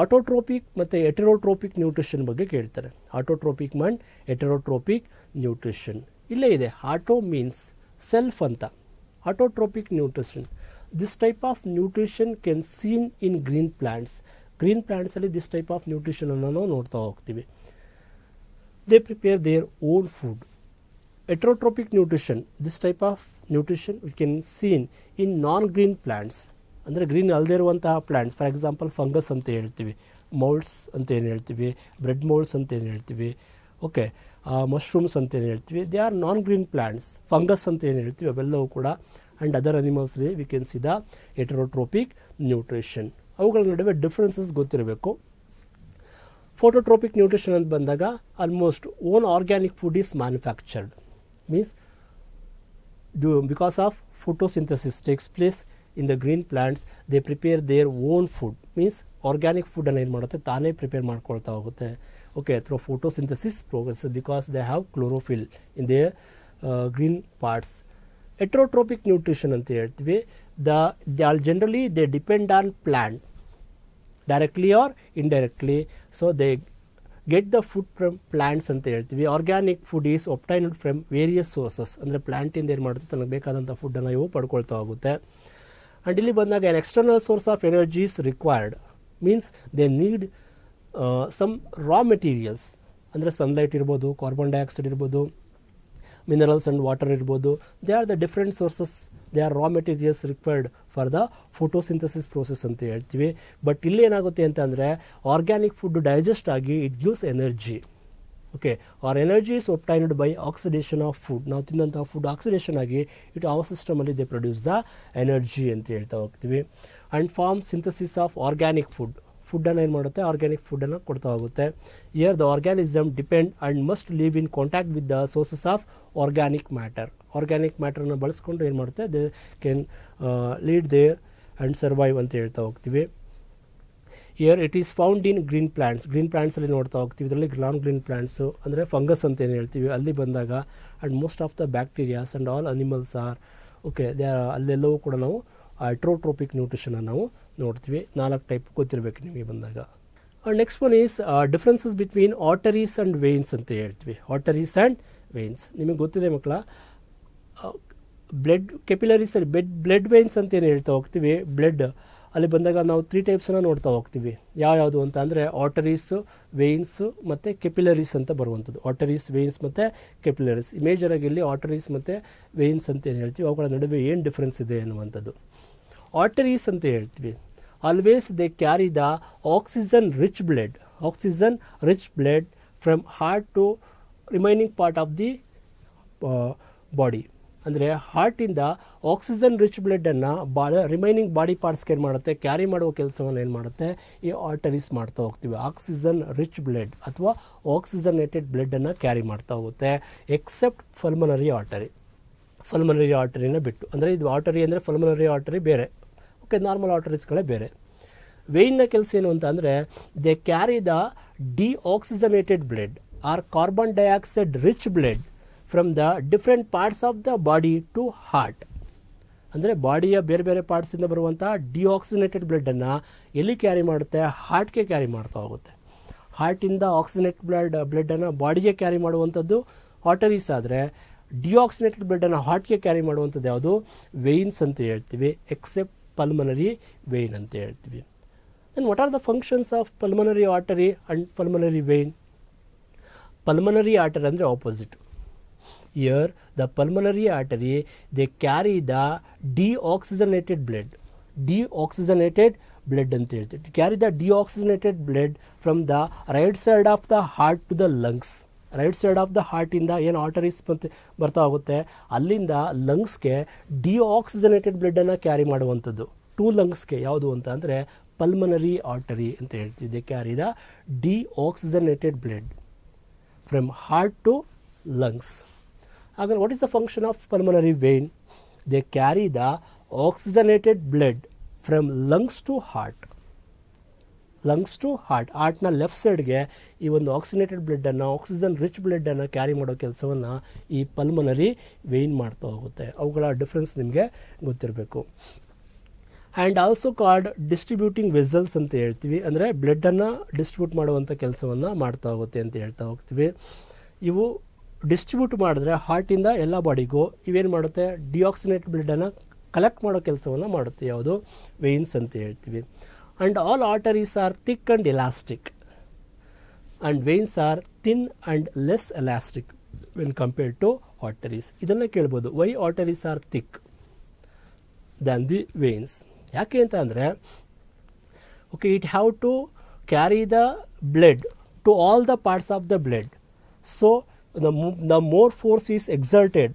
S1: ಆಟೋಟ್ರೋಪಿಕ್ ಮತ್ತು ಹೆಟೆರೋಟ್ರೋಪಿಕ್ ನ್ಯೂಟ್ರಿಷನ್ ಬಗ್ಗೆ ಕೇಳ್ತಾರೆ. ಆಟೋಟ್ರೋಪಿಕ್ ಆ್ಯಂಡ್ ಹೆಟೆರೋಟ್ರೋಪಿಕ್ ನ್ಯೂಟ್ರಿಷನ್ ಇಲ್ಲೇ ಇದೆ. ಆಟೋ ಮೀನ್ಸ್ ಸೆಲ್ಫ್ ಅಂತ. Autotrophic nutrition, this type of nutrition can seen in green ಪ್ಲ್ಯಾಂಟ್ಸಲ್ಲಿ ದಿಸ್ ಟೈಪ್ ಆಫ್ ನ್ಯೂಟ್ರಿಷನನ್ನು ನಾವು ನೋಡ್ತಾ ಹೋಗ್ತೀವಿ. They prepare their own food. Heterotrophic nutrition, this type of nutrition we can seen in non green plants, ಅಂದರೆ ಗ್ರೀನ್ ಅಲ್ಲದೆ ಇರುವಂತಹ ಪ್ಲ್ಯಾಂಟ್ಸ್. ಫಾರ್ ಎಕ್ಸಾಂಪಲ್ ಫಂಗಸ್ ಅಂತ ಹೇಳ್ತೀವಿ, ಮೌಲ್ಡ್ಸ್ ಅಂತ ಏನು ಹೇಳ್ತೀವಿ, ಬ್ರೆಡ್ ಮೌಲ್ಡ್ಸ್ ಅಂತ ಏನು ಹೇಳ್ತೀವಿ, ಓಕೆ, ಮಶ್ರೂಮ್ಸ್ ಅಂತ ಏನು ಹೇಳ್ತೀವಿ, they are non green plants. Fungus ಅಂತ ಏನು ಹೇಳ್ತೀವಿ ಅವೆಲ್ಲವೂ ಕೂಡ. ಆ್ಯಂಡ್ ಅದರ್ ಅನಿಮಲ್ಸ್ಲಿ we can see the heterotrophic nutrition. ಅವುಗಳ ನಡುವೆ ಡಿಫ್ರೆನ್ಸಸ್ ಗೊತ್ತಿರಬೇಕು. ಫೋಟೋಟ್ರೋಪಿಕ್ ನ್ಯೂಟ್ರಿಷನ್ ಅಂತ ಬಂದಾಗ almost own organic food is manufactured, means because of photosynthesis takes place in the green plants. They prepare their own food, means organic ಫುಡ್ಡನ್ನು ಏನು ಮಾಡುತ್ತೆ ತಾನೇ ಪ್ರಿಪೇರ್ ಮಾಡ್ಕೊಳ್ತಾ ಹೋಗುತ್ತೆ. Okay, through photosynthesis progress because they have chlorophyll in their green parts. Heterotrophic nutrition ಅಂತ ಹೇಳ್ತೀವಿ. They are generally they depend on plant directly or indirectly, so they get the food from plants ಅಂತ ಹೇಳ್ತೀವಿ. Organic food is obtained from various sources, ಅಂದರೆ ಪ್ಲ್ಯಾಂಟಿಂದ ಏನು ಮಾಡುತ್ತೆ ತನಗೆ ಬೇಕಾದಂಥ ಫುಡ್ಡನ್ನು ಇವು ಪಡ್ಕೊಳ್ತಾ ಹೋಗುತ್ತೆ. ಆ್ಯಂಡ್ ಇಲ್ಲಿ ಬಂದಾಗ on external source of energy is required, means they need some raw materials, ಅಂದರೆ ಸನ್ಲೈಟ್ ಇರ್ಬೋದು, ಕಾರ್ಬನ್ ಡೈಆಕ್ಸೈಡ್ ಇರ್ಬೋದು, ಮಿನರಲ್ಸ್ ಆ್ಯಂಡ್ ವಾಟರ್ ಇರ್ಬೋದು. They are the different sources, they are raw materials required for the photosynthesis process ಅಂತ ಹೇಳ್ತೀವಿ. ಬಟ್ ಇಲ್ಲಿ ಏನಾಗುತ್ತೆ ಅಂತ ಅಂದರೆ ಆರ್ಗ್ಯಾನಿಕ್ ಫುಡ್ ಡೈಜೆಸ್ಟ್ ಆಗಿ it gives energy. Okay, or energy is obtained by oxidation of food. ನಾವು ತಿಂದಂಥ ಫುಡ್ ಆಕ್ಸಿಡೇಷನ್ ಆಗಿ ಇಟ್ ಅವರ್ ಸಿಸ್ಟಮಲ್ಲಿ ದೇ ಪ್ರೊಡ್ಯೂಸ್ ದ ಎನರ್ಜಿ ಅಂತ ಹೇಳ್ತಾ ಹೋಗ್ತೀವಿ. And form synthesis of organic ಫುಡ್ಡನ್ನು ಏನು ಮಾಡುತ್ತೆ ಆರ್ಗ್ಯಾನಿಕ್ ಫುಡ್ಡನ್ನು ಕೊಡ್ತಾ ಹೋಗುತ್ತೆ. Here the organism depend and must live in contact with the sources of organic matter. Organic ಮ್ಯಾಟರ್ನ ಬಳಸ್ಕೊಂಡು ಏನು ಮಾಡುತ್ತೆ they can lead their and survive ಅಂತ ಹೇಳ್ತಾ ಹೋಗ್ತೀವಿ. Here it is found in green ಪ್ಲ್ಯಾಂಟ್ಸಲ್ಲಿ ನೋಡ್ತಾ ಹೋಗ್ತೀವಿ. ಇದರಲ್ಲಿ ನಾನ್ ಗ್ರೀನ್ ಪ್ಲ್ಯಾಂಟ್ಸು ಅಂದರೆ ಫಂಗಸ್ ಅಂತ ಏನು ಹೇಳ್ತೀವಿ ಅಲ್ಲಿ ಬಂದಾಗ. And most of the bacterias and all animals are okay they ಅಲ್ಲೆಲ್ಲವೂ ಕೂಡ ನಾವು ಹೆಟೆರೋಟ್ರೋಪಿಕ್ ನ್ಯೂಟ್ರಿಷನ್ನ ನಾವು ನೋಡ್ತೀವಿ. 4 ಟೈಪ್ ಗೊತ್ತಿರಬೇಕು ನಿಮಗೆ ಬಂದಾಗ. Next one is differences between arteries and veins ಅಂತ ಹೇಳ್ತೀವಿ. ಆರ್ಟರೀಸ್ ಆ್ಯಂಡ್ ವೇನ್ಸ್ ನಿಮಗೆ ಗೊತ್ತಿದೆ ಮಕ್ಕಳ. ಬ್ಲಡ್ ಕೆಪಿಲರೀಸಲ್ಲಿ ಬ್ಲಡ್ ವೇನ್ಸ್ ಅಂತ ಏನು ಹೇಳ್ತಾ ಹೋಗ್ತೀವಿ. ಬ್ಲಡ್ ಅಲ್ಲಿ ಬಂದಾಗ ನಾವು 3 ಟೈಪ್ಸನ್ನು ನೋಡ್ತಾ ಹೋಗ್ತೀವಿ. ಯಾವುದು ಅಂತ ಅಂದರೆ ಆರ್ಟರೀಸು, ವೇನ್ಸು ಮತ್ತು ಕೆಪಿಲರೀಸ್ ಅಂತ ಬರುವಂಥದ್ದು. ಆರ್ಟರೀಸ್, ವೇನ್ಸ್ ಮತ್ತು ಕೆಪಿಲರೀಸ್. ಮೇಜರಾಗಿ ಇಲ್ಲಿ ಆರ್ಟರೀಸ್ ಮತ್ತು ವೇನ್ಸ್ ಅಂತ ಏನು ಹೇಳ್ತೀವಿ ಅವುಗಳ ನಡುವೆ ಏನು ಡಿಫ್ರೆನ್ಸ್ ಇದೆ ಅನ್ನುವಂಥದ್ದು. ಆರ್ಟರೀಸ್ ಅಂತ ಹೇಳ್ತೀವಿ always they carry the oxygen rich blood from heart to remaining part of the body. ಅಂದರೆ ಹಾರ್ಟಿಂದ ಆಕ್ಸಿಜನ್ ರಿಚ್ ಬ್ಲಡ್ಡನ್ನು ರಿಮೈನಿಂಗ್ ಬಾಡಿ ಪಾರ್ಟ್ಸ್ಗೆ ಏನು ಮಾಡುತ್ತೆ ಕ್ಯಾರಿ ಮಾಡುವ ಕೆಲಸವನ್ನು ಏನು ಮಾಡುತ್ತೆ ಈ ಆರ್ಟರೀಸ್ ಮಾಡ್ತಾ ಹೋಗ್ತೀವಿ. ಆಕ್ಸಿಜನ್ ರಿಚ್ ಬ್ಲಡ್ ಅಥವಾ ಆಕ್ಸಿಜನೇಟೆಡ್ ಬ್ಲಡ್ಡನ್ನು ಕ್ಯಾರಿ ಮಾಡ್ತಾ ಹೋಗುತ್ತೆ ಎಕ್ಸೆಪ್ಟ್ ಪಲ್ಮನರಿ ಆರ್ಟರಿನ ಬಿಟ್ಟು. ಅಂದರೆ ಇದು ಆರ್ಟರಿ ಅಂದರೆ ಪಲ್ಮನರಿ ಆರ್ಟರಿ ಬೇರೆ, ಓಕೆ, ನಾರ್ಮಲ್ ಆರ್ಟರೀಸ್ಗಳೇ ಬೇರೆ. ವೇಯ್ನ ಕೆಲಸ ಏನು ಅಂತ ಅಂದರೆ they carry the deoxygenated blood or carbon dioxide rich blood from the different parts of the body to heart. ಅಂದರೆ ಬಾಡಿಯ ಬೇರೆ ಬೇರೆ ಪಾರ್ಟ್ಸಿಂದ ಬರುವಂಥ ಡಿಆಕ್ಸಿಜನೇಟೆಡ್ ಬ್ಲಡ್ಡನ್ನು ಎಲ್ಲಿ ಕ್ಯಾರಿ ಮಾಡುತ್ತೆ ಹಾರ್ಟ್ಗೆ ಕ್ಯಾರಿ ಮಾಡ್ತಾ ಹೋಗುತ್ತೆ. ಹಾರ್ಟಿಂದ ಆಕ್ಸಿಜನೇಟೆಡ್ ಬ್ಲಡ್ಡನ್ನು ಬಾಡಿಗೆ ಕ್ಯಾರಿ ಮಾಡುವಂಥದ್ದು ಆರ್ಟರೀಸ್ ಆದರೆ ಡಿಆಕ್ಸಿನೇಟೆಡ್ ಬ್ಲಡ್ಡನ್ನು ಹಾರ್ಟ್ಗೆ ಕ್ಯಾರಿ ಮಾಡುವಂಥದ್ದು ಯಾವುದು ವೇನ್ಸ್ ಅಂತ ಹೇಳ್ತೀವಿ, ಎಕ್ಸೆಪ್ಟ್ ಪಲ್ಮನರಿ ವೇನ್ ಅಂತ ಹೇಳ್ತೀವಿ. Then what are the functions of pulmonary artery and pulmonary vein? Pulmonary artery ಅಂದರೆ opposite. Here the pulmonary artery they carry the deoxygenated blood ಅಂತ ಹೇಳ್ತೀವಿ. Carry the deoxygenated blood from the right side of the heart to the lungs. Right side of the ಹಾರ್ಟಿಂದ ಏನು ಆರ್ಟರೀಸ್ ಬರ್ತಾ ಹೋಗುತ್ತೆ ಅಲ್ಲಿಂದ ಲಂಗ್ಸ್ಗೆ ಡಿಆಕ್ಸಿಜನೇಟೆಡ್ ಬ್ಲಡ್ಡನ್ನು ಕ್ಯಾರಿ ಮಾಡುವಂಥದ್ದು ಟು ಲಂಗ್ಸ್ಗೆ ಯಾವುದು ಅಂತ ಅಂದರೆ ಪಲ್ಮನರಿ ಆರ್ಟರಿ ಅಂತ ಹೇಳ್ತೀವಿ. They carry the deoxygenated blood from heart to lungs. ಹಾಗಾದ್ರೆ what is the function of pulmonary vein? They carry the oxygenated blood from lungs to heart. ಹಾರ್ಟ್ನ ಲೆಫ್ಟ್ ಸೈಡ್ಗೆ ಈ ಒಂದು ಆಕ್ಸಿಜನೇಟೆಡ್ ಬ್ಲಡ್ಡನ್ನು, ಆಕ್ಸಿಜನ್ ರಿಚ್ ಬ್ಲಡ್ಡನ್ನು ಕ್ಯಾರಿ ಮಾಡೋ ಕೆಲಸವನ್ನು ಈ ಪಲ್ಮನರಿ ವೇನ್ ಮಾಡ್ತಾ ಹೋಗುತ್ತೆ. ಅವುಗಳ ಡಿಫ್ರೆನ್ಸ್ ನಿಮಗೆ ಗೊತ್ತಿರಬೇಕು. And also card distributing vessels ಅಂತ ಹೇಳ್ತೀವಿ. ಅಂದರೆ ಬ್ಲಡ್ಡನ್ನು ಡಿಸ್ಟ್ರಿಬ್ಯೂಟ್ ಮಾಡುವಂಥ ಕೆಲಸವನ್ನು ಮಾಡ್ತಾ ಹೋಗುತ್ತೆ ಅಂತ ಹೇಳ್ತಾ ಹೋಗ್ತೀವಿ. ಇವು ಡಿಸ್ಟ್ರಿಬ್ಯೂಟ್ ಮಾಡಿದ್ರೆ ಹಾರ್ಟಿಂದ ಎಲ್ಲ ಬಾಡಿಗೂ ಇವೇನು ಮಾಡುತ್ತೆ ಡಿಆಕ್ಸಿನೇಟೆಡ್ ಬ್ಲಡ್ಡನ್ನು ಕಲೆಕ್ಟ್ ಮಾಡೋ ಕೆಲಸವನ್ನು ಮಾಡುತ್ತೆ. ಯಾವುದು ವೇನ್ಸ್ ಅಂತ ಹೇಳ್ತೀವಿ. And all arteries are thick and elastic, and veins are thin and less elastic when compared to arteries. ಇದನ್ನು ಕೇಳ್ಬೋದು, why arteries are thick than the veins? ಯಾಕೆ ಅಂತ ಅಂದರೆ okay, it have to carry the blood to all the parts of the blood, so the more force is exerted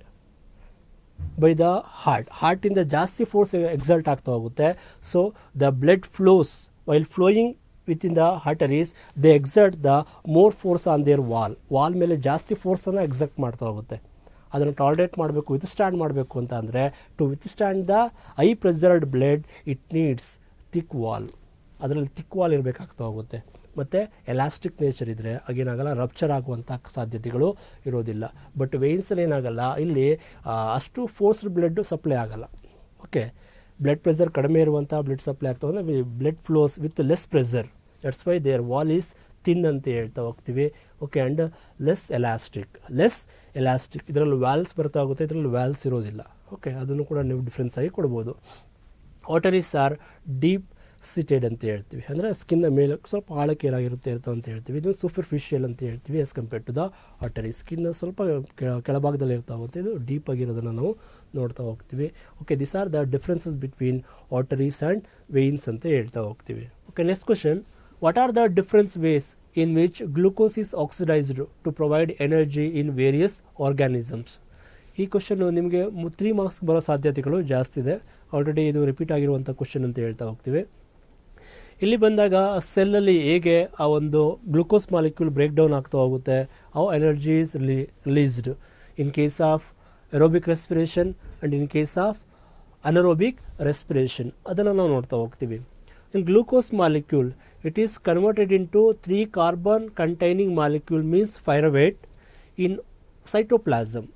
S1: by the heart ಇಂದ ಜಾಸ್ತಿ ಫೋರ್ಸ್ ಎಕ್ಸಲ್ಟ್ ಆಗ್ತಾ ಹೋಗುತ್ತೆ. So the blood flows while flowing with in the arteries they exert the more force on there wall ಮೇಲೆ ಜಾಸ್ತಿ ಫೋರ್ಸನ್ನು ಎಕ್ಸರ್ಟ್ ಮಾಡ್ತಾ ಹೋಗುತ್ತೆ. ಅದನ್ನು ಟಾಲರೇಟ್ ಮಾಡಬೇಕು, ವಿತ್ಸ್ಟ್ಯಾಂಡ್ ಮಾಡಬೇಕು ಅಂತ ಅಂದರೆ to withstand the high pressured blood it needs thick wall. ಅದರಲ್ಲಿ ಥಿಕ್ ವಾಲ್ ಇರಬೇಕಾಗ್ತಾ ಹೋಗುತ್ತೆ. ಮತ್ತು ಎಲಾಸ್ಟಿಕ್ ನೇಚರ್ ಇದ್ದರೆ ಆಗೇನಾಗಲ್ಲ, ರಪ್ಚರ್ ಆಗುವಂಥ ಸಾಧ್ಯತೆಗಳು ಇರೋದಿಲ್ಲ. ಬಟ್ ವೇನ್ಸಲ್ಲಿ ಏನಾಗಲ್ಲ, ಇಲ್ಲಿ ಅಷ್ಟು ಫೋರ್ಸ್ಡ್ ಬ್ಲಡ್ ಸಪ್ಲೈ ಆಗಲ್ಲ. ಓಕೆ, ಬ್ಲಡ್ ಪ್ರೆಷರ್ ಕಡಿಮೆ ಇರುವಂಥ ಬ್ಲಡ್ ಸಪ್ಲೈ ಆಗ್ತಾ ಹೋದರೆ blood flows with less pressure. That's why their wall is thin ಅಂತ ಹೇಳ್ತಾ ಹೋಗ್ತೀವಿ. Okay, and less elastic. ಇದರಲ್ಲಿ ವ್ಯಾಲ್ಸ್ ಬರ್ತಾ ಹೋಗುತ್ತೆ, ಇದರಲ್ಲಿ ವ್ಯಾಲ್ಸ್ ಇರೋದಿಲ್ಲ. ಓಕೆ, ಅದನ್ನು ಕೂಡ ನೀವು ಡಿಫ್ರೆನ್ಸ್ ಆಗಿ ಕೊಡ್ಬೋದು. ಆರ್ಟರೀಸ್ ಆರ್ ಡೀಪ್ ಸಿಟೆಡ್ ಅಂತ ಹೇಳ್ತೀವಿ. ಅಂದರೆ ಸ್ಕಿನ್ನ ಮೇಲೆ ಸ್ವಲ್ಪ ಆಳಕ್ಕೆ ಏನಾಗಿರುತ್ತೆ ಇರ್ತಾವೆ ಅಂತ ಹೇಳ್ತೀವಿ. ಇದು ಸೂಪರ್ಫಿಷಿಯಲ್ ಅಂತ ಹೇಳ್ತೀವಿ as compared to the artery. ಸ್ಕಿನ್ನ ಸ್ವಲ್ಪ ಕೆಳಭಾಗದಲ್ಲಿ ಇರ್ತಾ ಹೋಗುತ್ತೆ, ಇದು ಡೀಪ್ ಆಗಿರೋದನ್ನು ನಾವು ನೋಡ್ತಾ ಹೋಗ್ತೀವಿ. Okay, this are the differences between arteries and veins ಅಂತ ಹೇಳ್ತಾ ಹೋಗ್ತೀವಿ. Okay, next question, what are the different ways in which glucose is oxidised to provide energy in various organisms? ಈ ಕ್ವಶನ್ನು ನಿಮಗೆ 3 ಮಾರ್ಕ್ಸ್ ಬರೋ ಸಾಧ್ಯತೆಗಳು ಜಾಸ್ತಿ ಇದೆ. ಆಲ್ರೆಡಿ ಇದು ರಿಪೀಟ್ ಆಗಿರುವಂಥ ಕ್ವಶನ್ ಅಂತ ಹೇಳ್ತಾ ಹೋಗ್ತೀವಿ. ಇಲ್ಲಿ ಬಂದಾಗ ಸೆಲ್ಲಲ್ಲಿ ಹೇಗೆ ಆ ಒಂದು ಗ್ಲೂಕೋಸ್ ಮಾಲಿಕ್ಯೂಲ್ ಬ್ರೇಕ್ ಡೌನ್ ಆಗ್ತಾ ಹೋಗುತ್ತೆ, how energy is released in case of aerobic respiration and in case of anaerobic respiration, ಅದನ್ನು ನಾವು ನೋಡ್ತಾ ಹೋಗ್ತೀವಿ. In glucose molecule it is converted in to 3 carbon containing molecule means pyruvate in cytoplasm.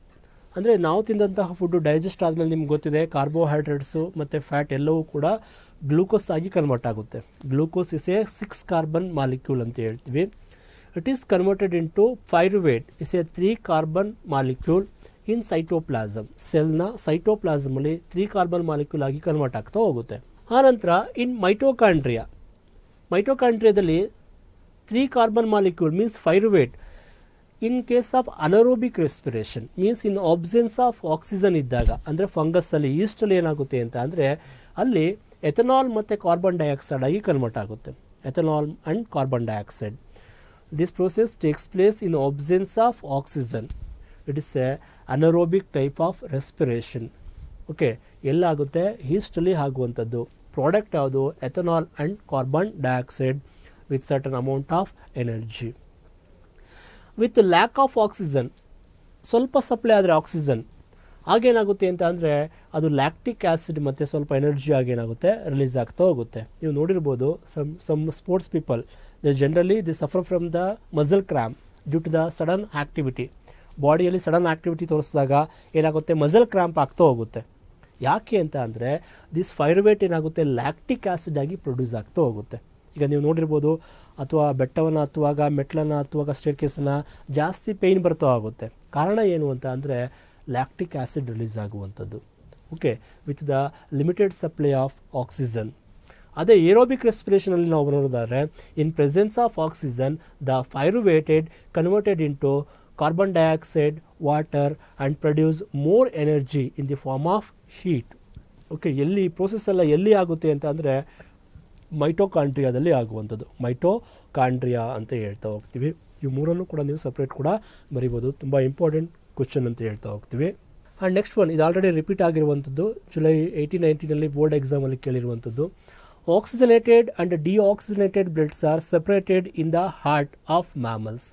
S1: ಅಂದರೆ ನಾವು ತಿಂದಂತಹ ಫುಡ್ಡು ಡೈಜೆಸ್ಟ್ ಆದಮೇಲೆ ನಿಮ್ಗೆ ಗೊತ್ತಿದೆ ಕಾರ್ಬೋಹೈಡ್ರೇಟ್ಸು ಮತ್ತು ಫ್ಯಾಟ್ ಎಲ್ಲವೂ ಕೂಡ ಗ್ಲೂಕೋಸ್ ಆಗಿ ಕನ್ವರ್ಟ್ ಆಗುತ್ತೆ. Glucose is a 6 carbon molecule ಅಂತ ಹೇಳ್ತೀವಿ. It is converted in to pyruvate is a 3 carbon molecule in cytoplasm. ಸೆಲ್ನ ಸೈಟೋಪ್ಲಾಸಮಲ್ಲಿ 3 ಕಾರ್ಬನ್ ಮಾಲಿಕ್ಯೂಲ್ ಆಗಿ ಕನ್ವರ್ಟ್ ಆಗ್ತಾ ಹೋಗುತ್ತೆ. ಆನಂತರ ಇನ್ ಮೈಟೋಕಾಂಡ್ರಿಯಾದಲ್ಲಿ 3 carbon molecule means pyruvate. In case of anaerobic respiration means in absence of oxygen ಇದ್ದಾಗ, ಅಂದರೆ ಫಂಗಸ್ಸಲ್ಲಿ ಈಸ್ಟಲ್ಲಿ ಏನಾಗುತ್ತೆ ಅಂತ ಅಂದರೆ ಅಲ್ಲಿ ಎಥನಾಲ್ ಮತ್ತು ಕಾರ್ಬನ್ ಡೈಆಕ್ಸೈಡ್ ಆಗಿ ಕನ್ವರ್ಟ್ ಆಗುತ್ತೆ. Ethanol and carbon dioxide. This process takes place in absence of oxygen. It is a anaerobic type of respiration. Okay, ಎಲ್ಲಾಗುತ್ತೆ ಈಸ್ಟಲ್ಲಿ ಆಗುವಂಥದ್ದು. ಪ್ರಾಡಕ್ಟ್ ಯಾವುದು? Ethanol and carbon dioxide with certain amount of energy. With lack of oxygen, ಸ್ವಲ್ಪ ಸಪ್ಲೈ ಆದರೆ ಆಕ್ಸಿಜನ್ ಆಗೇನಾಗುತ್ತೆ ಅಂತ ಅಂದರೆ ಅದು ಲ್ಯಾಕ್ಟಿಕ್ ಆ್ಯಸಿಡ್ ಮತ್ತು ಸ್ವಲ್ಪ ಎನರ್ಜಿ ಆಗೇನಾಗುತ್ತೆ ರಿಲೀಸ್ ಆಗ್ತಾ ಹೋಗುತ್ತೆ. ನೀವು ನೋಡಿರ್ಬೋದು some sports people they generally they suffer from the muscle cramp due to the sudden activity. ಬಾಡಿಯಲ್ಲಿ ಸಡನ್ ಆ್ಯಕ್ಟಿವಿಟಿ ತೋರಿಸಿದಾಗ ಏನಾಗುತ್ತೆ ಮಸಲ್ ಕ್ರ್ಯಾಂಪ್ ಆಗ್ತಾ ಹೋಗುತ್ತೆ. ಯಾಕೆ ಅಂತ ಅಂದರೆ ದಿಸ್ ಪೈರುವೇಟ್ ಏನಾಗುತ್ತೆ ಲ್ಯಾಕ್ಟಿಕ್ ಆ್ಯಸಿಡ್ ಆಗಿ ಪ್ರೊಡ್ಯೂಸ್ ಆಗ್ತಾ ಹೋಗುತ್ತೆ. ಈಗ ನೀವು ನೋಡಿರ್ಬೋದು, ಅಥವಾ ಬೆಟ್ಟವನ್ನು ಹತ್ತುವಾಗ, ಮೆಟ್ಲನ್ನು ಹತ್ತುವಾಗ, ಸ್ಟೇರ್ಕೇಸನ್ನು ಜಾಸ್ತಿ ಪೇಯ್ನ್ ಬರ್ತಾ ಆಗುತ್ತೆ. ಕಾರಣ ಏನು ಅಂತ ಅಂದರೆ ಲ್ಯಾಕ್ಟಿಕ್ ಆ್ಯಸಿಡ್ ರಿಲೀಸ್ ಆಗುವಂಥದ್ದು. Okay, with the limited supply of oxygen. ಅದೇ ಏರೋಬಿಕ್ ರೆಸ್ಪಿರೇಷನಲ್ಲಿ ನಾವು ನೋಡಿದರೆ, in presence of oxygen the pyruvated converted into carbon dioxide, water and produce more energy in the form of heat. Okay, ಎಲ್ಲಿ ಪ್ರೋಸೆಸ್ ಎಲ್ಲ ಎಲ್ಲಿ ಆಗುತ್ತೆ ಅಂತ ಅಂದರೆ ಮೈಟೋಕಾಂಡ್ರಿಯಾದಲ್ಲಿ ಆಗುವಂಥದ್ದು. ಮೈಟೋಕಾಂಡ್ರಿಯಾ ಅಂತ ಹೇಳ್ತಾ ಹೋಗ್ತೀವಿ. ಇವು ಮೂರನ್ನು ಕೂಡ ನೀವು ಸಪ್ರೇಟ್ ಕೂಡ ಬರಿಬೋದು. ತುಂಬ ಇಂಪಾರ್ಟೆಂಟ್ ಕ್ವಶನ್ ಅಂತ ಹೇಳ್ತಾ ಹೋಗ್ತೀವಿ. ಆ್ಯಂಡ್ ನೆಕ್ಸ್ಟ್ ಒನ್, ಇದು ಆಲ್ರೆಡಿ ರಿಪೀಟ್ ಆಗಿರುವಂಥದ್ದು, ಜುಲೈ 1890 ಬೋರ್ಡ್ ಎಕ್ಸಾಮಲ್ಲಿ ಕೇಳಿರುವಂಥದ್ದು. Oxygenated and deoxygenated bloods are separated in the heart of mammals.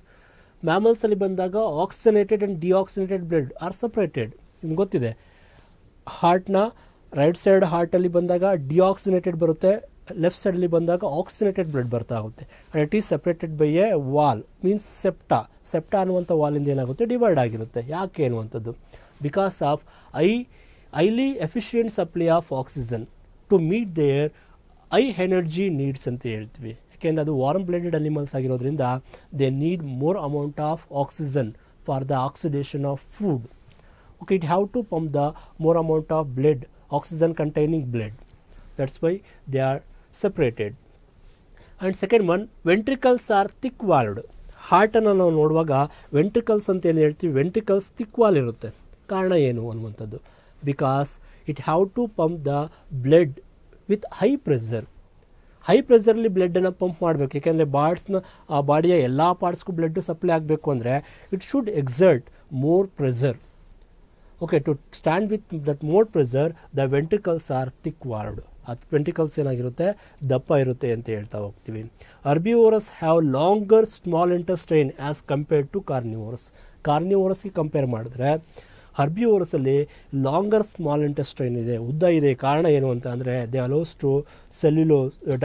S1: ಮ್ಯಾಮಲ್ಸಲ್ಲಿ ಬಂದಾಗ oxygenated and deoxygenated blood are separated. ನಿಮ್ಗೆ ಗೊತ್ತಿದೆ, ಹಾರ್ಟ್ನ ರೈಟ್ ಸೈಡ್ ಹಾರ್ಟಲ್ಲಿ ಬಂದಾಗ ಡಿಆಕ್ಸಿಜನೇಟೆಡ್ ಬರುತ್ತೆ, ಲೆಫ್ಟ್ ಸೈಡಲ್ಲಿ ಬಂದಾಗ ಆಕ್ಸಿಜನೇಟೆಡ್ ಬ್ಲಡ್ ಬರ್ತಾ ಆಗುತ್ತೆ. And it is separated by a wall, means septa ಅನ್ನುವಂಥ ವಾಲಿಂದ ಏನಾಗುತ್ತೆ, ಡಿವೈಡ್ ಆಗಿರುತ್ತೆ. ಯಾಕೆ ಅನ್ನುವಂಥದ್ದು, because of highly efficient supply of oxygen to meet their high energy needs ಅಂತ ಹೇಳ್ತೀವಿ. ಯಾಕೆಂದರೆ ಅದು ವಾರ್ಮ್ ಬ್ಲಡೆಡ್ ಅನಿಮಲ್ಸ್ ಆಗಿರೋದ್ರಿಂದ they need more amount of oxygen for the oxidation of food. Okay, it have to pump the more amount of blood, oxygen containing blood. That's why they are separated. And second one, ventricles are thick walled. ಹಾರ್ಟನ್ನು ನಾವು ನೋಡುವಾಗ ವೆಂಟ್ರಿಕಲ್ಸ್ ಅಂತ ಏನು ಹೇಳ್ತೀವಿ, ವೆಂಟ್ರಿಕಲ್ಸ್ thick wall ಇರುತ್ತೆ. ಕಾರಣ ಏನು ಅನ್ನುವಂಥದ್ದು, because it have to pump the blood with high pressure. High ಪ್ರೆಷರಲ್ಲಿ ಬ್ಲಡ್ಡನ್ನು ಪಂಪ್ ಮಾಡಬೇಕು. ಯಾಕೆಂದರೆ ಆ ಬಾಡಿಯ ಎಲ್ಲ ಪಾರ್ಟ್ಸ್ಗೂ ಬ್ಲಡ್ ಸಪ್ಲೈ ಆಗಬೇಕು ಅಂದರೆ it should exert more pressure. Okay, to stand with that more pressure the ventricles are thick walled. ಅದು ವೆಂಟ್ರಿಕಲ್ಸ್ ಏನಾಗಿರುತ್ತೆ, ದಪ್ಪ ಇರುತ್ತೆ ಅಂತ ಹೇಳ್ತಾ ಹೋಗ್ತೀವಿ. Herbivorous have longer small intestine as compared to carnivorous. ಕಾರ್ನಿವೋರಸ್ಗೆ ಕಂಪೇರ್ ಮಾಡಿದ್ರೆ ಹರ್ಬಿವೋರಸಲ್ಲಿ ಲಾಂಗರ್ ಸ್ಮಾಲ್ ಇಂಟೆಸ್ಟೈನ್ ಇದೆ, ಉದ್ದ ಇದೆ. ಕಾರಣ ಏನು ಅಂತ ಅಂದರೆ they allows to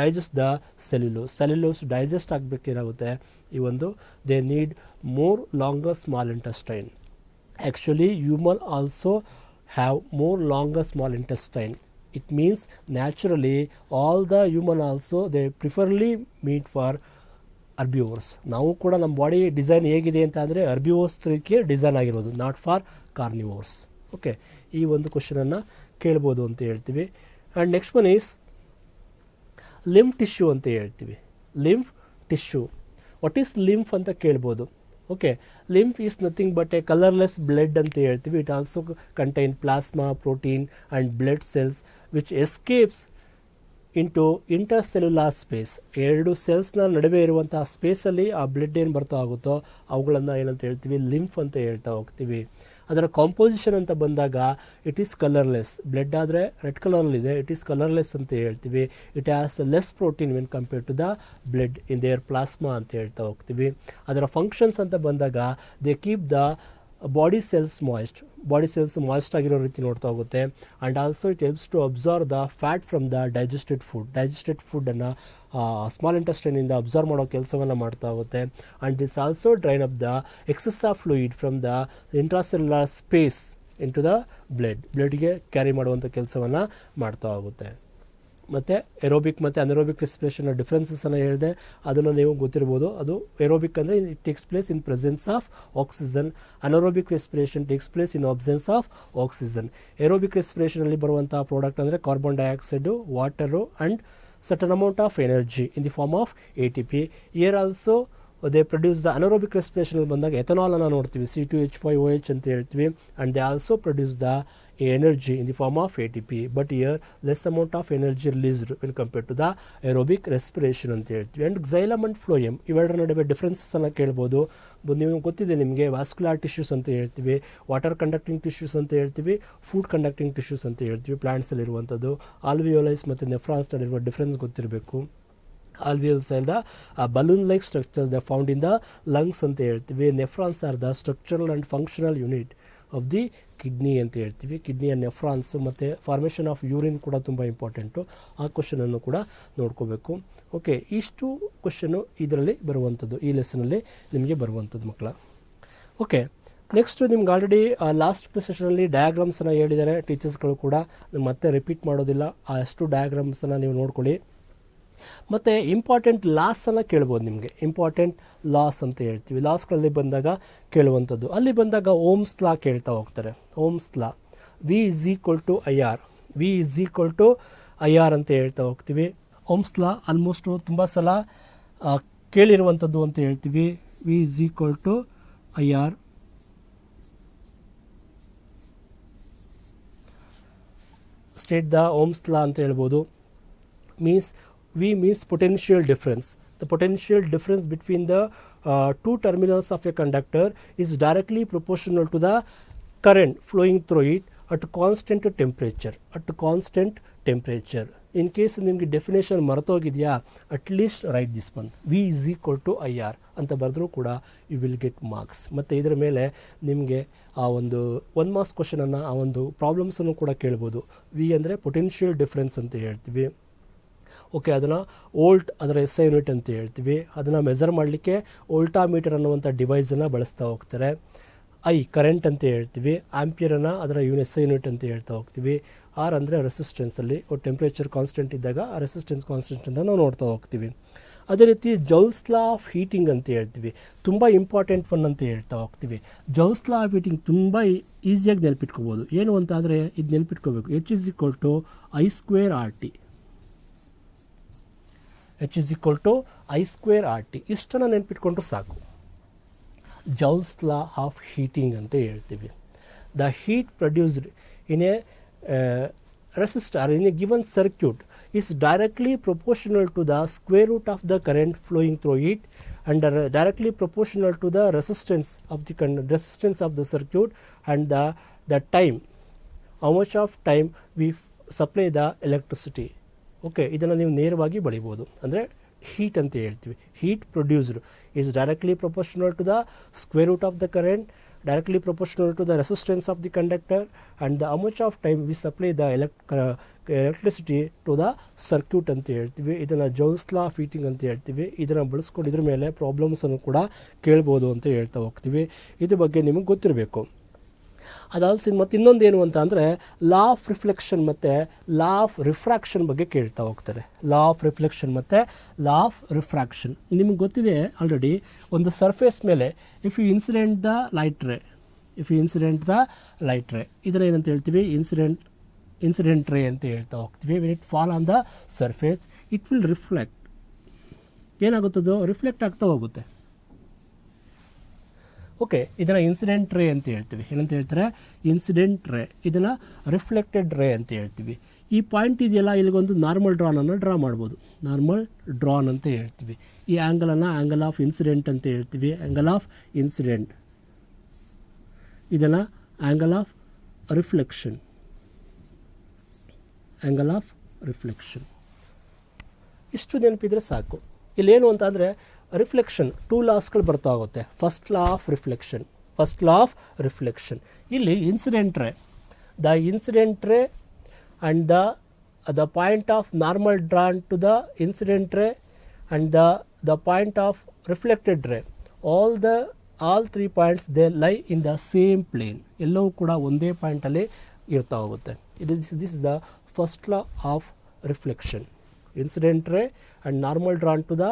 S1: digest the cellulose digest ಆಗಬೇಕೇನಾಗುತ್ತೆ ಈ ಒಂದು they need more longer small intestine. Actually, human also have more longer small intestine. It means naturally all the human also they preferably meet for herbivores. ನಾವು ಕೂಡ ನಮ್ಮ ಬಾಡಿ ಡಿಸೈನ್ ಹೇಗಿದೆ ಅಂತ ಅಂದರೆ herbivores ರೀತಿಗೆ ಡಿಸೈನ್ ಆಗಿರೋದು, ನಾಟ್ ಫಾರ್ ಕಾರ್ನಿವೋರ್ಸ್. ಓಕೆ, ಈ ಒಂದು ಕ್ವಶನನ್ನು ಕೇಳ್ಬೋದು ಅಂತ ಹೇಳ್ತೀವಿ. And next one is lymph tissue ಅಂತ ಹೇಳ್ತೀವಿ. Lymph tissue, what is lymph ಅಂತ ಕೇಳ್ಬೋದು. Okay, lymph is nothing but A colourless blood ಅಂತ ಹೇಳ್ತೀವಿ. It also contain plasma, protein and blood cells which escapes into intercellular space. ಎರಡು ಸೆಲ್ಸ್ನ ನಡುವೆ ಇರುವಂತಹ ಸ್ಪೇಸಲ್ಲಿ ಆ ಬ್ಲಡ್ ಏನು ಬರ್ತಾ ಆಗುತ್ತೋ ಅವುಗಳನ್ನು ಏನಂತ ಹೇಳ್ತೀವಿ, ಲಿಂಫ್ ಅಂತ ಹೇಳ್ತಾ ಹೋಗ್ತೀವಿ. ಅದರ ಕಾಂಪೋಸಿಷನ್ ಅಂತ ಬಂದಾಗ ಇಟ್ ಈಸ್ ಕಲರ್ಲೆಸ್. ಬ್ಲಡ್ ಆದರೆ ರೆಡ್ ಕಲರಲ್ಲಿದೆ, ಇಟ್ ಈಸ್ ಕಲರ್ಲೆಸ್ ಅಂತ ಹೇಳ್ತೀವಿ. It has less protein when compared to the blood in their plasma ಅಂತ ಹೇಳ್ತಾ ಹೋಗ್ತೀವಿ. ಅದರ ಫಂಕ್ಷನ್ಸ್ ಅಂತ ಬಂದಾಗ they keep the body cells moist ಆಗಿರೋ ರೀತಿ ನೋಡ್ತಾ ಹೋಗುತ್ತೆ. And also it helps to observe the fat from the digested ಫುಡ್ಡನ್ನು ಸ್ಮಾಲ್ ಇಂಟೆಸ್ಟೈನಿಂದ ಅಬ್ಸರ್ವ್ ಮಾಡೋ ಕೆಲಸವನ್ನು ಮಾಡ್ತಾ ಹೋಗುತ್ತೆ. And it's also drain up the excess of fluid from the intracellular space into the ಬ್ಲಡ್ಗೆ ಕ್ಯಾರಿ ಮಾಡುವಂಥ ಕೆಲಸವನ್ನು ಮಾಡ್ತಾ ಹೋಗುತ್ತೆ. ಮತ್ತು ಎರೋಬಿಕ್ ಮತ್ತು ಅನರೋಬಿಕ್ ರೆಸ್ಪಿರೇಷನ್ನ ಡಿಫ್ರೆನ್ಸಸನ್ನು ಹೇಳಿದೆ, ಅದನ್ನು ನೀವು ಗೊತ್ತಿರ್ಬೋದು. ಅದು ಎರೋಬಿಕ್ ಅಂದರೆ it takes place in presence of oxygen, anaerobic respiration takes place in absence of oxygen. Aerobic ರೆಸ್ಪಿರೇಷನಲ್ಲಿ ಬರುವಂಥ ಪ್ರಾಡಕ್ಟ್ ಅಂದರೆ carbon dioxide, water and certain amount of energy in the form of ATP. Here also they produce the anaerobic respiration ಬಂದಾಗ ಎಥನಾಲ್ ಅನ್ನು ನೋಡ್ತೀವಿ, C2H5OH ಅಂತ ಹೇಳ್ತೀವಿ. and they also produce the energy in the form of ATP, but here less amount of energy released when compared to the aerobic respiration ಅಂತ ಹೇಳ್ತೀವಿ. and xylem and phloem ಇವೆರಡರ ನಡುವೆ ಡಿಫ್ರೆನ್ಸಸ್ ಅನ್ನು ಕೇಳ್ಬೋದು. ನೀವು ಗೊತ್ತಿದೆ ನಿಮಗೆ, ವಾಸ್ಕ್ಯುಲಾರ್ ಟಿಶ್ಯೂಸ್ ಅಂತ ಹೇಳ್ತೀವಿ, ವಾಟರ್ ಕಂಡಕ್ಟಿಂಗ್ ಟಿಶ್ಯೂಸ್ ಅಂತ ಹೇಳ್ತೀವಿ, ಫುಡ್ ಕಂಡಕ್ಟಿಂಗ್ ಟಿಶ್ಯೂಸ್ ಅಂತ ಹೇಳ್ತೀವಿ. ಪ್ಲಾಂಟ್ಸಲ್ಲಿರುವಂಥದ್ದು ಆಲ್ವಿಯೋಲೈಸ್ ಮತ್ತು ನೆಫ್ರಾನ್ಸ್ ನಡುವಿರುವ ಡಿಫ್ರೆನ್ಸ್ ಗೊತ್ತಿರಬೇಕು. Alveoli are the balloon like structures the found in the lungs ಅಂತ ಹೇಳ್ತೀವಿ. Nephrons are the structural and functional unit of the kidney ಅಂತ ಹೇಳ್ತೀವಿ. ಕಿಡ್ನಿಯ ನೆಫ್ರಾನ್ಸು ಮತ್ತು ಫಾರ್ಮೇಷನ್ ಆಫ್ ಯೂರಿನ್ ಕೂಡ ತುಂಬ ಇಂಪಾರ್ಟೆಂಟು. ಆ ಕ್ವಶನನ್ನು ಕೂಡ ನೋಡ್ಕೋಬೇಕು. ಓಕೆ, ಇಷ್ಟು ಕ್ವಶನು ಇದರಲ್ಲಿ ಬರುವಂಥದ್ದು, ಈ ಲೆಸನಲ್ಲಿ ನಿಮಗೆ ಬರುವಂಥದ್ದು ಮಕ್ಕಳ. ಓಕೆ, ನೆಕ್ಸ್ಟು ನಿಮ್ಗೆ ಆಲ್ರೆಡಿ ಲಾಸ್ಟ್ ಸೆಷನಲ್ಲಿ ಡಯಾಗ್ರಾಮ್ಸನ್ನು ಹೇಳಿದ್ದಾರೆ ಟೀಚರ್ಸ್ಗಳು ಕೂಡ, ಮತ್ತೆ ರಿಪೀಟ್ ಮಾಡೋದಿಲ್ಲ. ಅಷ್ಟು ಡಯಾಗ್ರಾಮ್ಸನ್ನು ನೀವು ನೋಡ್ಕೊಳ್ಳಿ. ಮತ್ತು ಇಂಪಾರ್ಟೆಂಟ್ ಲಾಸನ್ನು ಕೇಳ್ಬೋದು ನಿಮಗೆ. ಇಂಪಾರ್ಟೆಂಟ್ ಲಾಸ್ ಅಂತ ಹೇಳ್ತೀವಿ, ಲಾಸ್ಗಳಲ್ಲಿ ಬಂದಾಗ ಕೇಳುವಂಥದ್ದು. ಅಲ್ಲಿ ಬಂದಾಗ ಓಮ್ಸ್ ಲಾ ಕೇಳ್ತಾ ಹೋಗ್ತಾರೆ. Ohm's law V is equal to I R, V is equal to I R ಅಂತ ಹೇಳ್ತಾ ಹೋಗ್ತೀವಿ. ಓಮ್ಸ್ ಲಾ ಆಲ್ಮೋಸ್ಟು ತುಂಬ ಸಲ ಕೇಳಿರುವಂಥದ್ದು ಅಂತ ಹೇಳ್ತೀವಿ. V is equal to I R. State the Ohm's law ಅಂತ ಹೇಳ್ಬೋದು. V means potential difference. The potential difference between the two terminals of a conductor is directly proportional to the current flowing through it at constant temperature. At constant temperature. In case ನಿಮಗೆ ಡೆಫಿನೇಷನ್ ಮರೆತೋಗಿದೆಯಾ, at least write this one. V is equal to IR ಅಂತ ಬರೆದ್ರೂ ಕೂಡ ಯು ವಿಲ್ ಗೆಟ್ ಮಾರ್ಕ್ಸ್. ಮತ್ತು ಇದರ ಮೇಲೆ ನಿಮಗೆ ಆ ಒಂದು 1 ಮಾರ್ಕ್ಸ್ ಕ್ವಶನನ್ನು, ಆ ಒಂದು ಪ್ರಾಬ್ಲಮ್ಸನ್ನು ಕೂಡ ಕೇಳ್ಬೋದು. ವಿ ಅಂದರೆ ಪೊಟೆನ್ಷಿಯಲ್ ಡಿಫ್ರೆನ್ಸ್ ಅಂತ ಹೇಳ್ತೀವಿ. ಓಕೆ, ಅದನ್ನು ವೋಲ್ಟ್ ಅದರ SI ಯೂನಿಟ್ ಅಂತ ಹೇಳ್ತೀವಿ. ಅದನ್ನು ಮೆಜರ್ ಮಾಡಲಿಕ್ಕೆ ವೋಲ್ಟಾಮೀಟರ್ ಅನ್ನುವಂಥ ಡಿವೈಸನ್ನು ಬಳಸ್ತಾ ಹೋಗ್ತಾರೆ. ಐ ಕರೆಂಟ್ ಅಂತ ಹೇಳ್ತೀವಿ. ಆಂಪಿಯರನ್ನು ಅದರ SI ಯೂನಿಟ್ ಅಂತ ಹೇಳ್ತಾ ಹೋಗ್ತೀವಿ. ಆರ್ ಅಂದರೆ ರೆಸಿಸ್ಟೆನ್ಸಲ್ಲಿ ಟೆಂಪ್ರೇಚರ್ ಕಾನ್ಸ್ಟೆಂಟ್ ಇದ್ದಾಗ ಆ ರೆಸಿಸ್ಟೆನ್ಸ್ ಕಾನ್ಸ್ಟೆಂಟನ್ನು ನಾವು ನೋಡ್ತಾ ಹೋಗ್ತೀವಿ. ಅದೇ ರೀತಿ ಜೌಲ್ಸ್ ಲಾ ಆಫ್ ಹೀಟಿಂಗ್ ಅಂತ ಹೇಳ್ತೀವಿ. ತುಂಬ ಇಂಪಾರ್ಟೆಂಟ್ ಒನ್ ಅಂತ ಹೇಳ್ತಾ ಹೋಗ್ತೀವಿ. ಜೌಲ್ಸ್ ಲಾ ಆಫ್ ಹೀಟಿಂಗ್ ತುಂಬ ಈಸಿಯಾಗಿ ನೆನಪಿಟ್ಕೋಬೋದು. ಏನು ಅಂತ ಅಂದರೆ ಇದು ನೆನಪಿಟ್ಕೋಬೇಕು. H is equal to I square RT. H is equal to I square RT. ಇಷ್ಟನ್ನು ನೆನಪಿಟ್ಕೊಂಡ್ರು ಸಾಕು. ಜೌಲ್ಸ್ ಲಾ ಆಫ್ ಹೀಟಿಂಗ್ ಅಂತ ಹೇಳ್ತೀವಿ. The heat produced in a resistor in a given circuit is directly proportional to the square root of the current flowing through it and directly proportional to the resistance of the circuit and the time, how much of time we supply the electricity. Okay, ಇದನ್ನು ನೀವು ನೇರವಾಗಿ ಬಳಿಬೋದು. ಅಂದರೆ ಹೀಟ್ ಅಂತ ಹೇಳ್ತೀವಿ. Heat produced is directly proportional to the square root of the current, directly proportional to the resistance of the conductor and the how much of time we supply the electricity to the circuit ಅಂತ ಹೇಳ್ತೀವಿ. ಇದನ್ನು ಜೌಲ್ಸ್ ಲಾ ಆಫ್ ಹೀಟಿಂಗ್ ಅಂತ ಹೇಳ್ತೀವಿ. ಇದನ್ನು ಬಳಸ್ಕೊಂಡು ಇದ್ರ ಮೇಲೆ ಪ್ರಾಬ್ಲಮ್ಸನ್ನು ಕೂಡ ಕೇಳ್ಬೋದು ಅಂತ ಹೇಳ್ತಾ ಹೋಗ್ತೀವಿ. ಇದ್ರ ಬಗ್ಗೆ ನಿಮಗೆ ಗೊತ್ತಿರಬೇಕು. ಅದಾಲ್ಸಿ ಮತ್ತು ಇನ್ನೊಂದೇನು ಅಂತ ಅಂದರೆ ಲಾ ಆಫ್ ರಿಫ್ಲೆಕ್ಷನ್ ಮತ್ತು ಲಾ ಆಫ್ ರಿಫ್ರಾಕ್ಷನ್ ಬಗ್ಗೆ ಕೇಳ್ತಾ ಹೋಗ್ತಾರೆ. ಲಾ ಆಫ್ ರಿಫ್ಲೆಕ್ಷನ್ ಮತ್ತು ಲಾ ಆಫ್ ರಿಫ್ರಾಕ್ಷನ್ ನಿಮಗೆ ಗೊತ್ತಿದೆ ಆಲ್ರೆಡಿ. ಒಂದು ಸರ್ಫೇಸ್ ಮೇಲೆ if you incident the light ray, ಇದನ್ನು ಏನಂತ ಹೇಳ್ತೀವಿ? ಇನ್ಸಿಡೆಂಟ್ ರೇ ಅಂತ ಹೇಳ್ತಾ ಹೋಗ್ತೀವಿ. When it fall on the surface it will reflect. ಏನಾಗುತ್ತದೋ ರಿಫ್ಲೆಕ್ಟ್ ಆಗ್ತಾ ಹೋಗುತ್ತೆ. ಓಕೆ, ಇದನ್ನು ಇನ್ಸಿಡೆಂಟ್ ರೇ ಅಂತ ಹೇಳ್ತೀವಿ. ಏನಂತ ಹೇಳ್ತಾರೆ? ಇನ್ಸಿಡೆಂಟ್ ರೇ. ಇದನ್ನು ರಿಫ್ಲೆಕ್ಟೆಡ್ ರೇ ಅಂತ ಹೇಳ್ತೀವಿ. ಈ ಪಾಯಿಂಟ್ ಇದೆಯಲ್ಲ, ಇಲ್ಲಿಗೊಂದು ನಾರ್ಮಲ್ ಡ್ರಾನನ್ನು ಡ್ರಾ ಮಾಡ್ಬೋದು. ನಾರ್ಮಲ್ ಡ್ರಾನ್ ಅಂತ ಹೇಳ್ತೀವಿ. ಈ ಆ್ಯಂಗಲನ್ನು ಆ್ಯಂಗಲ್ ಆಫ್ ಇನ್ಸಿಡೆಂಟ್ ಅಂತ ಹೇಳ್ತೀವಿ. Angle of incident. ಇದನ್ನು angle of reflection. Angle of reflection. ಇಷ್ಟು ನೆನಪಿದ್ರೆ ಸಾಕು. ಇಲ್ಲೇನು ಅಂತ ಅಂದರೆ ರಿಫ್ಲೆಕ್ಷನ್ 2 ಲಾಸ್ಗಳು ಬರ್ತಾ ಹೋಗುತ್ತೆ. First law of reflection. ಇಲ್ಲಿ incident ray, the incident ray and the point of normal drawn to the incident ray and the point of reflected ray, all 3 points they lie in the same plane. ಎಲ್ಲವೂ ಕೂಡ ಒಂದೇ ಪಾಯಿಂಟಲ್ಲಿ ಇರ್ತಾ ಹೋಗುತ್ತೆ. This is the first law of reflection. Incident ray and normal drawn to the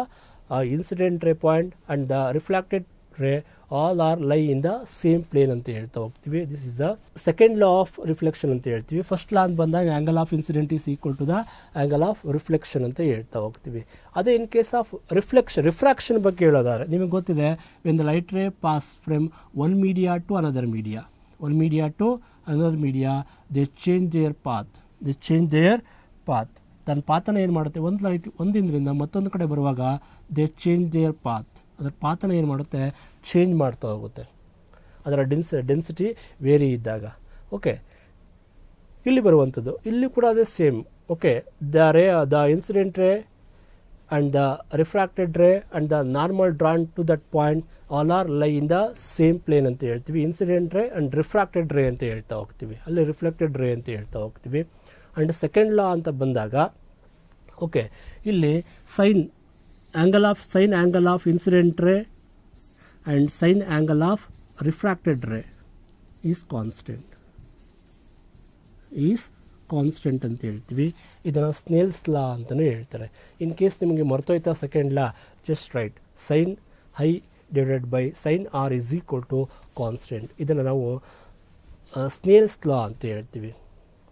S1: incident ray point and the reflected ray all are lie in the same plane ಅಂತ ಹೇಳ್ತಾ ಹೋಗ್ತೀವಿ. This is the second law of reflection ಅಂತ ಹೇಳ್ತೀವಿ. ಫಸ್ಟ್ ಲಾ ಅಂತ ಬಂದಾಗ angle of incident is equal to the angle of reflection ಅಂತ ಹೇಳ್ತಾ ಹೋಗ್ತೀವಿ. ಅದೇ ಇನ್ ಕೇಸ್ ಆಫ್ ರಿಫ್ರಾಕ್ಷನ್ ಬಗ್ಗೆ ಹೇಳೋದಾದ್ರೆ ನಿಮಗೆ ಗೊತ್ತಿದೆ, when the light ray pass from one media to another media, they change their path. ತನ್ನ ಪಾತನ ಏನು ಮಾಡುತ್ತೆ? ಒಂದು ಲೈಟ್ ಒಂದಿಂದ್ರಿಂದ ಮತ್ತೊಂದು ಕಡೆ ಬರುವಾಗ ದೇ ಚೇಂಜ್ ದೇಯರ್ ಪಾತ್. ಅದರ ಪಾತನ ಏನು ಮಾಡುತ್ತೆ? ಚೇಂಜ್ ಮಾಡ್ತಾ ಹೋಗುತ್ತೆ, ಅದರ ಡೆನ್ಸಿಟಿ ವೇರಿ ಇದ್ದಾಗ. ಓಕೆ, ಇಲ್ಲಿ ಬರುವಂಥದ್ದು ಇಲ್ಲಿ ಕೂಡ ಅದೇ same. Okay, the incident ray and the refracted ray and the normal drawn to that point all are lie in the same plane ಅಂತ ಹೇಳ್ತೀವಿ. ಇನ್ಸಿಡೆಂಟ್ ರೇ ಆ್ಯಂಡ್ ರಿಫ್ರಾಕ್ಟೆಡ್ ರೇ ಅಂತ ಹೇಳ್ತಾ ಹೋಗ್ತೀವಿ. ಅಲ್ಲಿ ರಿಫ್ಲೆಕ್ಟೆಡ್ ರೇ ಅಂತ ಹೇಳ್ತಾ ಹೋಗ್ತೀವಿ. ಆ್ಯಂಡ್ ಸೆಕೆಂಡ್ ಲಾ ಅಂತ ಬಂದಾಗ ಓಕೆ, ಇಲ್ಲಿ sine angle of incident ray and sine angle of refracted ray is constant ಅಂತ ಹೇಳ್ತೀವಿ. ಇದನ್ನು ಸ್ನೇಲ್ಸ್ ಲಾ ಅಂತಲೂ ಹೇಳ್ತಾರೆ. ಇನ್ ಕೇಸ್ ನಿಮಗೆ ಮರ್ತೋಯ್ತಾ second law, just write sine i divided by sine r is equal to constant. ಇದನ್ನು ನಾವು ಸ್ನೇಲ್ಸ್ ಲಾ ಅಂತ ಹೇಳ್ತೀವಿ.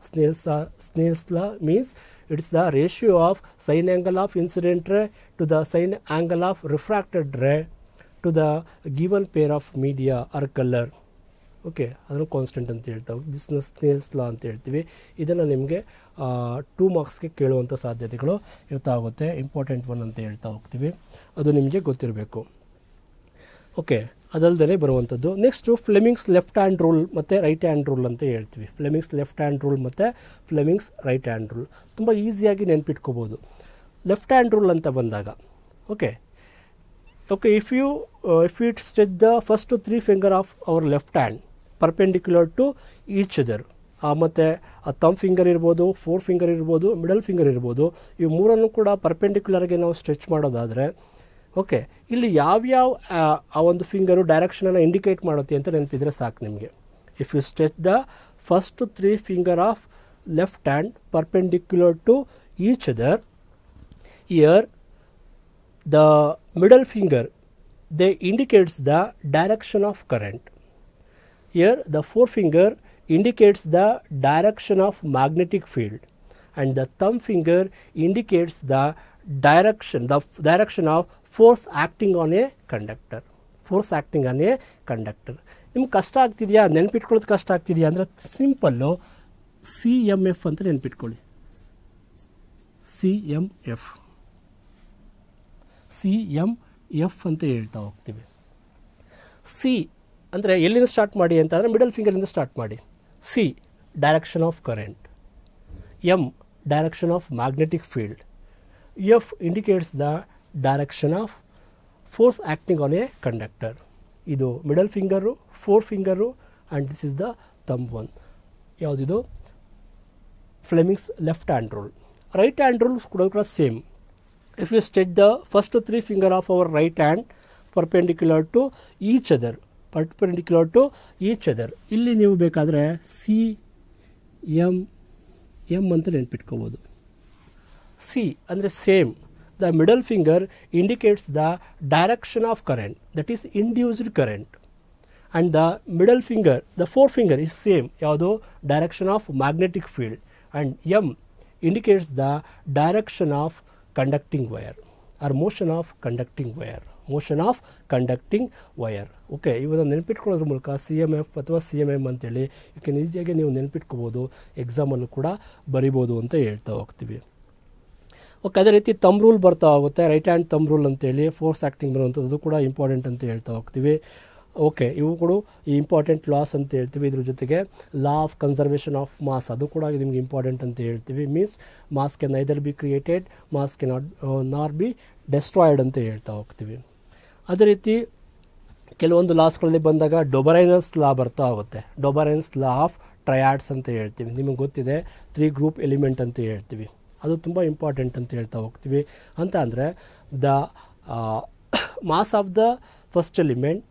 S1: Snell's law means it's the ratio of sine angle of incident ray to the sine angle of refracted ray to the given pair of media or color. Okay, ಅದನ್ನು ಕಾನ್ಸ್ಟೆಂಟ್ ಅಂತ ಹೇಳ್ತಾವೆ. ದಿಸ್ನ ಸ್ನೇಲ್ಸ್ ಲಾ ಅಂತ ಹೇಳ್ತೀವಿ. ಇದನ್ನು ನಿಮಗೆ 2 ಮಾರ್ಕ್ಸ್ಗೆ ಕೇಳುವಂಥ ಸಾಧ್ಯತೆಗಳು ಇರ್ತಾ ಹೋಗುತ್ತೆ. ಇಂಪಾರ್ಟೆಂಟ್ ಒನ್ ಅಂತ ಹೇಳ್ತಾ ಹೋಗ್ತೀವಿ, ಅದು ನಿಮಗೆ ಗೊತ್ತಿರಬೇಕು. ಓಕೆ, ಅದಲ್ಲದೆ ಬರುವಂಥದ್ದು next Fleming's left hand rule ಮತ್ತು ರೈಟ್ ಹ್ಯಾಂಡ್ ರೂಲ್ ಅಂತ ಹೇಳ್ತೀವಿ. ಫ್ಲೆಮಿಂಗ್ಸ್ ಲೆಫ್ಟ್ ಹ್ಯಾಂಡ್ ರೂಲ್ ಮತ್ತು ಫ್ಲೆಮಿಂಗ್ಸ್ ರೈಟ್ ಹ್ಯಾಂಡ್ ರೂಲ್ ತುಂಬ ಈಸಿಯಾಗಿ ನೆನ್ಪಿಟ್ಕೋಬೋದು. ಲೆಫ್ಟ್ ಹ್ಯಾಂಡ್ ರೂಲ್ ಅಂತ ಬಂದಾಗ okay, if you stretch the first 3 finger of our left hand perpendicular to each other, ಮತ್ತು ಥಂಬ್ ಫಿಂಗರ್ ಇರ್ಬೋದು, 4 ಫಿಂಗರ್ ಇರ್ಬೋದು, ಮಿಡಲ್ ಫಿಂಗರ್ ಇರ್ಬೋದು, ಇವು ಮೂರನ್ನು ಕೂಡ ಪರ್ಪೆಂಡಿಕ್ಯುಲರ್ಗೆ ನಾವು ಸ್ಟ್ರೆಚ್ ಮಾಡೋದಾದರೆ ಓಕೆ, ಇಲ್ಲಿ ಯಾವ್ಯಾವ ಆ ಒಂದು ಫಿಂಗರು ಡೈರೆಕ್ಷನನ್ನು ಇಂಡಿಕೇಟ್ ಮಾಡುತ್ತೆ ಅಂತ ನೆನಪಿದ್ರೆ ಸಾಕು ನಿಮಗೆ. If you stretch the first 3 finger of left hand perpendicular to each other, here the middle finger they indicates the direction of current. Here the forefinger indicates the direction of magnetic field and the thumb finger indicates the direction of force acting on a conductor. Force acting on a conductor. ನಿಮ್ಗೆ ಕಷ್ಟ ಆಗ್ತಿದೆಯಾ, ನೆನ್ಪಿಟ್ಕೊಳ್ಳೋದು ಕಷ್ಟ ಆಗ್ತಿದೆಯಾ ಅಂದರೆ ಸಿಂಪಲ್ಲು CMF ಅಂತ ನೆನ್ಪಿಟ್ಕೊಳ್ಳಿ. CMF ಅಂತ ಹೇಳ್ತಾ ಹೋಗ್ತೀವಿ. ಸಿ ಅಂದರೆ ಎಲ್ಲಿಂದ ಸ್ಟಾರ್ಟ್ ಮಾಡಿ ಅಂತ ಅಂದರೆ ಮಿಡಲ್ ಫಿಂಗರಿಂದ ಸ್ಟಾರ್ಟ್ ಮಾಡಿ. C direction of current, M direction of magnetic field, F indicates the direction of force acting on a conductor. ಇದು middle finger, 4 finger and this is the thumb one. ಯಾವುದಿದು Fleming's left hand rule. Right hand rule ಕೂಡ same. If you stretch the first 3 finger of our right hand perpendicular to each other, ಇಲ್ಲಿ ನೀವು ಬೇಕಾದರೆ CM ಅಂತ ನೆನ್ಪಿಟ್ಕೋಬೋದು. ಸಿ ಅಂದರೆ same, the middle finger indicates the direction of current, that is induced current, and the middle finger the 4 finger is same, ಯಾವುದು direction of magnetic field, and M indicates the direction of conducting wire or motion of conducting wire. Okay, ಇವನ್ನ ನೆನ್ಪಿಟ್ಕೊಳ್ಳೋದ್ರ ಮೂಲಕ CMF ಅಥವಾ CMM ಅಂತೇಳಿ ಇದಕ್ಕೆ ಈಸಿಯಾಗಿ ನೀವು ನೆನ್ಪಿಟ್ಕೋಬೋದು, ಎಕ್ಸಾಮಲ್ಲೂ ಕೂಡ ಬರಿಬೋದು ಅಂತ ಹೇಳ್ತಾ ಹೋಗ್ತೀವಿ. ಓಕೆ, ಅದೇ ರೀತಿ ಥಂಬ್ ರೂಲ್ ಬರ್ತಾ ಹೋಗುತ್ತೆ. ರೈಟ್ ಹ್ಯಾಂಡ್ ಥಂಬ್ ರೂಲ್ ಅಂತೇಳಿ ಫೋರ್ಸ್ ಆ್ಯಕ್ಟಿಂಗ್ ಬರುವಂಥದ್ದು ಕೂಡ ಇಂಪಾರ್ಟೆಂಟ್ ಅಂತ ಹೇಳ್ತಾ ಹೋಗ್ತೀವಿ. ಓಕೆ, ಇವು ಕೂಡ ಇಂಪಾರ್ಟೆಂಟ್ ಲಾಸ್ ಅಂತ ಹೇಳ್ತೀವಿ. ಇದ್ರ ಜೊತೆಗೆ law of conservation of mass, ಅದು ಕೂಡ ನಿಮಗೆ ಇಂಪಾರ್ಟೆಂಟ್ ಅಂತ ಹೇಳ್ತೀವಿ. Means mass can neither be created, mass can not be destroyed ಅಂತ ಹೇಳ್ತಾ ಹೋಗ್ತೀವಿ. ಅದೇ ರೀತಿ ಕೆಲವೊಂದು ಲಾಸ್ಗಳಲ್ಲಿ ಬಂದಾಗ ಡೊಬರೈನ್ಸ್ ಲಾ ಬರ್ತಾ ಹೋಗುತ್ತೆ. ಡೊಬರೈನ್ಸ್ ಲಾ ಆಫ್ ಟ್ರಯಾಡ್ಸ್ ಅಂತ ಹೇಳ್ತೀವಿ. ನಿಮಗೆ ಗೊತ್ತಿದೆ 3 ಗ್ರೂಪ್ ಎಲಿಮೆಂಟ್ ಅಂತ ಹೇಳ್ತೀವಿ. ಅದು ತುಂಬ ಇಂಪಾರ್ಟೆಂಟ್ ಅಂತ ಹೇಳ್ತಾ ಹೋಗ್ತೀವಿ. ಅಂತ ಅಂದರೆ the mass of the first element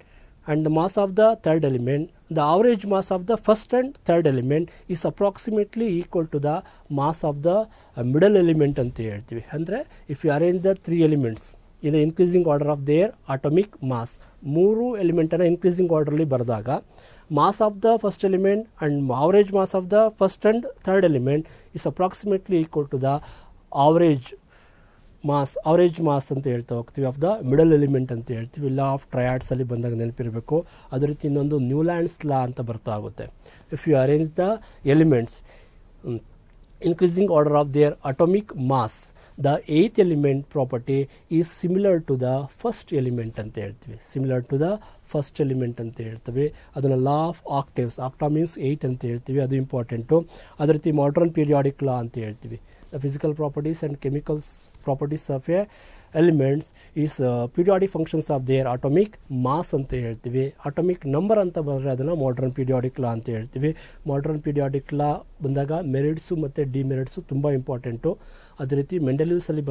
S1: and the mass of the third element, the average mass of the first and third element is approximately equal to the mass of the middle element ಅಂತ ಹೇಳ್ತೀವಿ. ಅಂದರೆ if you arrange the 3 elements in the increasing order of their atomic mass, 3 ಎಲಿಮೆಂಟನ್ನು ಇನ್ಕ್ರೀಸಿಂಗ್ ಆರ್ಡರ್ಲಿ ಬರೆದಾಗ mass of the first element and average mass of the first and third element is approximately equal to the average mass ಅಂತ ಹೇಳ್ತಾ ಹೋಗ್ತೀವಿ ಆಫ್ ದ ಮಿಡಲ್ ಎಲಿಮೆಂಟ್ ಅಂತ ಹೇಳ್ತೀವಿ. ಲಾ ಆಫ್ ಟ್ರಯಾಡ್ಸಲ್ಲಿ ಬಂದಾಗ ನೆನಪಿರಬೇಕು. ಅದೇ ರೀತಿ ಇನ್ನೊಂದು ನ್ಯೂಲ್ಯಾಂಡ್ಸ್ ಲಾ ಅಂತ ಬರ್ತಾ ಆಗುತ್ತೆ. If you arrange the elements increasing order of their atomic mass, the 8th element property is similar to the first element ಅಂತ ಹೇಳ್ತೀವಿ. ಅದನ್ನು law of octaves, octa means 8 ಅಂತ ಹೇಳ್ತೀವಿ, ಅದು ಇಂಪಾರ್ಟೆಂಟು. ಅದೇ ರೀತಿ ಮಾಡರ್ನ್ ಪೀರಿಯಾಡಿಕ್ ಲಾ ಅಂತ ಹೇಳ್ತೀವಿ. The physical properties and chemical properties of a elements is periodic functions of their atomic mass ಅಂತ ಹೇಳ್ತೀವಿ. ಅಟೋಮಿಕ್ ನಂಬರ್ ಅಂತ ಬಂದರೆ ಅದನ್ನು ಮಾಡರ್ನ್ ಪೀರಿಯಾಡಿಕ್ ಲಾ ಅಂತ ಹೇಳ್ತೀವಿ. ಮಾಡರ್ನ್ ಪೀರಿಯಾಡಿಕ್ ಲಾ ಬಂದಾಗ ಮೆರಿಟ್ಸು ಮತ್ತು ಡಿಮೆರಿಟ್ಸು ತುಂಬ ಇಂಪಾರ್ಟೆಂಟು. ಅದೇ ರೀತಿ ಮೆಂಡಲೀವ್ಸಲ್ಲಿ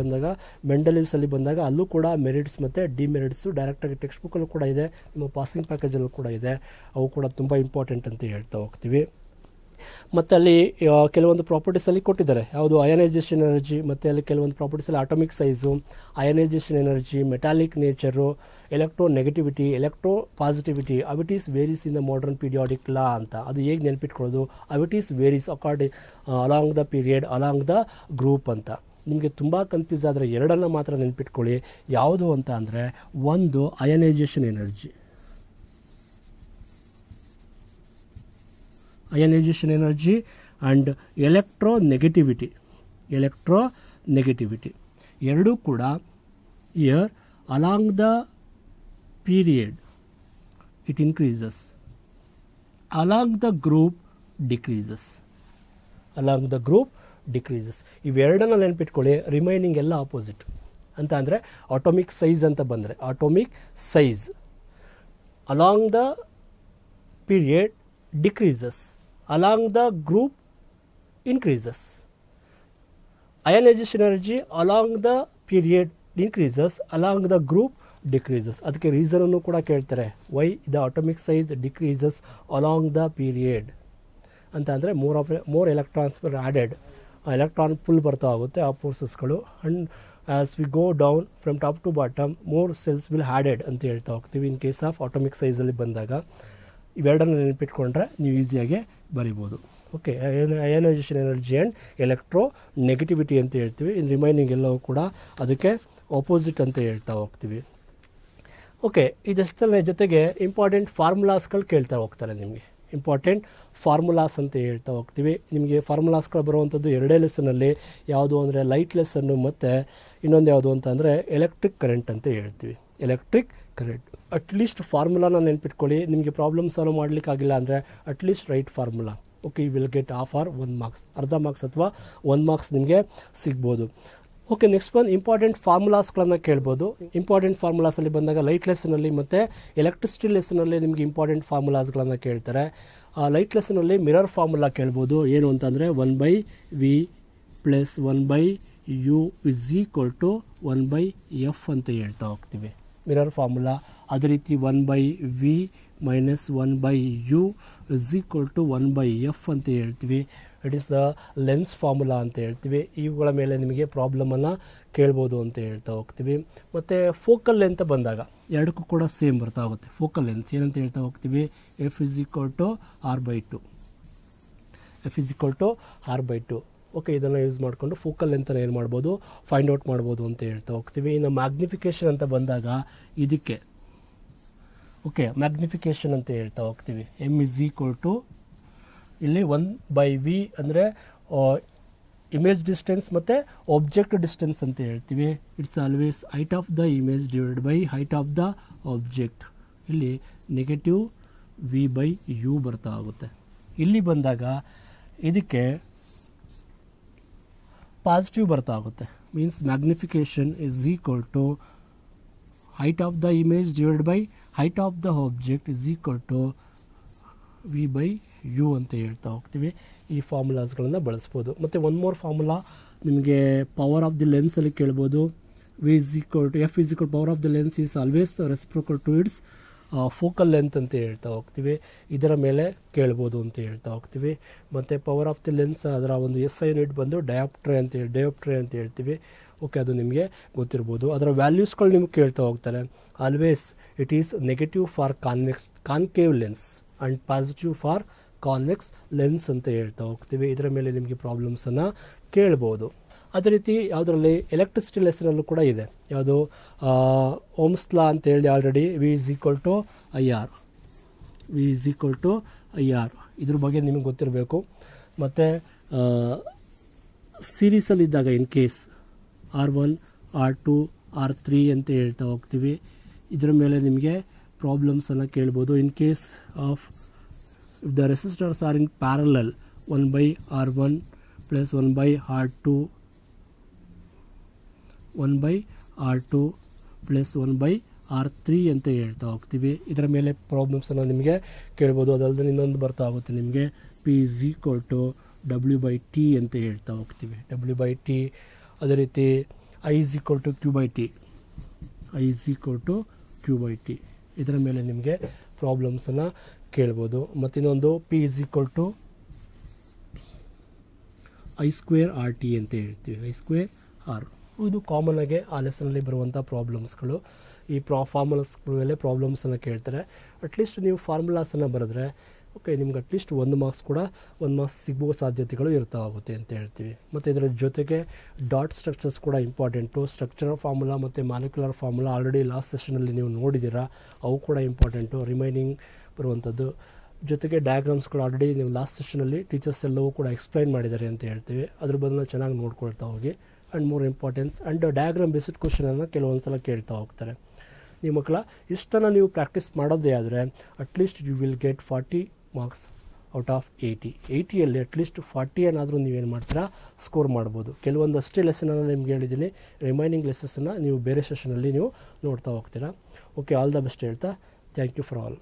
S1: ಬಂದಾಗ ಅಲ್ಲೂ ಕೂಡ ಮೆರಿಟ್ಸ್ ಮತ್ತು ಡಿಮೆರಿಟ್ಸು ಡೈರೆಕ್ಟಾಗಿ ಟೆಕ್ಸ್ಟ್ ಬುಕ್ಕಲ್ಲೂ ಕೂಡ ಇದೆ, ನಿಮ್ಮ ಪಾಸಿಂಗ್ ಪ್ಯಾಕೇಜಲ್ಲೂ ಕೂಡ ಇದೆ. ಅವು ಕೂಡ ತುಂಬ ಇಂಪಾರ್ಟೆಂಟ್ ಅಂತ ಹೇಳ್ತಾ ಹೋಗ್ತೀವಿ. ಮತ್ತು ಅಲ್ಲಿ ಕೆಲವೊಂದು ಪ್ರಾಪರ್ಟೀಸಲ್ಲಿ ಕೊಟ್ಟಿದ್ದಾರೆ, ಯಾವುದು ಅಯನೈಸೇಷನ್ ಎನರ್ಜಿ, ಮತ್ತು ಅಲ್ಲಿ ಕೆಲವೊಂದು ಪ್ರಾಪರ್ಟೀಸಲ್ಲಿ atomic size, ionisation energy, metallic nature, electro negativity, electro positivity, ಅವಿಟೀಸ್ varies in the modern periodic law ಅಂತ. ಅದು ಹೇಗೆ ನೆನ್ಪಿಟ್ಕೊಳ್ಳೋದು, ಅವಿಟೀಸ್ varies according along the period along the group ಅಂತ. ನಿಮಗೆ ತುಂಬ ಕನ್ಫ್ಯೂಸ್ ಆದರೆ ಎರಡನ್ನು ಮಾತ್ರ ನೆನ್ಪಿಟ್ಕೊಳ್ಳಿ. ಯಾವುದು ಅಂತ ಅಂದರೆ, ಒಂದು ionisation energy, ionisation energy and electro negativity ಎರಡೂ ಕೂಡ ಇಯರ್ along the period it increases, along the group decreases. ಇವೆರಡನ್ನ ನೆನ್ಪಿಟ್ಕೊಳ್ಳಿ. ರಿಮೈನಿಂಗ್ ಎಲ್ಲ ಆಪೋಸಿಟ್ ಅಂತ. ಅಂದರೆ ಆಟೋಮಿಕ್ ಸೈಜ್ ಅಂತ ಬಂದರೆ, atomic size along the period decreases, along the group increases. Ionisation energy along the period increases, along the group decreases. ಅದಕ್ಕೆ ರೀಸನನ್ನು ಕೂಡ ಕೇಳ್ತಾರೆ, why the atomic size decreases along the period ಅಂತ. ಅಂದರೆ more electrons were added, electron pull ಬರ್ತಾ ಹೋಗುತ್ತೆ ಆ ಫೋರ್ಸಸ್ಗಳು. And as we go down from top to bottom more cells will added ಅಂತ ಹೇಳ್ತಾ ಹೋಗ್ತೀವಿ. ಇನ್ ಕೇಸ್ ಆಫ್ ಆಟೋಮಿಕ್ ಸೈಜಲ್ಲಿ ಬಂದಾಗ ಇವೆರಡನ್ನು ನೆನಪಿಟ್ಕೊಂಡ್ರೆ ನೀವು ಈಸಿಯಾಗಿ ಬರಿಬೋದು. Okay, ionisation energy and electro negativity ಅಂತ ಹೇಳ್ತೀವಿ. ಇನ್ನು ರಿಮೈನಿಂಗ್ ಎಲ್ಲವೂ ಕೂಡ ಅದಕ್ಕೆ ಆಪೋಸಿಟ್ ಅಂತ ಹೇಳ್ತಾ ಹೋಗ್ತೀವಿ. ಓಕೆ, ಇದಷ್ಟೇ ಜೊತೆಗೆ ಇಂಪಾರ್ಟೆಂಟ್ ಫಾರ್ಮುಲಾಸ್ಗಳು ಕೇಳ್ತಾ ಹೋಗ್ತಾರೆ ನಿಮಗೆ. ಇಂಪಾರ್ಟೆಂಟ್ ಫಾರ್ಮುಲಾಸ್ ಅಂತ ಹೇಳ್ತಾ ಹೋಗ್ತೀವಿ. ನಿಮಗೆ ಫಾರ್ಮುಲಾಸ್ಗಳು ಬರುವಂಥದ್ದು ಎರಡೇ ಲೆಸನಲ್ಲಿ. ಯಾವುದು ಅಂದರೆ ಲೈಟ್ ಲೆಸನ್ನು, ಮತ್ತು ಇನ್ನೊಂದು ಯಾವುದು ಅಂತ ಅಂದರೆ ಎಲೆಕ್ಟ್ರಿಕ್ ಕರೆಂಟ್ ಅಂತ ಹೇಳ್ತೀವಿ. ಎಲೆಕ್ಟ್ರಿಕ್ ಕರೆಂಟ್ ಅಟ್ಲೀಸ್ಟ್ ಫಾರ್ಮುಲಾನ ನೆನ್ಪಿಟ್ಕೊಳ್ಳಿ. ನಿಮಗೆ ಪ್ರಾಬ್ಲಮ್ ಸಾಲ್ವ್ ಮಾಡಲಿಕ್ಕಾಗಿಲ್ಲ ಅಂದರೆ at least write formula. Okay, you will get half or 1 marks, ಅರ್ಧ ಮಾರ್ಕ್ಸ್ ಅಥವಾ 1 ಮಾರ್ಕ್ಸ್ ನಿಮಗೆ ಸಿಗ್ಬೋದು. ಓಕೆ, ನೆಕ್ಸ್ಟ್ ಒನ್ ಇಂಪಾರ್ಟೆಂಟ್ ಫಾರ್ಮುಲಾಸ್ಗಳನ್ನು ಕೇಳ್ಬೋದು. ಇಂಪಾರ್ಟೆಂಟ್ ಫಾರ್ಮುಲಾಸಲ್ಲಿ ಬಂದಾಗ ಲೈಟ್ ಲೆಸನಲ್ಲಿ ಮತ್ತು ಎಲೆಕ್ಟ್ರಿಸಿಟಿ ಲೆಸನಲ್ಲಿ ನಿಮಗೆ ಇಂಪಾರ್ಟೆಂಟ್ ಫಾರ್ಮುಲಾಸ್ಗಳನ್ನು ಕೇಳ್ತಾರೆ. ಲೈಟ್ ಲೆಸನಲ್ಲಿ ಮಿರರ್ ಫಾರ್ಮುಲಾ ಕೇಳ್ಬೋದು. ಏನು ಅಂತಂದರೆ 1/v + 1/u = 1/f ಅಂತ ಹೇಳ್ತಾ ಹೋಗ್ತೀವಿ, ಮಿರರ್ ಫಾರ್ಮುಲಾ. ಅದೇ ರೀತಿ 1/v - 1/u = 1/f ಅಂತ ಹೇಳ್ತೀವಿ. It is the lens formula ಅಂತ ಹೇಳ್ತೀವಿ. ಇವುಗಳ ಮೇಲೆ ನಿಮಗೆ ಪ್ರಾಬ್ಲಮನ್ನು ಕೇಳ್ಬೋದು ಅಂತ ಹೇಳ್ತಾ ಹೋಗ್ತೀವಿ. ಮತ್ತು ಫೋಕಲ್ ಲೆಂತ್ ಬಂದಾಗ ಎರಡಕ್ಕೂ ಕೂಡ ಸೇಮ್ ಬರ್ತಾ ಹೋಗುತ್ತೆ. ಫೋಕಲ್ ಲೆಂತ್ ಏನಂತ ಹೇಳ್ತಾ ಹೋಗ್ತೀವಿ, f = r/2. ಓಕೆ, ಇದನ್ನು ಯೂಸ್ ಮಾಡಿಕೊಂಡು ಫೋಕಲ್ ಲೆಂತನ್ನು ಏನು ಮಾಡ್ಬೋದು, ಫೈಂಡ್ ಔಟ್ ಮಾಡ್ಬೋದು ಅಂತ ಹೇಳ್ತಾ ಹೋಗ್ತೀವಿ. ಇನ್ನು ಮ್ಯಾಗ್ನಿಫಿಕೇಷನ್ ಅಂತ ಬಂದಾಗ ಇದಕ್ಕೆ ಓಕೆ ಮ್ಯಾಗ್ನಿಫಿಕೇಷನ್ ಅಂತ ಹೇಳ್ತಾ ಹೋಗ್ತೀವಿ. m = ಇಲ್ಲಿ 1/v ಅಂದರೆ ಇಮೇಜ್ ಡಿಸ್ಟೆನ್ಸ್ ಮತ್ತು ಆಬ್ಜೆಕ್ಟ್ ಡಿಸ್ಟೆನ್ಸ್ ಅಂತ ಹೇಳ್ತೀವಿ. It's always height of the image divided by height of the object. ಇಲ್ಲಿ -v/u ಬರ್ತಾ ಹೋಗುತ್ತೆ. ಇಲ್ಲಿ ಬಂದಾಗ ಇದಕ್ಕೆ ಪಾಸಿಟಿವ್ ಬರ್ತಾ ಆಗುತ್ತೆ. Means magnification = height of the image divided by height of the object = v/u ಅಂತ ಹೇಳ್ತಾ ಹೋಗ್ತೀವಿ. ಈ ಫಾರ್ಮುಲಾಸ್ಗಳನ್ನು ಬಳಸ್ಬೋದು. ಮತ್ತು ಒನ್ ಮೋರ್ ಫಾರ್ಮುಲಾ ನಿಮಗೆ ಪವರ್ ಆಫ್ ದಿ ಲೆನ್ಸಲ್ಲಿ ಕೇಳ್ಬೋದು. f = power of the lens is always reciprocal to its focal length ಅಂತ ಹೇಳ್ತಾ ಹೋಗ್ತೀವಿ. ಇದರ ಮೇಲೆ ಕೇಳ್ಬೋದು ಅಂತ ಹೇಳ್ತಾ ಹೋಗ್ತೀವಿ. ಮತ್ತು ಪವರ್ ಆಫ್ ದಿ ಲೆನ್ಸ್ ಅದರ ಒಂದು SI ಯೂನಿಟ್ ಬಂದು ಡಯಾಪ್ಟ್ರೆ ಅಂತ ಹೇಳ್ತೀವಿ. ಓಕೆ, ಅದು ನಿಮಗೆ ಗೊತ್ತಿರ್ಬೋದು. ಅದರ ವ್ಯಾಲ್ಯೂಸ್ಗಳು ನಿಮಗೆ ಕೇಳ್ತಾ ಹೋಗ್ತಾರೆ. Always it is negative for concave lens and positive for convex lens ಅಂತ ಹೇಳ್ತಾ ಹೋಗ್ತೀವಿ. ಇದರ ಮೇಲೆ ನಿಮಗೆ ಪ್ರಾಬ್ಲಮ್ಸನ್ನು ಕೇಳ್ಬೋದು. ಅದೇ ರೀತಿ ಯಾವುದರಲ್ಲಿ ಎಲೆಕ್ಟ್ರಿಸಿಟಿ ಲೆಸನಲ್ಲೂ ಕೂಡ ಇದೆ. ಯಾವುದು ಓಮ್ಸ್ ಲಾ ಅಂತ ಹೇಳಿ ಆಲ್ರೆಡಿ v = IR. ಇದ್ರ ಬಗ್ಗೆ ನಿಮಗೆ ಗೊತ್ತಿರಬೇಕು. ಮತ್ತು ಸೀರೀಸಲ್ಲಿದ್ದಾಗ in case R1 R2 R3 ಅಂತ ಹೇಳ್ತಾ ಹೋಗ್ತೀವಿ. ಇದರ ಮೇಲೆ ನಿಮಗೆ ಪ್ರಾಬ್ಲಮ್ಸನ್ನು ಕೇಳ್ಬೋದು. In case of the resistors are in parallel 1/R1 + 1/R2 + 1/R3 ಅಂತ ಹೇಳ್ತಾ ಹೋಗ್ತೀವಿ. ಇದರ ಮೇಲೆ ಪ್ರಾಬ್ಲಮ್ಸನ್ನು ನಿಮಗೆ ಕೇಳ್ಬೋದು. ಅದಲ್ಲದೆ ಇನ್ನೊಂದು ಬರ್ತಾ ಹೋಗುತ್ತೆ ನಿಮಗೆ P = W/T ಅಂತ ಹೇಳ್ತಾ ಹೋಗ್ತೀವಿ, W/T. ಅದೇ ರೀತಿ I = Q/T. ಇದರ ಮೇಲೆ ನಿಮಗೆ ಪ್ರಾಬ್ಲಮ್ಸನ್ನು ಕೇಳ್ಬೋದು. ಮತ್ತು ಇನ್ನೊಂದು P = I²RT ಅಂತ ಹೇಳ್ತೀವಿ. I²R ಇದು ಕಾಮನ್ ಆಗಿ ಆ ಲೆಸನಲ್ಲಿ ಬರುವಂಥ ಪ್ರಾಬ್ಲಮ್ಸ್ಗಳು. ಈ ಫಾರ್ಮುಲಾಸ್ಗಳ ಮೇಲೆ ಪ್ರಾಬ್ಲಮ್ಸನ್ನು ಕೇಳ್ತಾರೆ. ಅಟ್ಲೀಸ್ಟ್ ನೀವು ಫಾರ್ಮುಲಾಸನ್ನು ಬರೆದ್ರೆ ಓಕೆ ನಿಮ್ಗೆ ಅಟ್ಲೀಸ್ಟ್ 1 ಮಾರ್ಕ್ಸ್ ಕೂಡ 1 ಮಾರ್ಕ್ಸ್ ಸಿಗುವ ಸಾಧ್ಯತೆಗಳು ಇರ್ತಾಗುತ್ತೆ ಅಂತ ಹೇಳ್ತೀವಿ. ಮತ್ತು ಇದರ ಜೊತೆಗೆ ಡಾಟ್ ಸ್ಟ್ರಕ್ಚರ್ಸ್ ಕೂಡ ಇಂಪಾರ್ಟೆಂಟು. ಸ್ಟ್ರಕ್ಚರಲ್ ಫಾರ್ಮುಲಾ ಮತ್ತು ಮಾಲಿಕ್ಯುಲರ್ ಫಾರ್ಮುಲಾ ಆಲ್ರೆಡಿ ಲಾಸ್ಟ್ ಸೆಷನಲ್ಲಿ ನೀವು ನೋಡಿದ್ದೀರಾ, ಅವು ಕೂಡ ಇಂಪಾರ್ಟೆಂಟು, ರಿಮೈನಿಂಗ್ ಬರುವಂಥದ್ದು. ಜೊತೆಗೆ ಡಯಾಗ್ರಾಮ್ಸ್ಗಳು ಆಲ್ರೆಡಿ ನೀವು ಲಾಸ್ಟ್ ಸೆಷನಲ್ಲಿ ಟೀಚರ್ಸ್ ಎಲ್ಲವೂ ಕೂಡ ಎಕ್ಸ್ಪ್ಲೈನ್ ಮಾಡಿದ್ದಾರೆ ಅಂತ ಹೇಳ್ತೀವಿ. ಅದ್ರ ಬದಲು ಚೆನ್ನಾಗಿ ನೋಡ್ಕೊಳ್ತಾ ಹೋಗಿ. And more importance and diagram based ಕ್ವಶನನ್ನು ಕೆಲವೊಂದು ಸಲ ಕೇಳ್ತಾ ಹೋಗ್ತಾರೆ. ನಿಮ್ಮ ಮಕ್ಕಳ ಇಷ್ಟನ್ನು ನೀವು ಪ್ರಾಕ್ಟೀಸ್ ಮಾಡೋದೇ ಆದರೆ at least you will get 40 marks out of 80ಯಲ್ಲಿ ಅಟ್ಲೀಸ್ಟ್ 40 ಏನಾದರೂ ನೀವೇನು ಮಾಡ್ತೀರಾ ಸ್ಕೋರ್ ಮಾಡ್ಬೋದು. ಕೆಲವೊಂದಷ್ಟೇ ಲೆಸನನ್ನು ನಿಮ್ಗೆ ಹೇಳಿದ್ದೀನಿ, ರಿಮೈನಿಂಗ್ ಲೆಸನ್ಸನ್ನು ನೀವು ಬೇರೆ ಸೆಷನಲ್ಲಿ ನೀವು ನೋಡ್ತಾ ಹೋಗ್ತೀರಾ. ಓಕೆ, ಆಲ್ ದ ಬೆಸ್ಟ್ ಹೇಳ್ತಾ ಥ್ಯಾಂಕ್ ಯು ಫಾರ್ ಆಲ್.